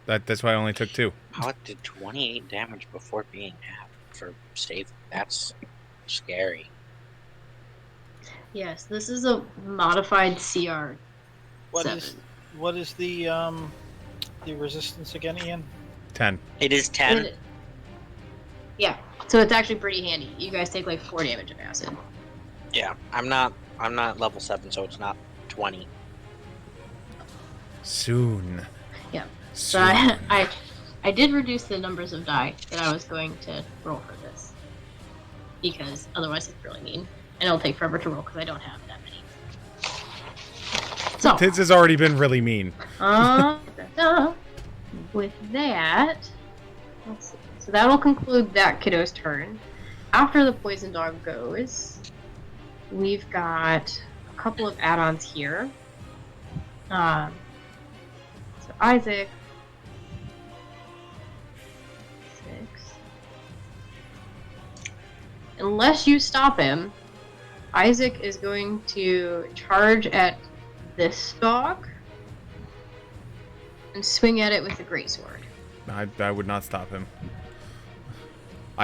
That's why I only took 2. How did 28 damage before being half for save? That's scary. Yes, this is a modified CR. What is the resistance again, Ian? 10. It is 10. Yeah, so it's actually pretty handy. You guys take like 4 damage of acid. Yeah, I'm not level 7, so it's not 20. Soon. Yeah. So I did reduce the numbers of die that I was going to roll for this. Because otherwise it's really mean. And it'll take forever to roll because I don't have that many. So This has already been really mean. with that, let's see. So that'll conclude that kiddo's turn. After the poison dog goes, we've got a couple of add-ons here. So Isaac, 6. Unless you stop him, Isaac is going to charge at this dog and swing at it with a greatsword. I would not stop him.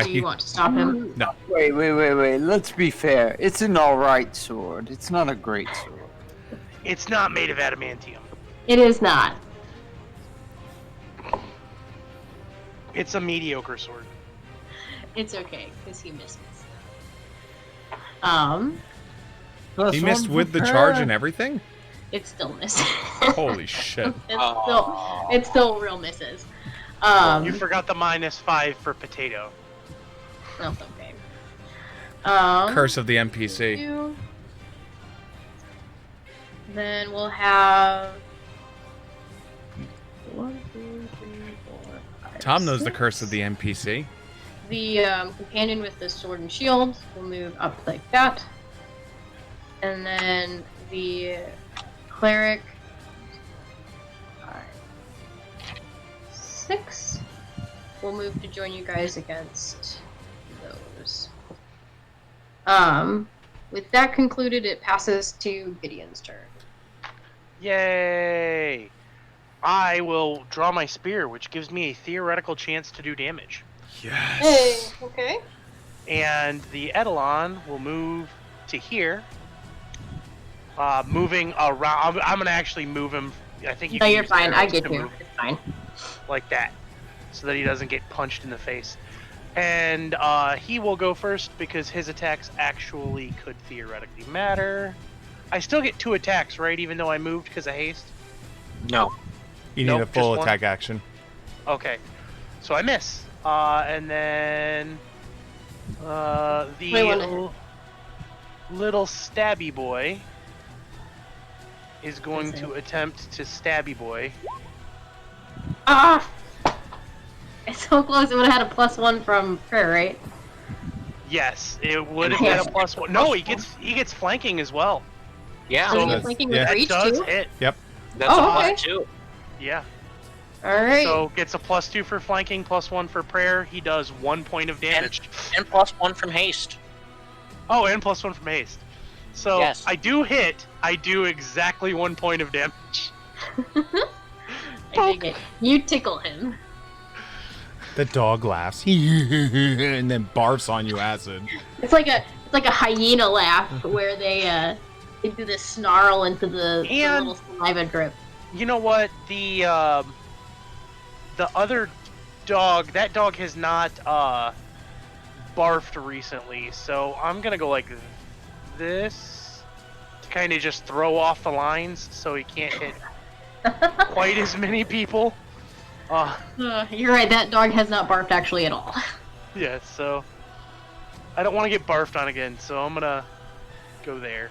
Do you want to stop him? No. Wait. Let's be fair. It's an alright sword. It's not a great sword. It's not made of adamantium. It is not. It's a mediocre sword. It's okay, because he misses. He missed with the charge and everything? It's still missing. Holy shit. It's still real misses. You forgot the -5 for potato. That's okay. Curse of the NPC. 2. Then we'll have 1, 2, 3, 4, 5. Tom knows the 6. curse of the NPC. The companion with the sword and shield will move up like that. And then the cleric 5, 6 will move to join you guys against those. With that concluded, it passes to Gideon's turn. Yay! I will draw my spear, which gives me a theoretical chance to do damage. Yes. Hey, okay. And the Eidolon will move to here. Moving around. I'm gonna actually move him. I think you. No, can you're use fine. I arrows get to you. move It's fine. like that, so that he doesn't get punched in the face. And he will go first because his attacks actually could theoretically matter. I still get 2 attacks, right? Even though I moved because of haste. No. You need Nope, a full just one. attack action. Okay, so I miss. And then the little stabby boy is going to attempt to stabby boy. Ah! It's so close. It would have had a +1 from prayer, right? Yes, it would have been a +1. No, he gets flanking as well. Yeah, So So you that's- get flanking yeah. with That reach does too? hit. Yep. that's Oh, a okay. +2. Yeah. Alright. So gets a +2 for flanking, +1 for prayer. He does 1 point of damage. And +1 from haste. Oh, and +1 from haste. So Yes. I do hit. I do exactly 1 point of damage. I dig it. You tickle him. The dog laughs and then barfs on you acid. It's like a hyena laugh where they do this snarl into the And- little saliva drip. You know what? The other dog, that dog has not barfed recently, so I'm gonna go like this to kind of just throw off the lines so he can't hit quite as many people. You're right, that dog has not barfed actually at all. Yeah, so I don't want to get barfed on again, so I'm gonna go there.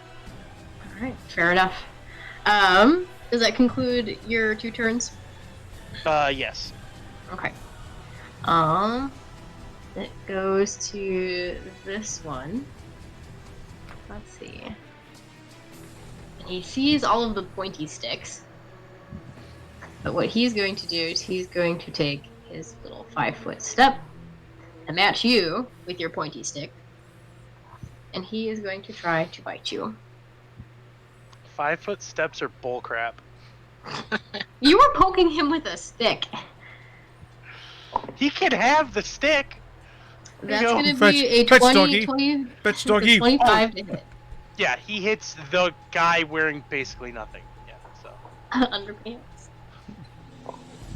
Alright, fair enough. Does that conclude your 2 turns? Yes. Okay. It goes to this one. Let's see. And he sees all of the pointy sticks. But what he's going to do is he's going to take his little 5-foot step to match you with your pointy stick. And he is going to try to bite you. 5-foot steps are bullcrap. You were poking him with a stick. He can have the stick. That's go. going to Fetch- be a fetch 20, doggy. 20 Fetch doggy. 25 to hit. Yeah, he hits the guy wearing basically nothing. Yeah, so Underpants.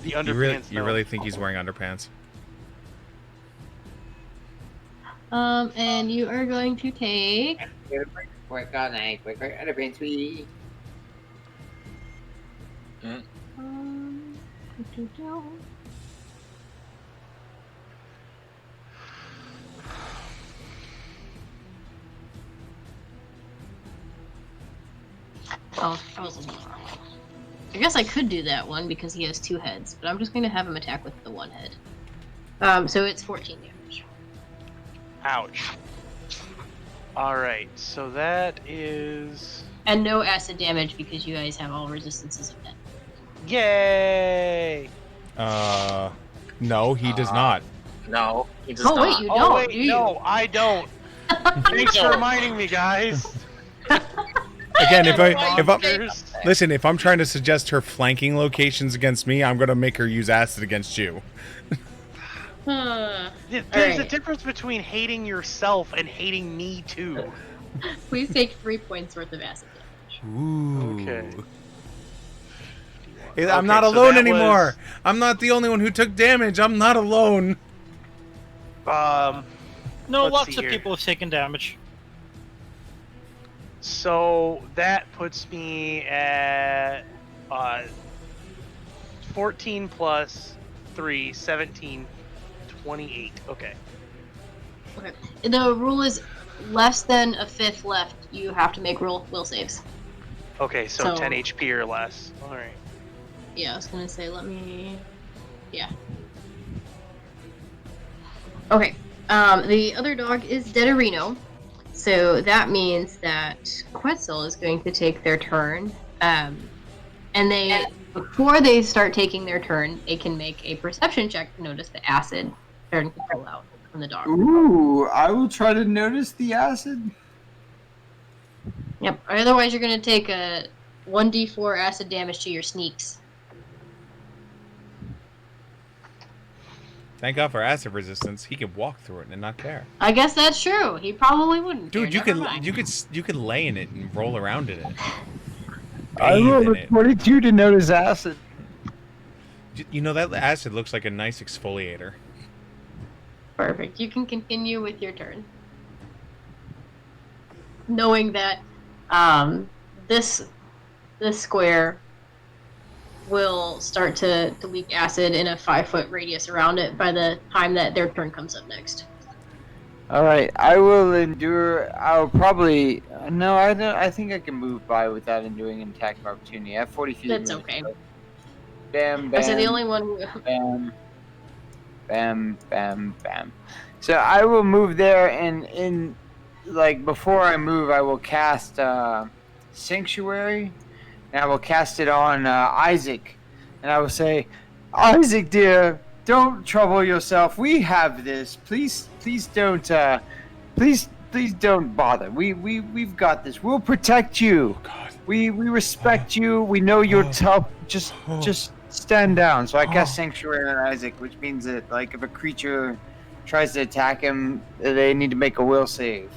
the You underpants. really think he's wearing underpants? And you are going to take... Work all night, work underpants, we. Oh, I was looking wrong. I guess I could do that one because he has 2 heads, but I'm just going to have him attack with the 1 head. So it's 14 damage. Ouch. Alright, so that is... And no acid damage because you guys have all resistances of that. Yay! No, he does not. No, he does Oh, not. wait, you Oh don't, wait, do you? no, I don't. Thanks for reminding me, guys. Again, if I'm Monsters. listen, if I'm trying to suggest her flanking locations against me, I'm gonna make her use acid against you. There's a Alright. difference between hating yourself and hating me too. Please take 3 points worth of acid damage. Ooh. Okay. I'm not so alone that anymore. I'm not the only one who took damage. I'm not alone. No, No, Let's lots see of here. people have taken damage. So that puts me at 14 plus 3, 17, 28. Okay. Okay. The rule is less than a 5th left, you have to make will saves. Okay, so So- 10 HP or less. Alright. Yeah, I was gonna say, let me... Yeah. Okay. The other dog is Dedarino. So that means that Quetzal is going to take their turn. And they, before they start taking their turn, they can make a perception check to notice the acid starting to pull out from the dog. Ooh, I will try to notice the acid. Yep. Otherwise, you're going to take a 1d4 acid damage to your sneaks. Thank God for acid resistance. He could walk through it and not care. I guess that's true. He probably wouldn't. Dude, care. Never mind. you could lay in it and roll around in it. I Bathe rolled in a it. 22 to notice acid. You know that acid looks like a nice exfoliator. Perfect. You can continue with your turn. Knowing that this square will start to leak acid in a 5-foot radius around it by the time that their turn comes up next. All right, I will endure. I'll probably no. I don't. I think I can move by without enduring an attack of opportunity. I have 40 feet. That's of movement. okay. Bam, bam. I said the only one who... Bam, bam, bam, bam. So I will move there, and in like before I move, I will cast Sanctuary, and I will cast it on Isaac, and I will say, Isaac, dear, don't trouble yourself. We have this. Please don't. Please don't bother. We've got this. We'll protect you. God. We respect you. We know you're tough. Just stand down. So I cast Sanctuary on Isaac, which means that like if a creature tries to attack him, they need to make a will save.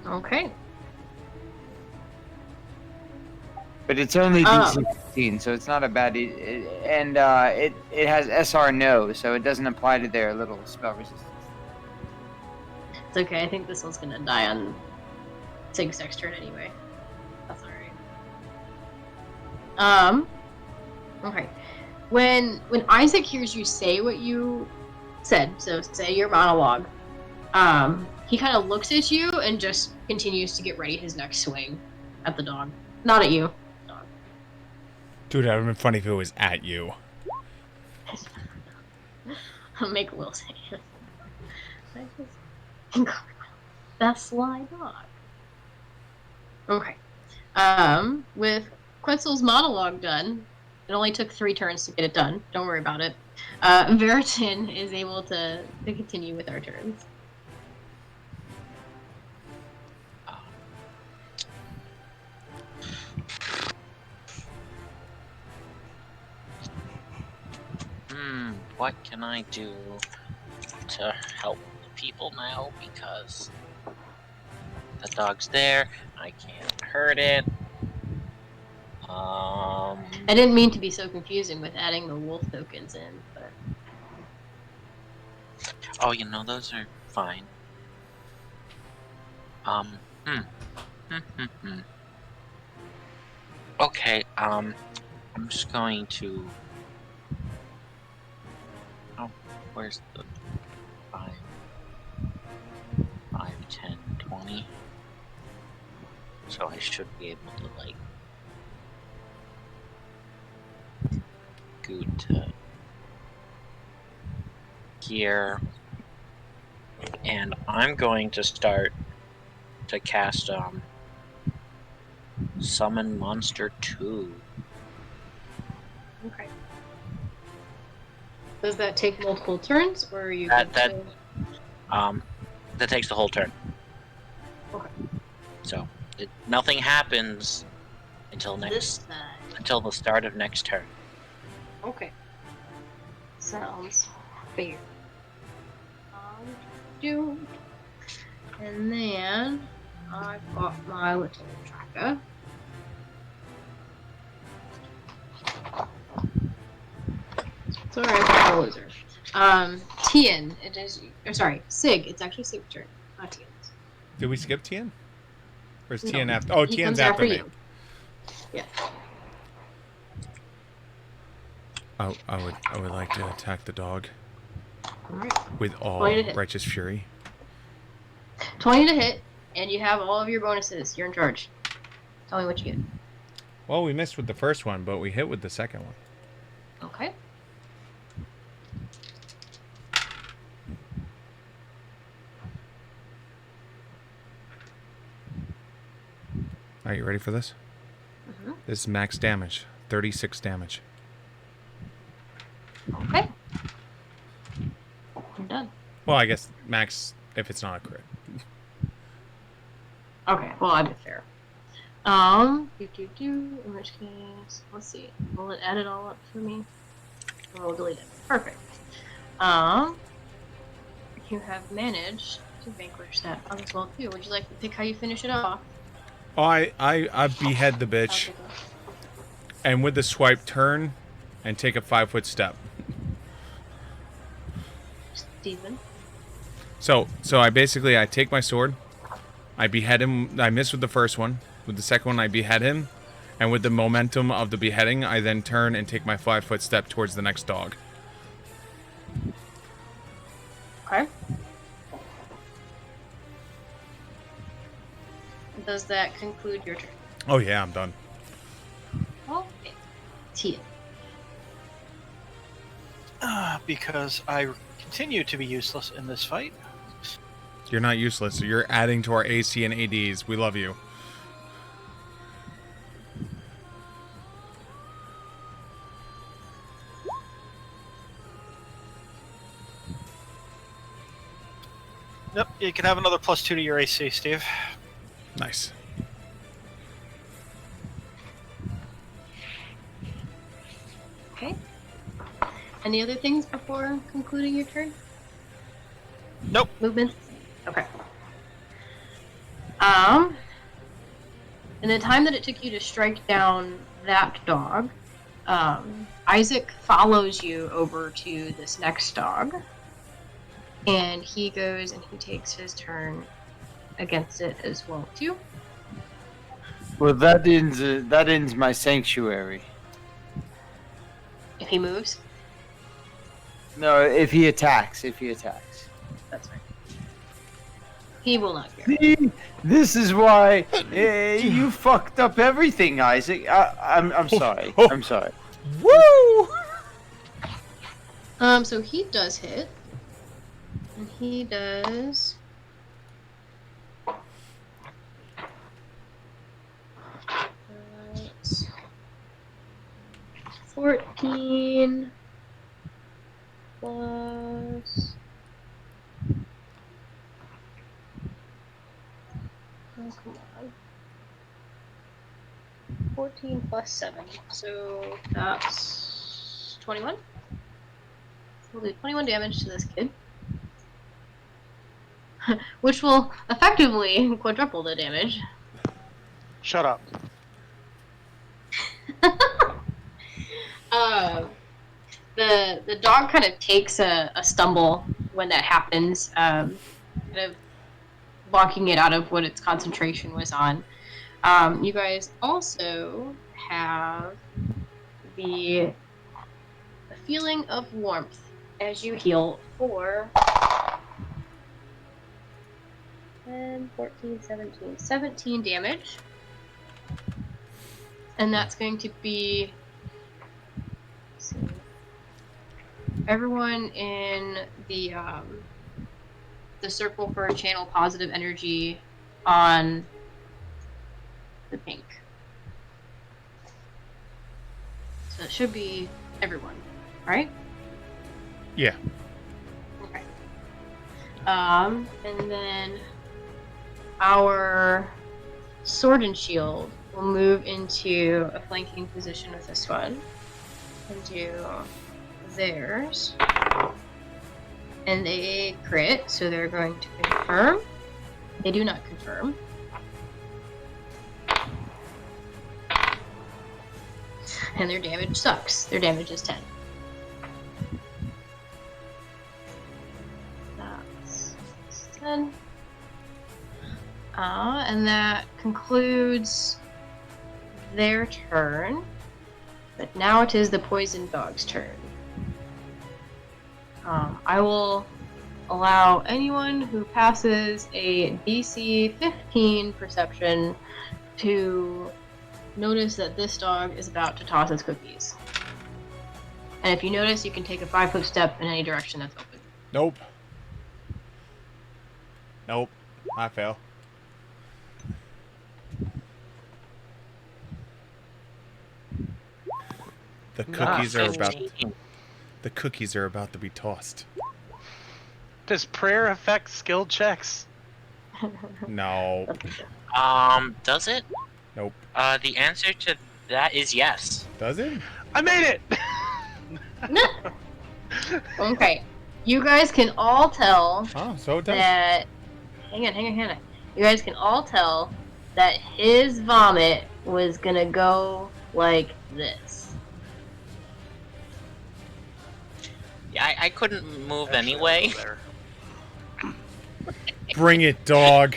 Okay. but it's only Oh. DC 15, so it's not a bad. It has SR no, so it doesn't apply to their little spell resistance. It's okay. I think this one's gonna die on Sig's next turn anyway. That's alright. Okay. When Isaac hears you say what you said, so say your monologue, he kind of looks at you and just continues to get ready his next swing at the dog. Not at you. Dog. Dude, that would have been funny if it was at you. I'll make Will say it. That sly dog. Okay. With Quetzal's monologue done, it only took 3 turns to get it done. Don't worry about it. Veritin is able to continue with our turns. What can I do to help the people now? Because the dog's there, I can't hurt it. I didn't mean to be so confusing with adding the wolf tokens in, but... Oh, you know, those are fine. Okay, I'm just going to... Oh, where's the 5, 10, 20? So I should be able to, like, go to here, and I'm going to start to cast Summon Monster 2. Okay. Does that take multiple turns, or are you... That takes the whole turn. Okay. So nothing happens until This until the start of next turn. Okay. Sounds fair. Do. And then I've got my little tracker. Sorry, I'm a loser. Tien, it is. Or sorry, Sig. It's actually Sig's turn, not Tien's. Did we skip Tien? Or is No, Tien after? Oh, he Tien's comes after me. you. Yeah. I would like to attack the dog Alright. with all 20 to hit. righteous fury. 20 to hit, and you have all of your bonuses. You're in charge. Tell me what you get. Well, we missed with the first one, but we hit with the second one. Okay. Are you ready for this? Mm-hmm. This is max damage. 36 damage. Okay. I'm done. Well, I guess max if it's not a crit. Okay, well, I'm fair. In which case, let's see. Will it add it all up for me? Or we'll delete it. Perfect. You have managed to vanquish that dog as well, too. Would you like to pick how you finish it off? Oh, I behead the bitch, and with the swipe turn, and take a 5-foot step. Steven? So I take my sword, I behead him. I miss with the first one. With the second one, I behead him, and with the momentum of the beheading, I then turn and take my 5-foot step towards the next dog. Okay. Does that conclude your turn? Oh yeah, I'm done. Okay. Tia. Because I continue to be useless in this fight. You're not useless. You're adding to our AC and ADs. We love you. Yep, you can have another +2 to your AC, Steve. Nice. Okay. Any other things before concluding your turn? Nope. Movements? Okay. In the time that it took you to strike down that dog, Isaac follows you over to this next dog, and he goes and he takes his turn against it as well too. Well, that ends my sanctuary. If he moves, No, if he attacks. that's right. He will not care. See, this is why you fucked up everything, Isaac. I'm sorry. Oh. I'm sorry. Woo! So he does hit, and he does. That's 14 plus. Oh, come on. 14 plus 7. So that's 21. We'll do 21 damage to this kid. Which will effectively quadruple the damage. Shut up. The dog kind of takes a stumble when that happens, kind of blocking it out of what its concentration was on. You guys also have the feeling of warmth as you heal for 10, 14, 17 damage. And that's going to be, let's see, everyone in the circle for channel positive energy on the pink. So it should be everyone, right? Yeah. Okay. And then our sword and shield will move into a flanking position with this one and do theirs. And they crit, so they're going to confirm. They do not confirm. And their damage sucks. Their damage is 10. That's 10. And that concludes their turn. But now it is the poison dog's turn. I will allow anyone who passes a DC 15 perception to notice that this dog is about to toss its cookies. And if you notice, you can take a 5-foot step in any direction that's open. Nope. Nope. I fail. The cookies are about. 15. The cookies are about to be tossed. Does prayer affect skill checks? No. Does it? Nope. The answer to that is yes. Does it? I made it! Okay. You guys can all tell Oh, so it does. that... Hang on. You guys can all tell that his vomit was gonna go like this. Yeah, I couldn't move anyway. Bring it, dog.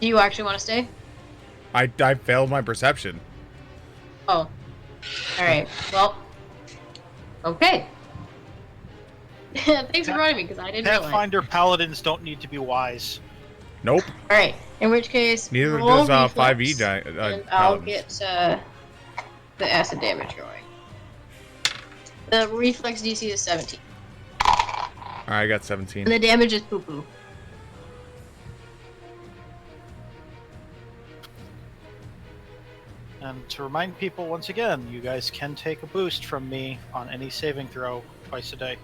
Do you actually want to stay? I failed my perception. Oh. Alright. Well. Okay. Thanks for reminding me, because I didn't realize. Pathfinder paladins don't need to be wise. Nope. Alright. In which case, Neither roll does reflex, 5e and I'll paladins. get the acid damage going. The reflex DC is 17. Alright, I got 17. And the damage is poo-poo. And to remind people once again, you guys can take a boost from me on any saving throw twice a day.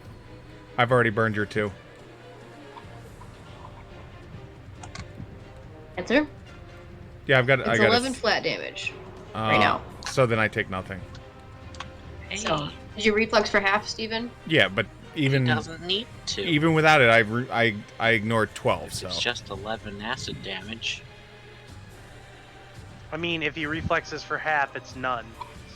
I've already burned your 2. Answer? Yeah, I It's got 11 flat damage right now. So then I take nothing. Hey, So, did you reflex for half, Steven? Yeah, but he even doesn't need to. without it, I ignored 12. So It's just 11 acid damage. I mean, if he reflexes for half, it's none.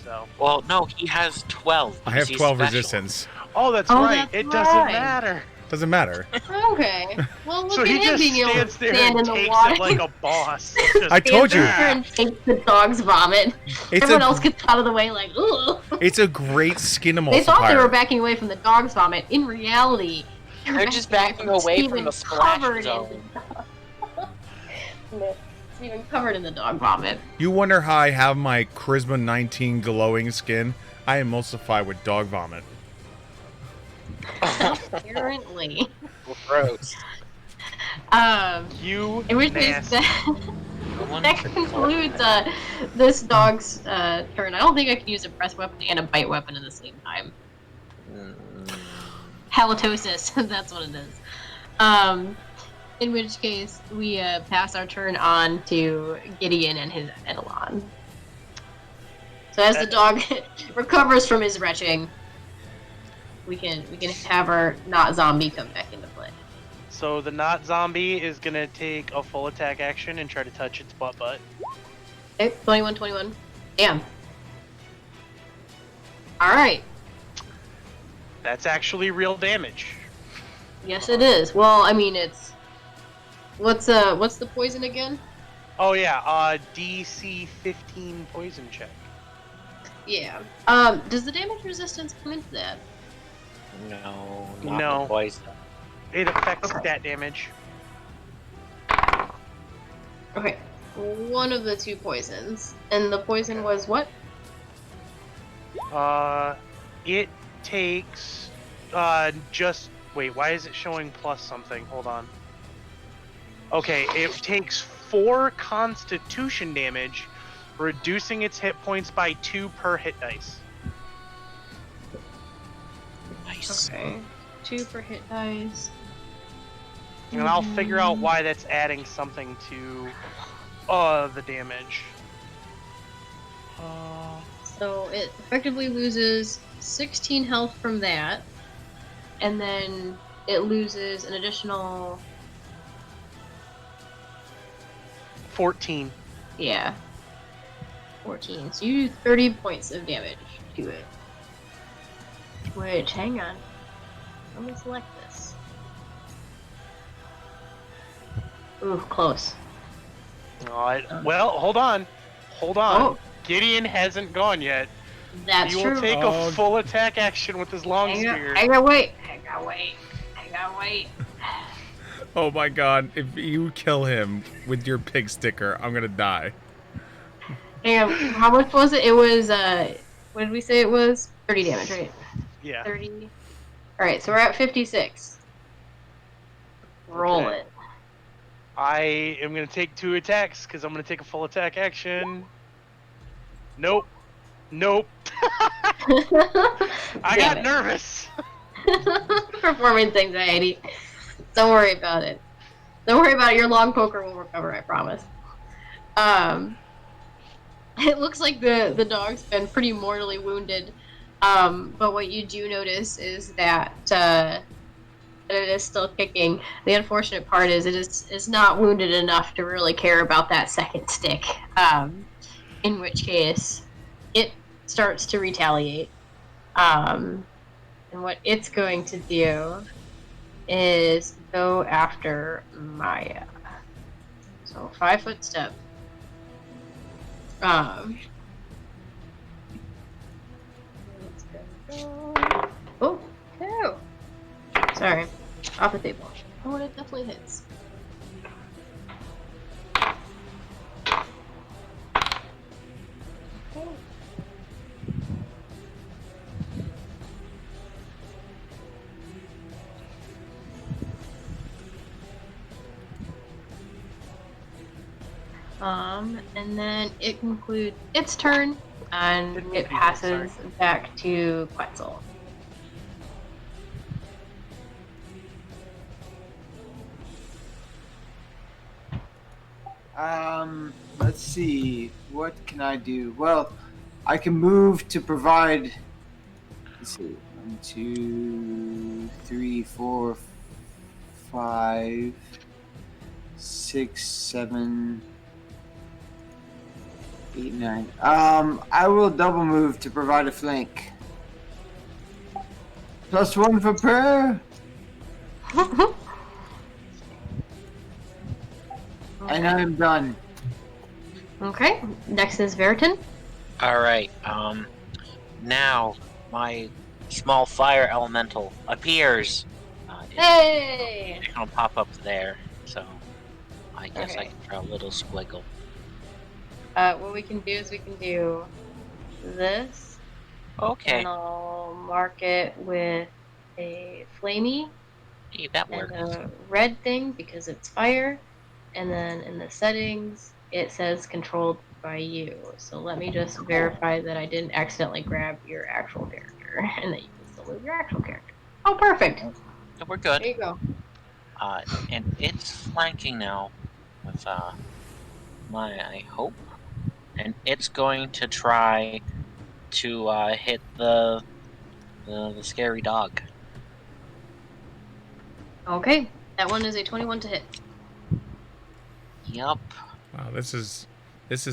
So. Well, no, he has 12. I because have he's 12 special. resistance. Oh, that's Oh, right. that's It doesn't right. matter. Doesn't matter. Okay. Well, look So at he him just being able to stands there stand in and the takes water. it like a boss. Just I told Stands you. there and takes the dog's vomit. It's Everyone a- else gets out of the way like, ooh. It's a great skin emulsifier. They thought they were backing away from the dog's vomit. In reality, They're just backing away from the splash zone. Steven covered in the dog vomit. You wonder how I have my Charisma 19 glowing skin? I emulsify with dog vomit. Apparently. Gross. You In which case, nasty. that concludes this dog's turn. I don't think I can use a press weapon and a bite weapon at the same time. Halitosis, that's what it is. In which case, we pass our turn on to Gideon and his Eidolon. So as the dog recovers from his retching, we can have our not zombie come back into play. So the not zombie is gonna take a full attack action and try to touch its butt. Okay, 21. Damn. Alright. That's actually real damage. Yes, it is. Well, I mean, it's... What's the poison again? Oh yeah, DC 15 poison check. Yeah. Does the damage resistance come into that? No, No. not poison. It affects Okay. stat damage. Okay. One of the two poisons. And the poison was what? It takes, just, wait, why is it showing plus something? Hold on. Okay, it takes 4 constitution damage, reducing its hit points by 2 per hit dice. Nice. Okay. 2 per hit dice. And I'll figure out why that's adding something to, the damage. So it effectively loses 16 health from that. And then it loses an additional... 14. Yeah. 14. So you do 30 points of damage to it. Which, hang on. Let me select this. Ooh, close. Well, hold on. Hold on. Oh. Gideon hasn't gone yet. That's He true. will take Oh. a full attack action with his long spear. I gotta wait. Oh my god, if you kill him with your pig sticker, I'm gonna die. Hang on, how much was it? It was, what did we say it was? 30 damage, right? Yeah. 30. Alright, so we're at 56. Roll Okay. it. I am going to take 2 attacks because I'm going to take a full attack action. Nope. Nope. I got nervous. Performance anxiety. Don't worry about it. Don't worry about it. Your long poker will recover, I promise. It looks like the dog's been pretty mortally wounded. But what you do notice is that it is still kicking. The unfortunate part is it is not wounded enough to really care about that second stick. In which case, it starts to retaliate. And what it's going to do is go after Maya. So 5-foot step. Let's go. Oh, no. Sorry. Off the table. Oh, and it definitely hits. Okay. And then it concludes its turn, and Didn't it mean to, passes back to Quetzal. Let's see. What can I do? Well, I can move to provide. Let's see. 1, 2, 3, 4, 5, 6, 7, 8, 9. I will double move to provide a flank. +1 for prayer. And I'm done. Okay. Next is Veritan. All right. Now my small fire elemental appears. Hey! It's gonna pop up there, so I guess I Okay. can draw a little squiggle. What we can do is we can do this, Okay, and I'll mark it with a flamey hey, that and works. a red thing because it's fire, and then in the settings it says controlled by you. So let me just verify that I didn't accidentally grab your actual character and that you can still move your actual character. Oh, perfect. So we're good. There you go. And it's flanking now with I hope, and it's going to try to hit the scary dog. Okay, that one is a 21 to hit. Yup. Wow, this is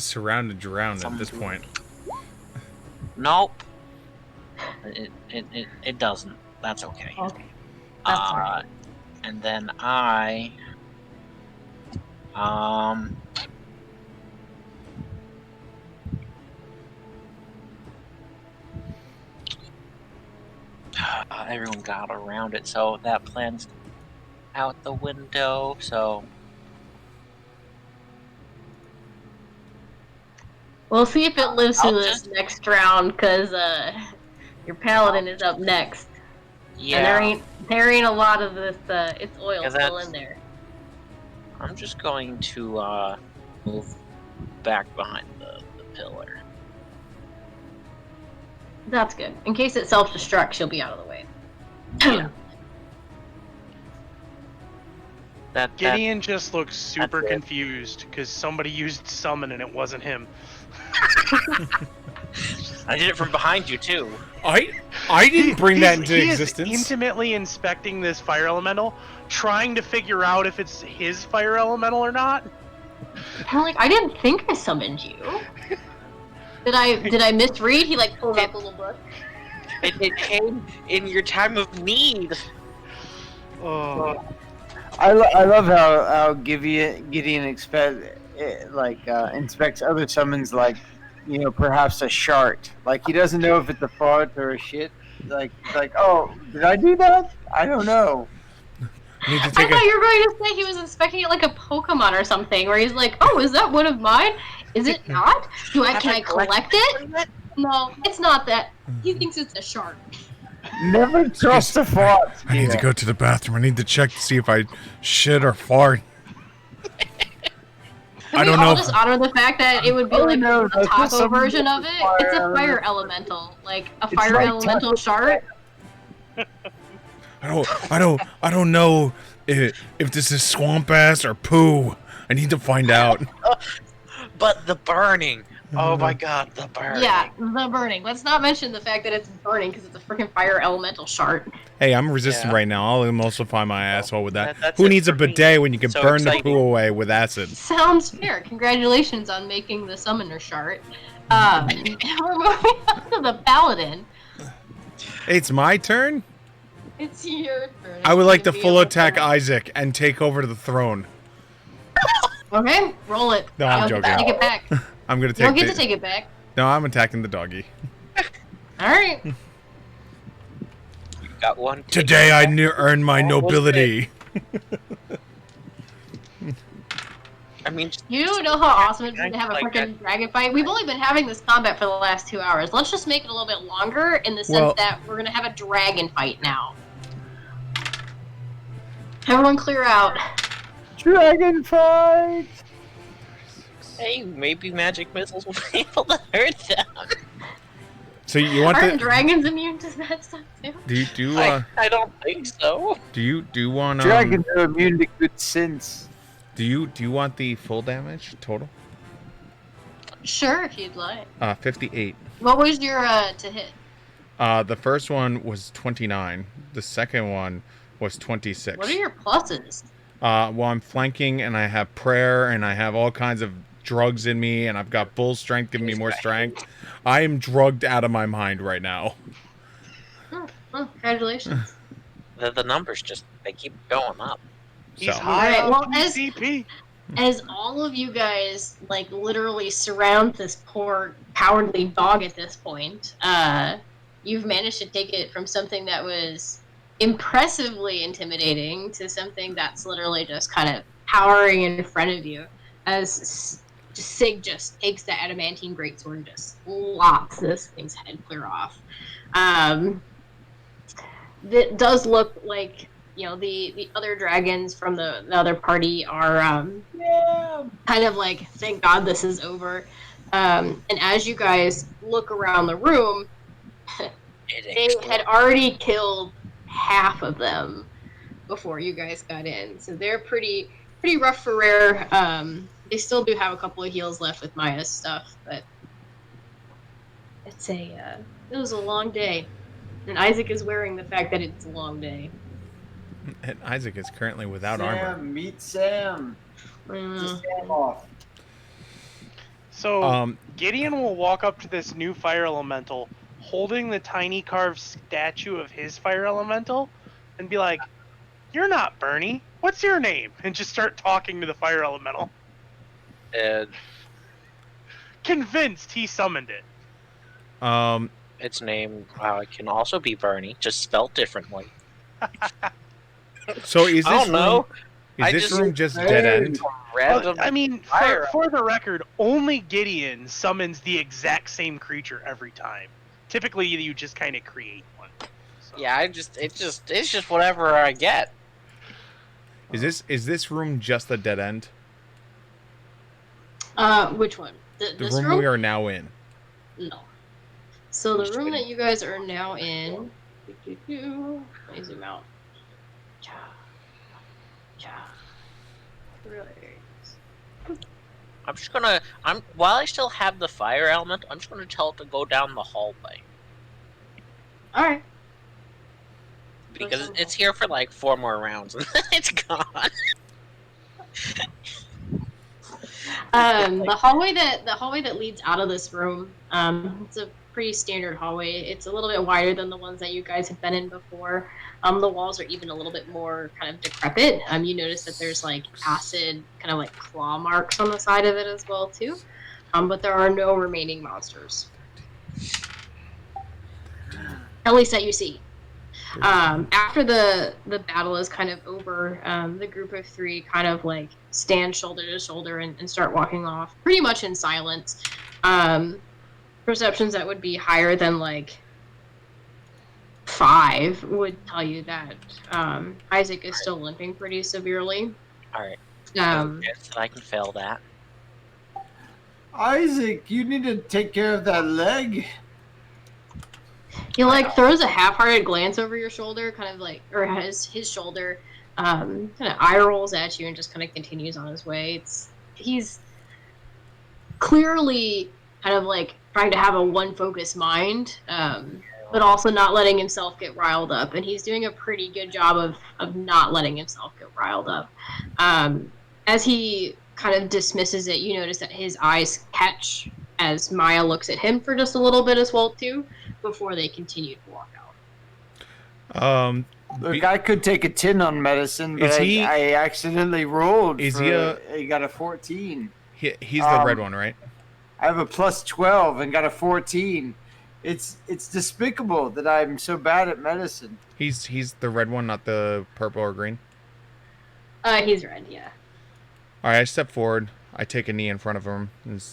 surrounded drowned at this point. Nope. It doesn't. That's okay. Okay. That's alright. And then I everyone got around it, so that plan's out the window. So We'll see if it lives through I'll this next round, cause your paladin is up next, yeah, and there ain't a lot of this. It's oil Yeah, still that's- in there. I'm just going to move back behind the pillar. That's good. In case it self-destructs, she'll be out of the way. Yeah. That Gideon just looks super That's it. confused because somebody used summon and it wasn't him. I did it from behind you too. I didn't bring that into He existence. is intimately inspecting this fire elemental, trying to figure out if it's his fire elemental or not. I'm like, I didn't think I summoned you. Did I misread? He like pulled out the little book. It came in your time of need. Oh, I love how Gideon inspects other summons like, perhaps a shart. Like he doesn't know if it's a fart or a shit. Like oh, did I do that? I don't know. Need to I take thought a. you were going to say he was inspecting it like a Pokemon or something, where he's like, "Oh, is that one of mine? Is it not? Can I collect it? No, it's not that. He thinks it's a shark." Never trust a fart. I need to go to the bathroom. I need to check to see if I shit or fart. Can I don't we all know. just honor the fact that it would be Oh, like no, a that's taco just some version of it? fire It's a fire elemental. elemental, like a It's fire like elemental taco shard. I don't know if this is swamp ass or poo. I need to find out. But the burning. Oh my god, the burning. Yeah, the burning. Let's not mention the fact that it's burning because it's a freaking fire elemental shard. Hey, I'm resistant Yeah. right now. I'll emulsify my asshole with that. That's Who it needs a for me. bidet when you can So burn the exciting. poo away with acid? Sounds fair. Congratulations on making the summoner shard. We're moving on to the paladin. Hey, it's my turn. It's your turn. I would like to Be full able attack to- Isaac and take over the throne. Okay, roll it. No, I'm You don't get to joking. Take it back. You I'm gonna don't take get to the. take it back. No, I'm attacking the doggy. All right. Got one. Today I earned my Almost nobility. I mean, You know how awesome it'd be to have a Like freaking dragon fight? We've only been having this combat for the last 2 hours. Let's just make it a little bit longer in the sense Well- that we're gonna have a dragon fight now. Everyone clear out. Dragon fight. hey, maybe magic missiles will be able to hurt them. So you want Aren't the? dragons immune to that stuff too? I don't think so. Do you want Dragons are immune to good sins. do you want the full damage total? Sure, if you'd like. 58. What was your to hit? The first one was 29. The second one was 26. What are your pluses? Well, I'm flanking, and I have prayer, and I have all kinds of drugs in me, and I've got bull strength giving me more strength. I am drugged out of my mind right now. Oh, well, congratulations. The numbers just they keep going up. He's So. high Alright, on well, PCP. As all of you guys, like, literally surround this poor, cowardly dog at this point, you've managed to take it from something that was impressively intimidating to something that's literally just kind of powering in front of you as Sig just takes the adamantine greatsword and just lops this thing's head clear off. It does look like, you know, the other dragons from the other party are kind of like, thank God this is over. And as you guys look around the room, they had already killed half of them before you guys got in. So they're pretty rough for rare. They still do have a couple of heals left with Maya's stuff, but it was a long day. And Isaac is wearing the fact that it's a long day. And Isaac is currently without Sam, armor. meet Sam. Just Sam off. So Gideon will walk up to this new fire elemental, holding the tiny carved statue of his fire elemental, and be like, "You're not Bernie. What's your name?" And just start talking to the fire elemental. And Convinced he summoned it. Its name can also be Bernie, just spelled differently. So is this I don't know. room just dead end? Random. I mean, fire. for the record, only Gideon summons the exact same creature every time. Typically, you just kind of create one. So. Yeah, it's just whatever I get. Is this room just a dead end? Which one? This room we are now in. No. So the room that you guys are now in. Let me zoom out. I'm just gonna. While I still have the fire element, I'm just gonna tell it to go down the hallway All right. because it's here for like 4 more rounds and then it's gone. The hallway that leads out of this room, it's a pretty standard hallway. It's a little bit wider than the ones that you guys have been in before. The walls are even a little bit more kind of decrepit. You notice that there's like acid, kind of like claw marks on the side of it as well too. But there are no remaining monsters. At least that you see. After the battle is kind of over, the group of 3 kind of like stand shoulder to shoulder and start walking off, pretty much in silence. Perceptions that would be higher than like 5 would tell you that Isaac is still limping pretty severely. Alright. That I can fail that. Isaac, you need to take care of that leg. He like throws a half-hearted glance over your shoulder, kind of like, or his shoulder, kind of eye rolls at you and just kind of continues on his way. He's clearly kind of like trying to have a one-focus mind, but also not letting himself get riled up. And he's doing a pretty good job of not letting himself get riled up. As he kind of dismisses it, you notice that his eyes catch as Maya looks at him for just a little bit as well too, before they continue to walk out. Look, I could take a 10 on medicine, but I accidentally rolled. He got a 14. He's the red one, right? I have a plus 12 and got a 14. It's despicable that I'm so bad at medicine. He's the red one, not the purple or green? He's red, yeah. All right, I step forward. I take a knee in front of him. And,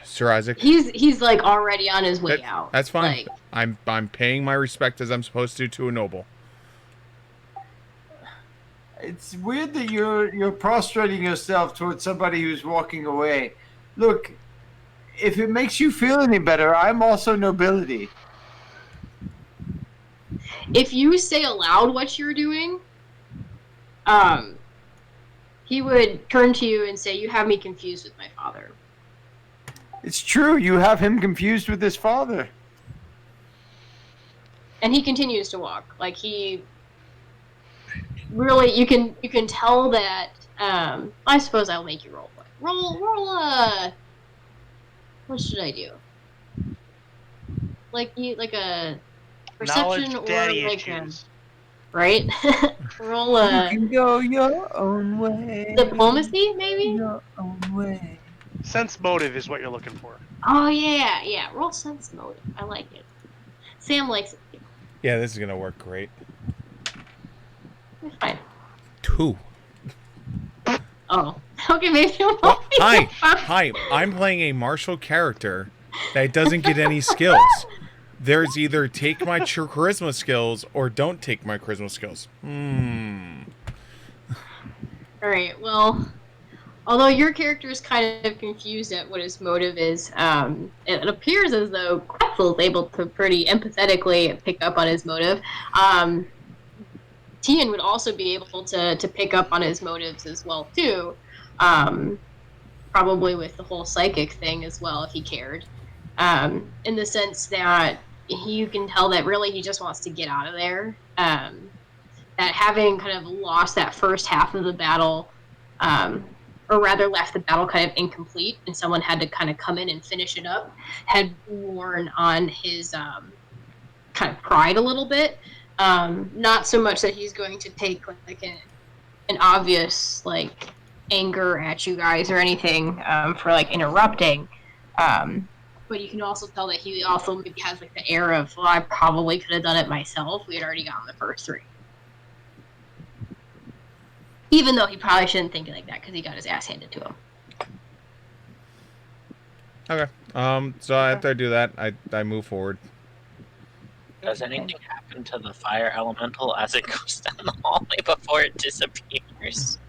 Sir Isaac. He's like already on his way out. That's fine. Like, I'm paying my respect as I'm supposed to a noble. It's weird that you're prostrating yourself towards somebody who's walking away. Look, if it makes you feel any better, I'm also nobility. If you say aloud what you're doing, he would turn to you and say, "You have me confused with my father." It's true. You have him confused with his father. And he continues to walk. Like he really, you can tell that I suppose I'll make you roll. Roll. What should I do? Like a perception Knowledge or daddy like issues. right? Roll You can go your own way. diplomacy, maybe. Your own way. Sense motive is what you're looking for. Oh yeah. Roll sense motive. I like it. Sam likes it too. Yeah, this is gonna work great. It's fine. 2. Oh, okay. Maybe you won't Well, be hi. fine. Hi. I'm playing a martial character that doesn't get any skills. There's either take my charisma skills or don't take my charisma skills. All right. Well, although your character is kind of confused at what his motive is, it appears as though Quetzal is able to pretty empathetically pick up on his motive. Tian would also be able to pick up on his motives as well too, probably with the whole psychic thing as well if he cared, in the sense that you can tell that really he just wants to get out of there. That having kind of lost that first half of the battle, or rather left the battle kind of incomplete, and someone had to kind of come in and finish it up, had worn on his kind of pride a little bit. Not so much that he's going to take like an obvious like anger at you guys or anything for like interrupting, but you can also tell that he also maybe has like the air of, well, I probably could have done it myself. We had already gotten the first 3. Even though he probably shouldn't think like that because he got his ass handed to him. Okay. So after I do that, I move forward. Does anything happen to the fire elemental as it goes down the hallway before it disappears?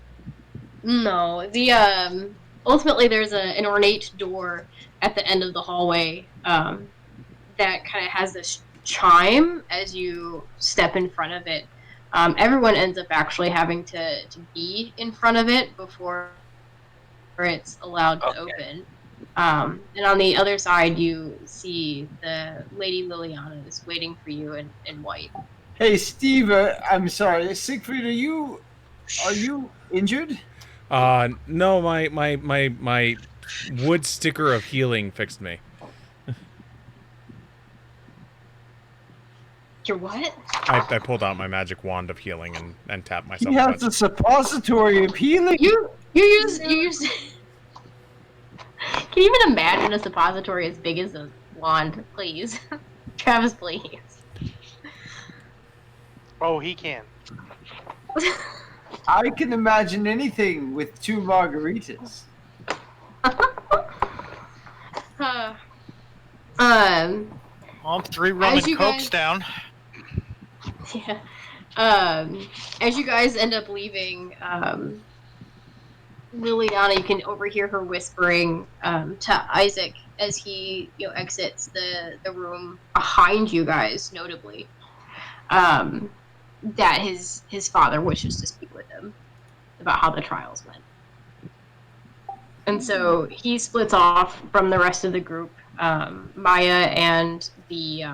No, the ultimately there's an ornate door at the end of the hallway that kind of has this chime as you step in front of it. Everyone ends up actually having to be in front of it before it's allowed to open. And on the other side, you see the Lady Liliana is waiting for you in white. Hey, Steve. I'm sorry, Siegfried. Are you injured? No, my wood sticker of healing fixed me. Your what? I pulled out my magic wand of healing and tapped myself. He has a suppository of healing. You use. Can you even imagine a suppository as big as a wand, please? Travis, please. Oh, he can. I can imagine anything with 2 margaritas. I'm 3 rum and cokes down. Yeah. As you guys end up leaving, Liliana, you can overhear her whispering to Isaac as he exits the room behind you guys, notably, that his father wishes to speak with him about how the trials went. And so he splits off from the rest of the group. Maya and the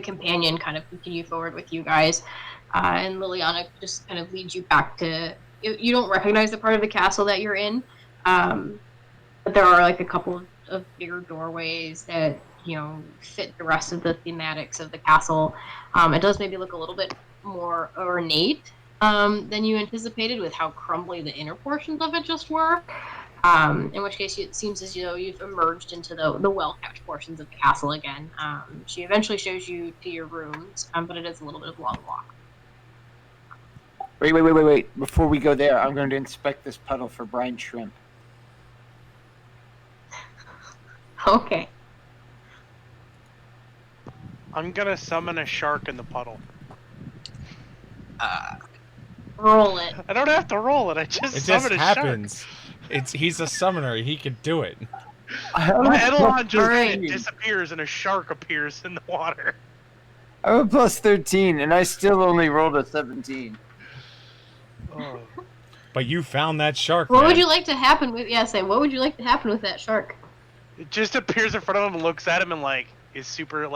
companion kind of continue forward with you guys, and Liliana just kind of leads you back to. You don't recognize the part of the castle that you're in, but there are like a couple of bigger doorways that fit the rest of the thematics of the castle. It does maybe look a little bit more ornate than you anticipated with how crumbly the inner portions of it just were. In which case, it seems as though you've emerged into the well-kept portions of the castle again. She eventually shows you to your rooms, but it is a little bit of a long walk. Wait. Before we go there, I'm going to inspect this puddle for brine shrimp. Okay. I'm gonna summon a shark in the puddle. Roll it. I don't have to roll it. I just It summon just a happens. He's a summoner. He could do it. shark. My Eidolon just Alright. disappears and a shark appears in the water. I have a plus 13, and I still only rolled a 17. Oh. But you found that shark. What man. would you like to happen with? Yeah, say. What would you like to happen with that shark? It just appears in front of him and looks at him and is super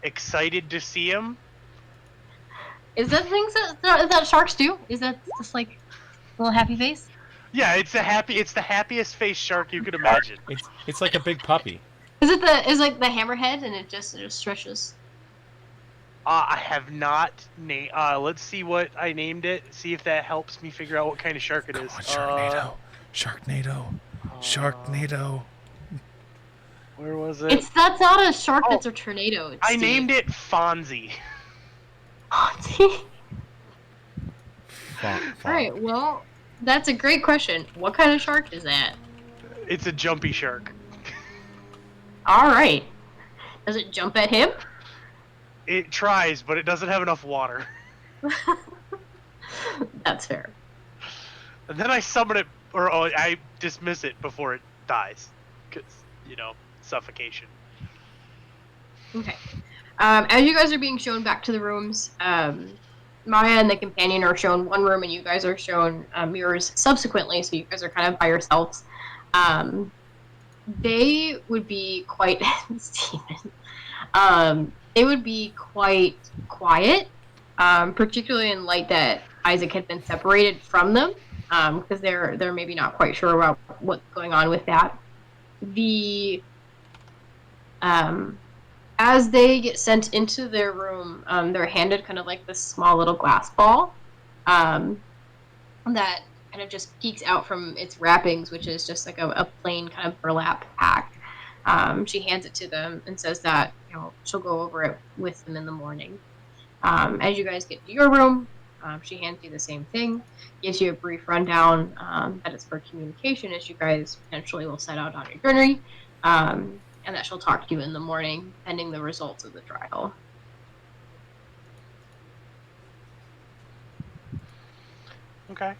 excited to see him. Is that things that sharks do? Is that just like a little happy face? Yeah, it's the happiest face shark you could imagine. It's like a big puppy. Is like the hammerhead and it just stretches? I have not named. Let's see what I named it. See if that helps me figure out what kind of shark it Come is. on, Sharknado. Sharknado. Sharknado. Where was it? That's not a shark. Oh. That's a tornado. It's I named it Fonzie. Fonzie. Font. All right. Well, that's a great question. What kind of shark is that? It's a jumpy shark. All right. Does it jump at him? It tries, but it doesn't have enough water. That's fair. And then I summon it, or I dismiss it before it dies, because suffocation. Okay. As you guys are being shown back to the rooms, Maya and the companion are shown one room, and you guys are shown mirrors subsequently. So you guys are kind of by yourselves. They would be quite Steven. They would be quite quiet, particularly in light that Isaac had been separated from them, because they're maybe not quite sure about what's going on with that. As they get sent into their room, they're handed kind of like this small little glass ball that kind of just peeks out from its wrappings, which is just like a plain kind of burlap pack. She hands it to them and says that she'll go over it with them in the morning. As you guys get to your room, she hands you the same thing, gives you a brief rundown that it's for communication as you guys potentially will set out on your journey, and that she'll talk to you in the morning pending the results of the trial. Okay.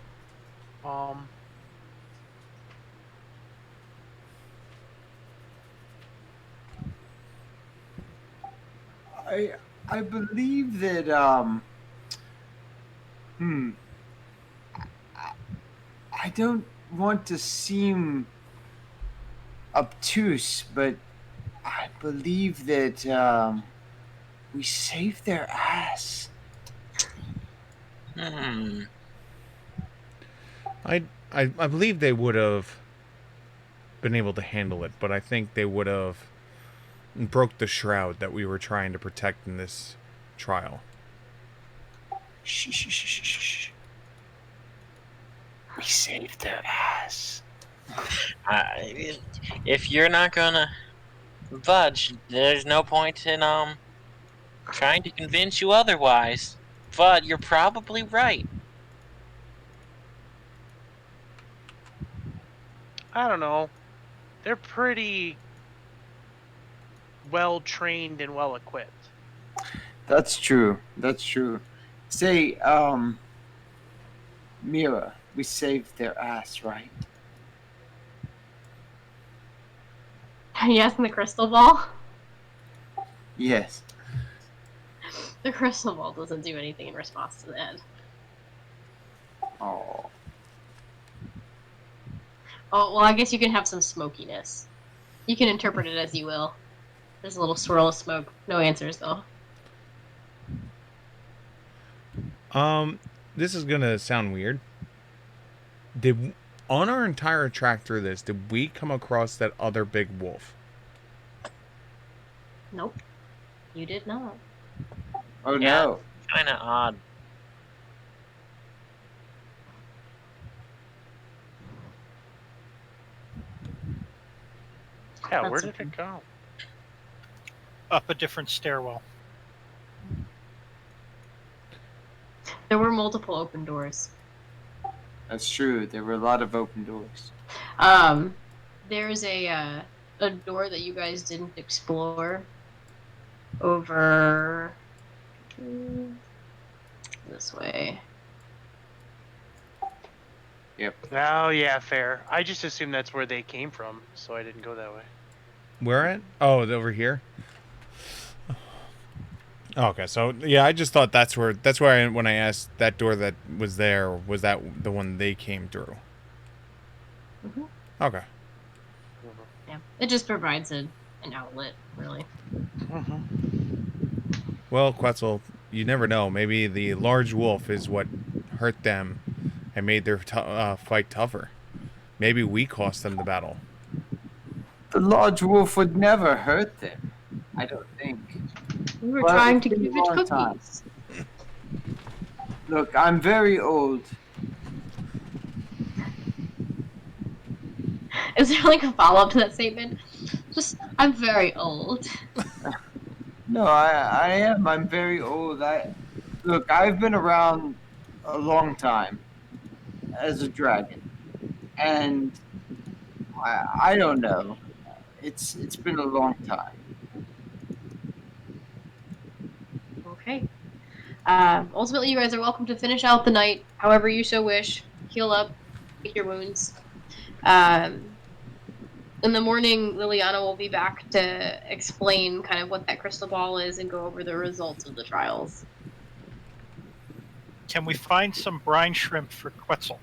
I believe that I don't want to seem obtuse, but I believe that we saved their ass. I believe they would have been able to handle it, but I think they would have broke the shroud that we were trying to protect in this trial. Shh, shh, shh, shh, shh. We saved their ass. If you're not gonna budge, there's no point in trying to convince you otherwise. But you're probably right. I don't know. They're pretty well trained and well equipped. That's true. That's true. Say, Mira, we saved their ass, right? Yes, and the crystal ball? Yes. The crystal ball doesn't do anything in response to that. Oh. Oh, well, I guess you can have some smokiness. You can interpret it as you will. There's a little swirl of smoke. No answers, though. This is gonna sound weird. On our entire track through this, did we come across that other big wolf? Nope. You did not. Oh, Yeah. no. Kind of odd. Yeah, That's where did okay. it go? Up a different stairwell. There were multiple open doors. That's true. There were a lot of open doors. There's a door that you guys didn't explore over this way. Yep. Oh, yeah, fair. I just assumed that's where they came from, so I didn't go that way. Where at? Oh, over here. Okay, so yeah, I just thought that's where when I asked that door that was there, was that the one they came through? Mm-hmm. Okay. Yeah, it just provides an outlet, really. Well, Quetzal, you never know. Maybe the large wolf is what hurt them and made their fight tougher. Maybe we cost them the battle. The large wolf would never hurt them. I don't think. We were Well, trying it's to been give a it long time. cookies. Look, I'm very old. Is there like a follow-up to that statement? Just, I'm very old. No, I am. I'm very old. Look, I've been around a long time as a dragon, and I don't know. It's been a long time. Okay. Ultimately, you guys are welcome to finish out the night however you so wish. Heal up, take your wounds. In the morning, Liliana will be back to explain kind of what that crystal ball is and go over the results of the trials. Can we find some brine shrimp for Quetzal?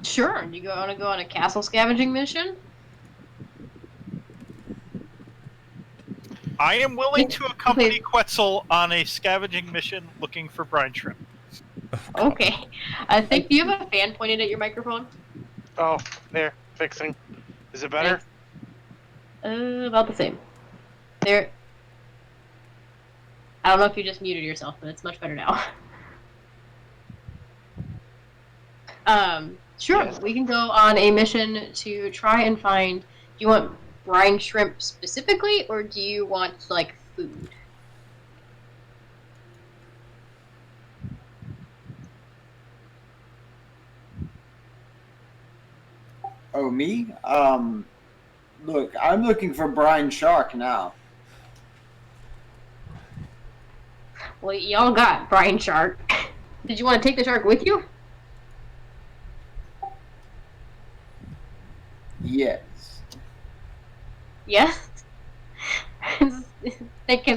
Sure. Do you want to go on a castle scavenging mission? I am willing to accompany Quetzal on a scavenging mission looking for brine shrimp. Okay. I think, do you have a fan pointed at your microphone? Oh, there, fixing. Is it better? About the same. There. I don't know if you just muted yourself, but it's much better now. Sure. Yes. We can go on a mission to try and find. Do you want brine shrimp specifically, or do you want like food? Oh, me? Look, I'm looking for brine shark now. Well, y'all got brine shark. Did you want to take the shark with you? Yes. Yes. Can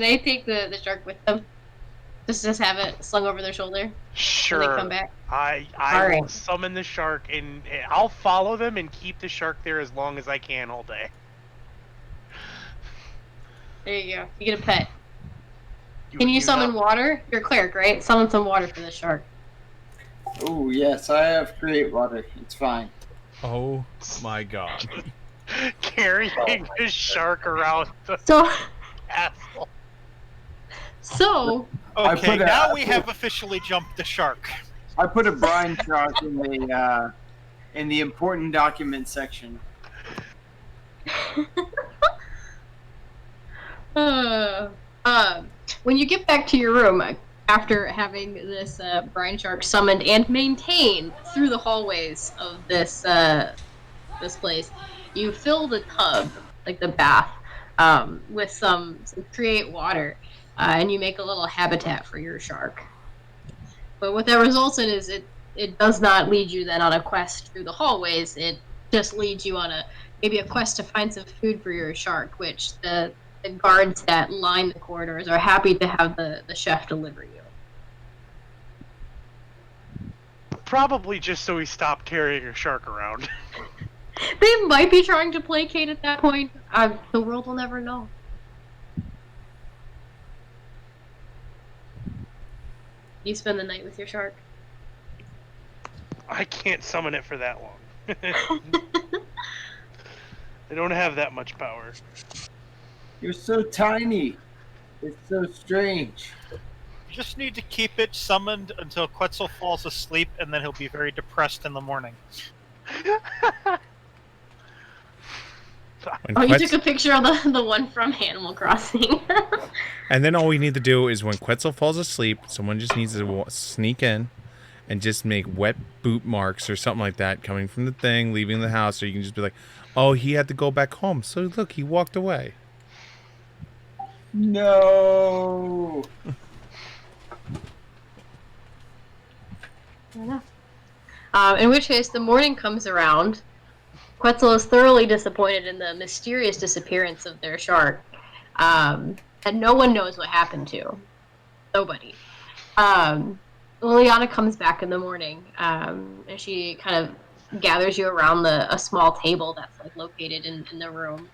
they take the shark with them? Just have it slung over their shoulder when Sure. they come back? I All will right. summon the shark, and I'll follow them and keep the shark there as long as I can all day. There you go. You get a pet. Can you do summon not- water? You're a cleric, right? Summon some water for the shark. Oh, yes, I have create water. It's fine. Oh my god. carrying the shark around the So, castle. I Okay, put a- now we have officially jumped the shark. I put a brine shark in the important document section. when you get back to your room after having this brine shark summoned and maintained through the hallways of this place, you fill the tub, like the bath, with some create water, and you make a little habitat for your shark. But what that results in is it does not lead you then on a quest through the hallways. It just leads you on maybe a quest to find some food for your shark, which the guards that line the corridors are happy to have the chef deliver you. Probably just so he stopped carrying a shark around. They might be trying to placate at that point. The world will never know. You spend the night with your shark. I can't summon it for that long. I don't have that much power. You're so tiny. It's so strange. You just need to keep it summoned until Quetzal falls asleep, and then he'll be very depressed in the morning. Oh, you took a picture of the one from Animal Crossing. And then all we need to do is when Quetzal falls asleep, someone just needs to sneak in and just make wet boot marks or something like that coming from the thing, leaving the house, so you can just be like, oh, he had to go back home. So look, he walked away. No. In which case, the morning comes around. Quetzal is thoroughly disappointed in the mysterious disappearance of their shark, and no one knows what happened to. Nobody. Liliana comes back in the morning, and she kind of gathers you around a small table that's like located in the room.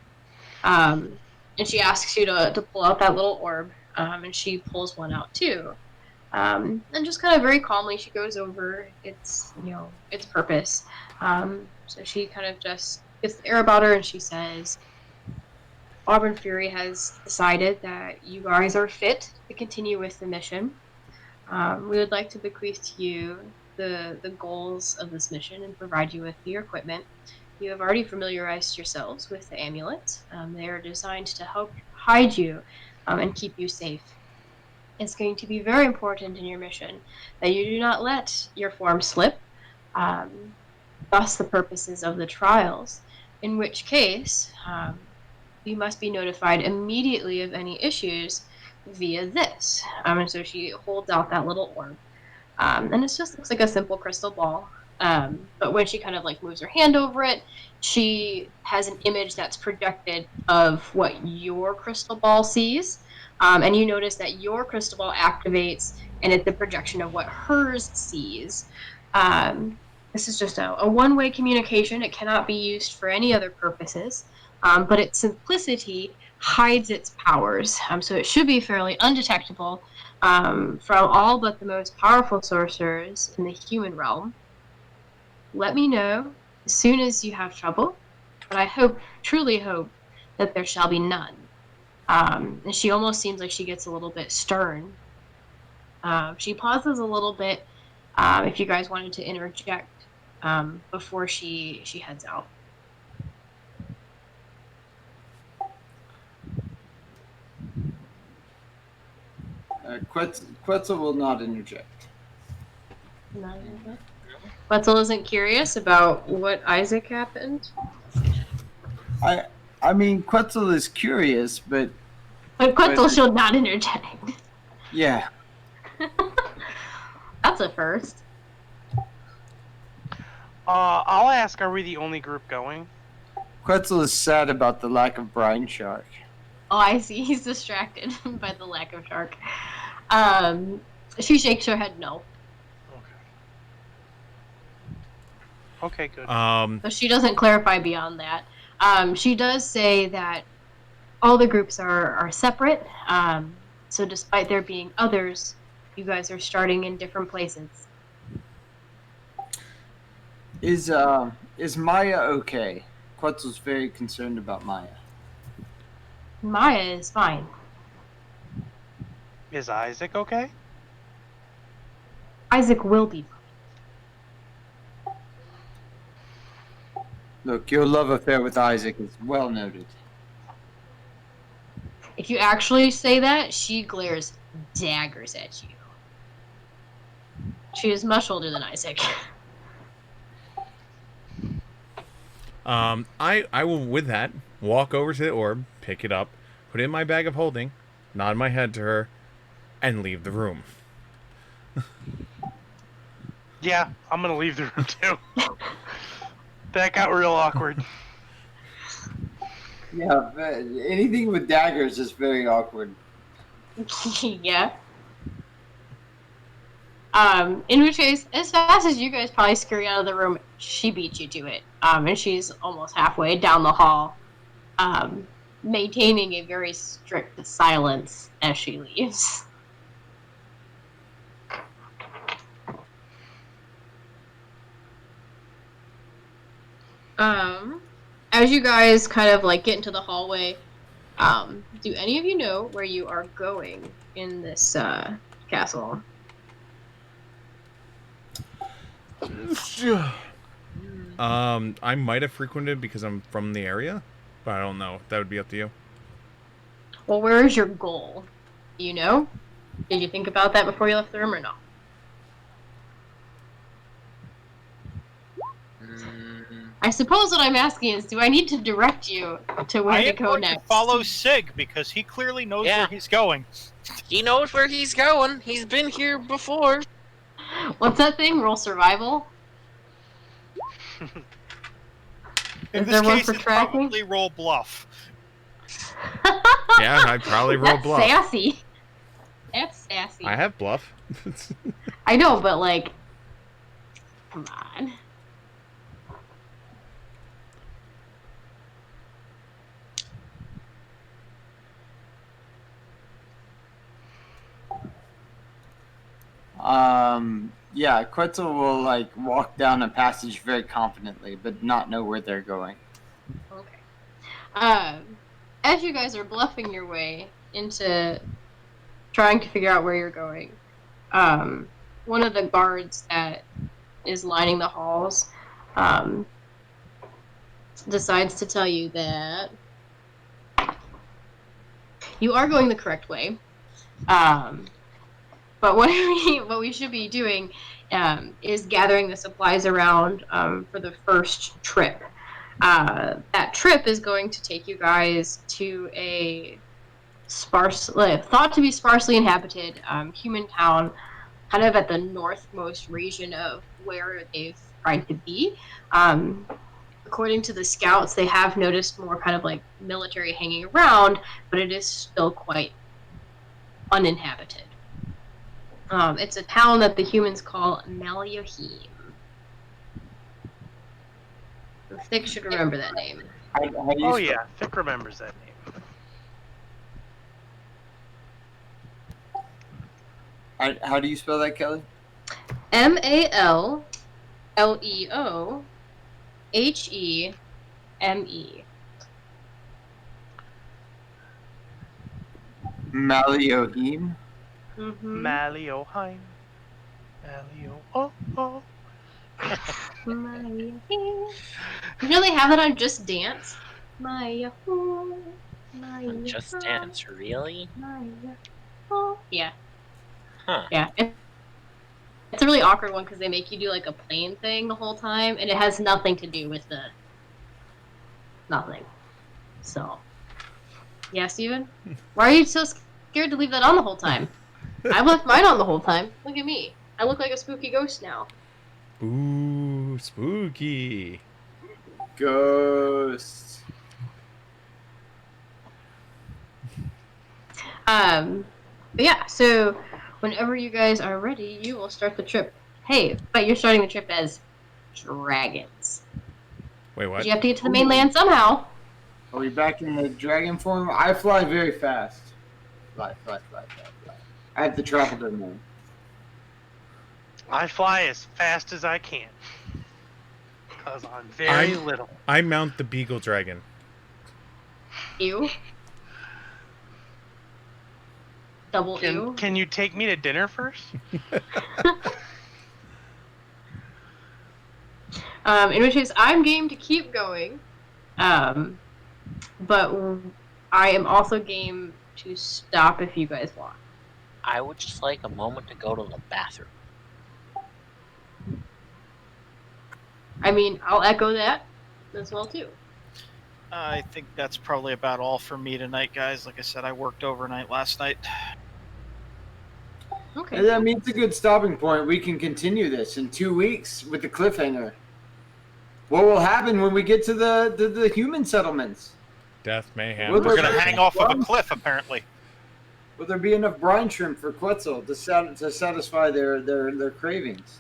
and she asks you to pull out that little orb, and she pulls one out too. And just kind of very calmly, she goes over its purpose. So she kind of just gets the air about her, and she says, Auburn Fury has decided that you guys are fit to continue with the mission. We would like to bequeath to you the goals of this mission and provide you with your equipment. You have already familiarized yourselves with the amulet. They are designed to help hide you and keep you safe. It's going to be very important in your mission that you do not let your form slip, thus the purposes of the trials, in which case you must be notified immediately of any issues via this. And so she holds out that little orb. And it just looks like a simple crystal ball. But when she kind of like moves her hand over it, she has an image that's projected of what your crystal ball sees. And you notice that your crystal ball activates, and it's the projection of what hers sees. This is just a one-way communication. It cannot be used for any other purposes. But its simplicity hides its powers. So it should be fairly undetectable from all but the most powerful sorcerers in the human realm. Let me know as soon as you have trouble, but I truly hope, that there shall be none. And she almost seems like she gets a little bit stern. She pauses a little bit if you guys wanted to interject before she heads out. Quetzal will not interject. Quetzal isn't curious about what Isaac happened. I mean, Quetzal is curious, but Quetzal shall not interject. Yeah. That's a first. I'll ask, are we the only group going? Quetzal is sad about the lack of brine shark. Oh, I see. He's distracted by the lack of shark. She shakes her head no. Okay, good. So she doesn't clarify beyond that. She does say that all the groups are separate. So despite there being others, you guys are starting in different places. Is Maya okay? Quetzal's very concerned about Maya. Maya is fine. Is Isaac okay? Isaac will be fine. Look, your love affair with Isaac is well noted. If you actually say that, she glares daggers at you. She is much older than Isaac. I will, with that, walk over to the orb, pick it up, put it in my bag of holding, nod my head to her, and leave the room. Yeah, I'm gonna leave the room too. That got real awkward. Yeah, anything with daggers is very awkward. Yeah. In which case, as fast as you guys probably scurry out of the room, she beats you to it. And she's almost halfway down the hall, maintaining a very strict silence as she leaves. As you guys kind of like get into the hallway, do any of you know where you are going in this castle? I might have frequented because I'm from the area, but I don't know. That would be up to you. Well, where is your goal? Do you know? Did you think about that before you left the room or no? I suppose what I'm asking is, do I need to direct you to where to go next? To follow Sig because he clearly knows where he's going. He knows where he's going. He's been here before. What's that thing? Roll survival? In Is this there one case, for it's tracking? probably roll bluff. Yeah, I'd probably roll That's bluff. sassy. That's sassy. I have bluff. I know, but like, come on. Yeah, Quetzal will like walk down a passage very confidently, but not know where they're going. Okay. As you guys are bluffing your way into trying to figure out where you're going, one of the guards that is lining the halls decides to tell you that you are going the correct way. But what we should be doing is gathering the supplies around for the first trip. That trip is going to take you guys to a thought to be sparsely inhabited human town, kind of at the northmost region of where they've tried to be. According to the scouts, they have noticed more kind of like military hanging around, but it is still quite uninhabited. It's a town that the humans call Maliohim. Thick should remember that name. Oh yeah, Thick remembers that name. How do you spell that, Kelly? Malleoheme. Maliohim. Mm-hmm. Malioheim. Oh. You know they have that on Just Dance? Just Dance, really? Yeah. Huh. Yeah. It's a really awkward one because they make you do like a plane thing the whole time, and it has nothing to do with the nothing. So, yeah, Steven? Why are you so scared to leave that on the whole time? I've left mine on the whole time. Look at me. I look like a spooky ghost now. Ooh, spooky. Ghost. But yeah, so whenever you guys are ready, you will start the trip. Hey, but you're starting the trip as dragons. Wait, what? You have to get to the mainland somehow. Are we back in the dragon form? I fly very fast. Fly. I have the travel domain. I fly as fast as I can. Because I'm very little. I mount the Beagle Dragon. Ew. Double ew. Can you take me to dinner first? In which case, I'm game to keep going. But I am also game to stop if you guys want. I would just like a moment to go to the bathroom. I mean, I'll echo that as well, too. I think that's probably about all for me tonight, guys. Like I said, I worked overnight last night. Okay. And that means a good stopping point. We can continue this in 2 weeks with the cliffhanger. What will happen when we get to the human settlements? Death, mayhem. We're We're going to hang off of a cliff, apparently. Will there be enough brine shrimp for Quetzal to satisfy their cravings?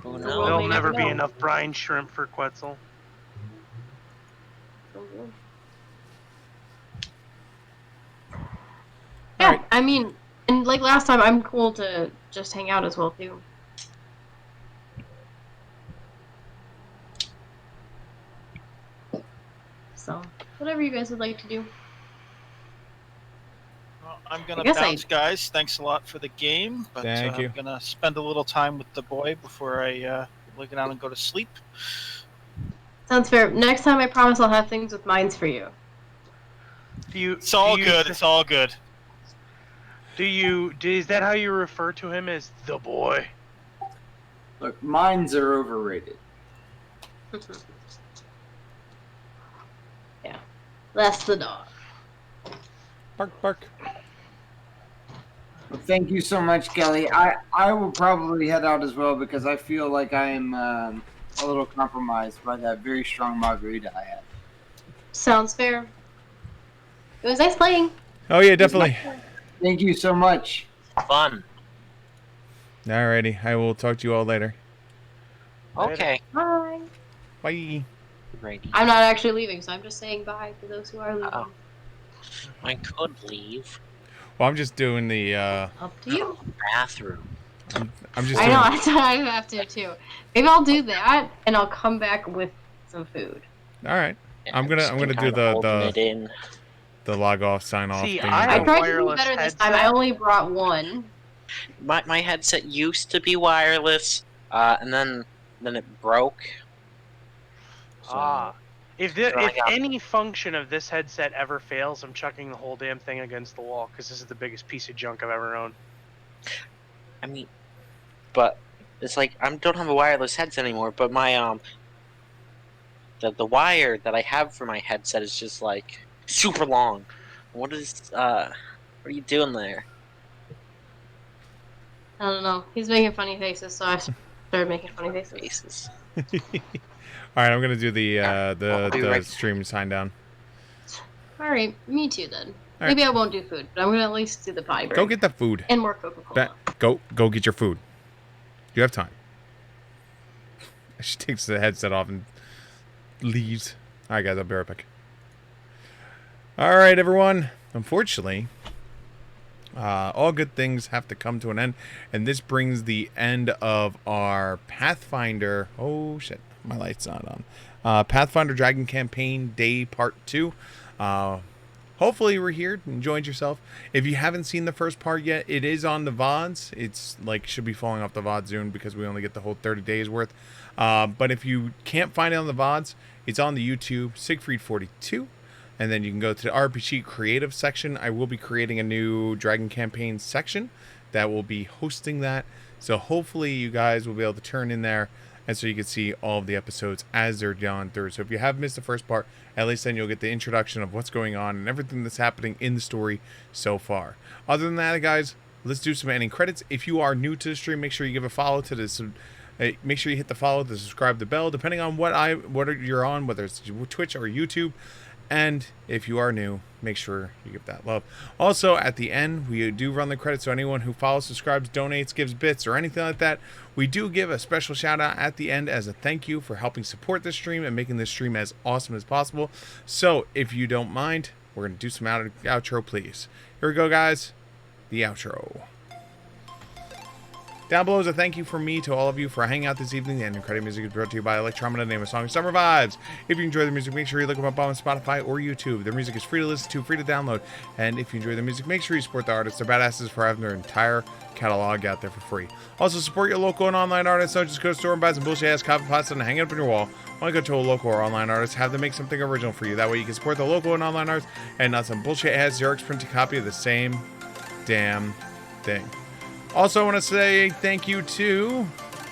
Who Well, knows? There'll we never never be know. enough brine shrimp for Quetzal. Yeah, Alright. I mean, and like last time, I'm cool to just hang out as well, too. So, whatever you guys would like to do. Well, I'm going I to guess bounce, guys. Thanks a lot for the game. But Thank you. I'm going to spend a little time with the boy before I lay down and go to sleep. Sounds fair. Next time, I promise I'll have things with mines for you. It's all good. It's all good. Is that how you refer to him, as the boy? Look, mines are overrated. Yeah. That's the dog. Bark, bark. Well, thank you so much, Kelly. I will probably head out as well because I feel like I am a little compromised by that very strong margarita I had. Sounds fair. It was nice playing. Oh, yeah, definitely. Thank you so much. Fun. Alrighty, I will talk to you all later. Okay. Bye. Bye. Righty. I'm not actually leaving, so I'm just saying bye to those who are leaving. Oh. I could leave. Well, I'm just doing the. Up to you. Bathroom. I'm just I doing. know, I have to too. Maybe I'll do that, and I'll come back with some food. All right. I'm just gonna do kinda holding it in. the log off, sign off See, thing. I I have a tried to do wireless better this time. headset. I only brought one. My headset used to be wireless, and then it broke. So, Ah. If So I got- any function of this headset ever fails, I'm chucking the whole damn thing against the wall because this is the biggest piece of junk I've ever owned. I mean, but it's like I don't have a wireless headset anymore. But my the wire that I have for my headset is just like super long. What are you doing there? I don't know. He's making funny faces, so I started making funny faces. Faces. All right, I'm gonna do the I'll be right- stream sign down. All right, me too then. All Maybe I won't do food, but I'm gonna at least do the pie break. Go get the food. and more Coca-Cola. Go get your food. You have time. She takes the headset off and leaves. All right, guys, I'll be right back. All right, everyone. Unfortunately, all good things have to come to an end, and this brings the end of our Pathfinder. Oh shit, my light's not on. Pathfinder Dragon Campaign Day Part 2. Hopefully you were here and enjoyed yourself. If you haven't seen the first part yet, it is on the VODs. It's like should be falling off the VOD soon because we only get the whole 30 days worth. But if you can't find it on the VODs, it's on the YouTube, Siegfried42. And then you can go to the RPG Creative section. I will be creating a new Dragon Campaign section that will be hosting that. So hopefully you guys will be able to turn in there and so you can see all of the episodes as they're gone through. So if you have missed the first part, at least then you'll get the introduction of what's going on and everything that's happening in the story so far. Other than that, guys, let's do some ending credits. If you are new to the stream, make sure you give a follow to this. Make sure you hit the follow, the subscribe, the bell, depending on what you're on, whether it's Twitch or YouTube. And if you are new, make sure you give that love. Also, at the end, we do run the credits, so anyone who follows, subscribes, donates, gives bits, or anything like that, we do give a special shout out at the end as a thank you for helping support this stream and making this stream as awesome as possible. So, if you don't mind, we're going to do some outro, please. Here we go, guys. The outro. Down below is a thank you from me to all of you for hanging out this evening. The ending credit music is brought to you by Electromina, name of song Summer Vibes. If you enjoy the music, make sure you look them up on Spotify or YouTube. Their music is free to listen to, free to download. And if you enjoy the music, make sure you support the artists. They're badasses for having their entire catalog out there for free. Also, support your local and online artists. Don't just go to the store and buy some bullshit-ass coffee pots and hang it up on your wall. Want to go to a local or online artist, have them make something original for you. That way you can support the local and online artists and not some bullshit-ass Xerox printed copy of the same damn thing. Also, I want to say thank you to...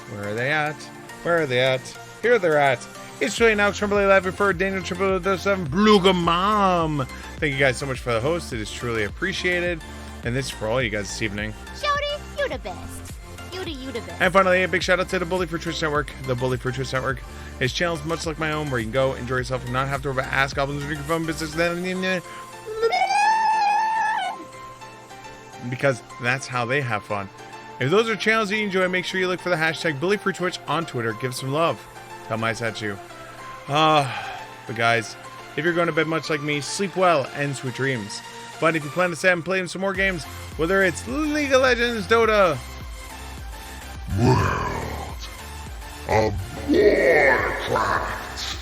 Where are they at? Where are they at? Here they're at. It's Julian Alex Tremblay 11 for Daniel Tremblay 07 Bluga Mom. Thank you guys so much for the host. It is truly appreciated. And this is for all you guys this evening. Jody, you the best. You the best. And finally, a big shout out to the Bully for Twitch Network. The Bully for Twitch Network is channels much like my own where you can go enjoy yourself and not have to worry about ass goblins or your phone business. Because that's how they have fun. If those are channels that you enjoy, make sure you look for the hashtag BullyForTwitch on Twitter. Give some love. Tell my at you. But guys, if you're going to bed much like me, sleep well and sweet dreams. But if you plan to stay and play some more games, whether it's League of Legends, Dota, World of Warcraft,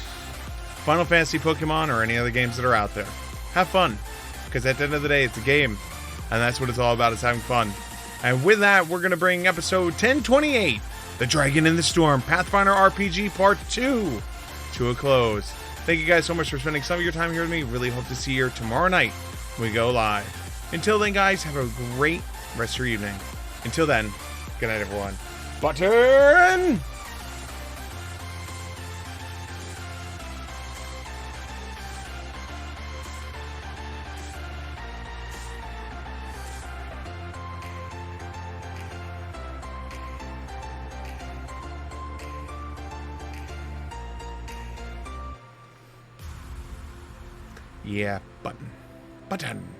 Final Fantasy, Pokemon, or any other games that are out there, have fun. Because at the end of the day, it's a game. And that's what it's all about, is having fun. And with that, we're going to bring episode 1028, The Dragon in the Storm, Pathfinder RPG Part 2, to a close. Thank you guys so much for spending some of your time here with me. Really hope to see you tomorrow night when we go live. Until then, guys, have a great rest of your evening. Until then, good night, everyone. Button! Yeah, button. Button.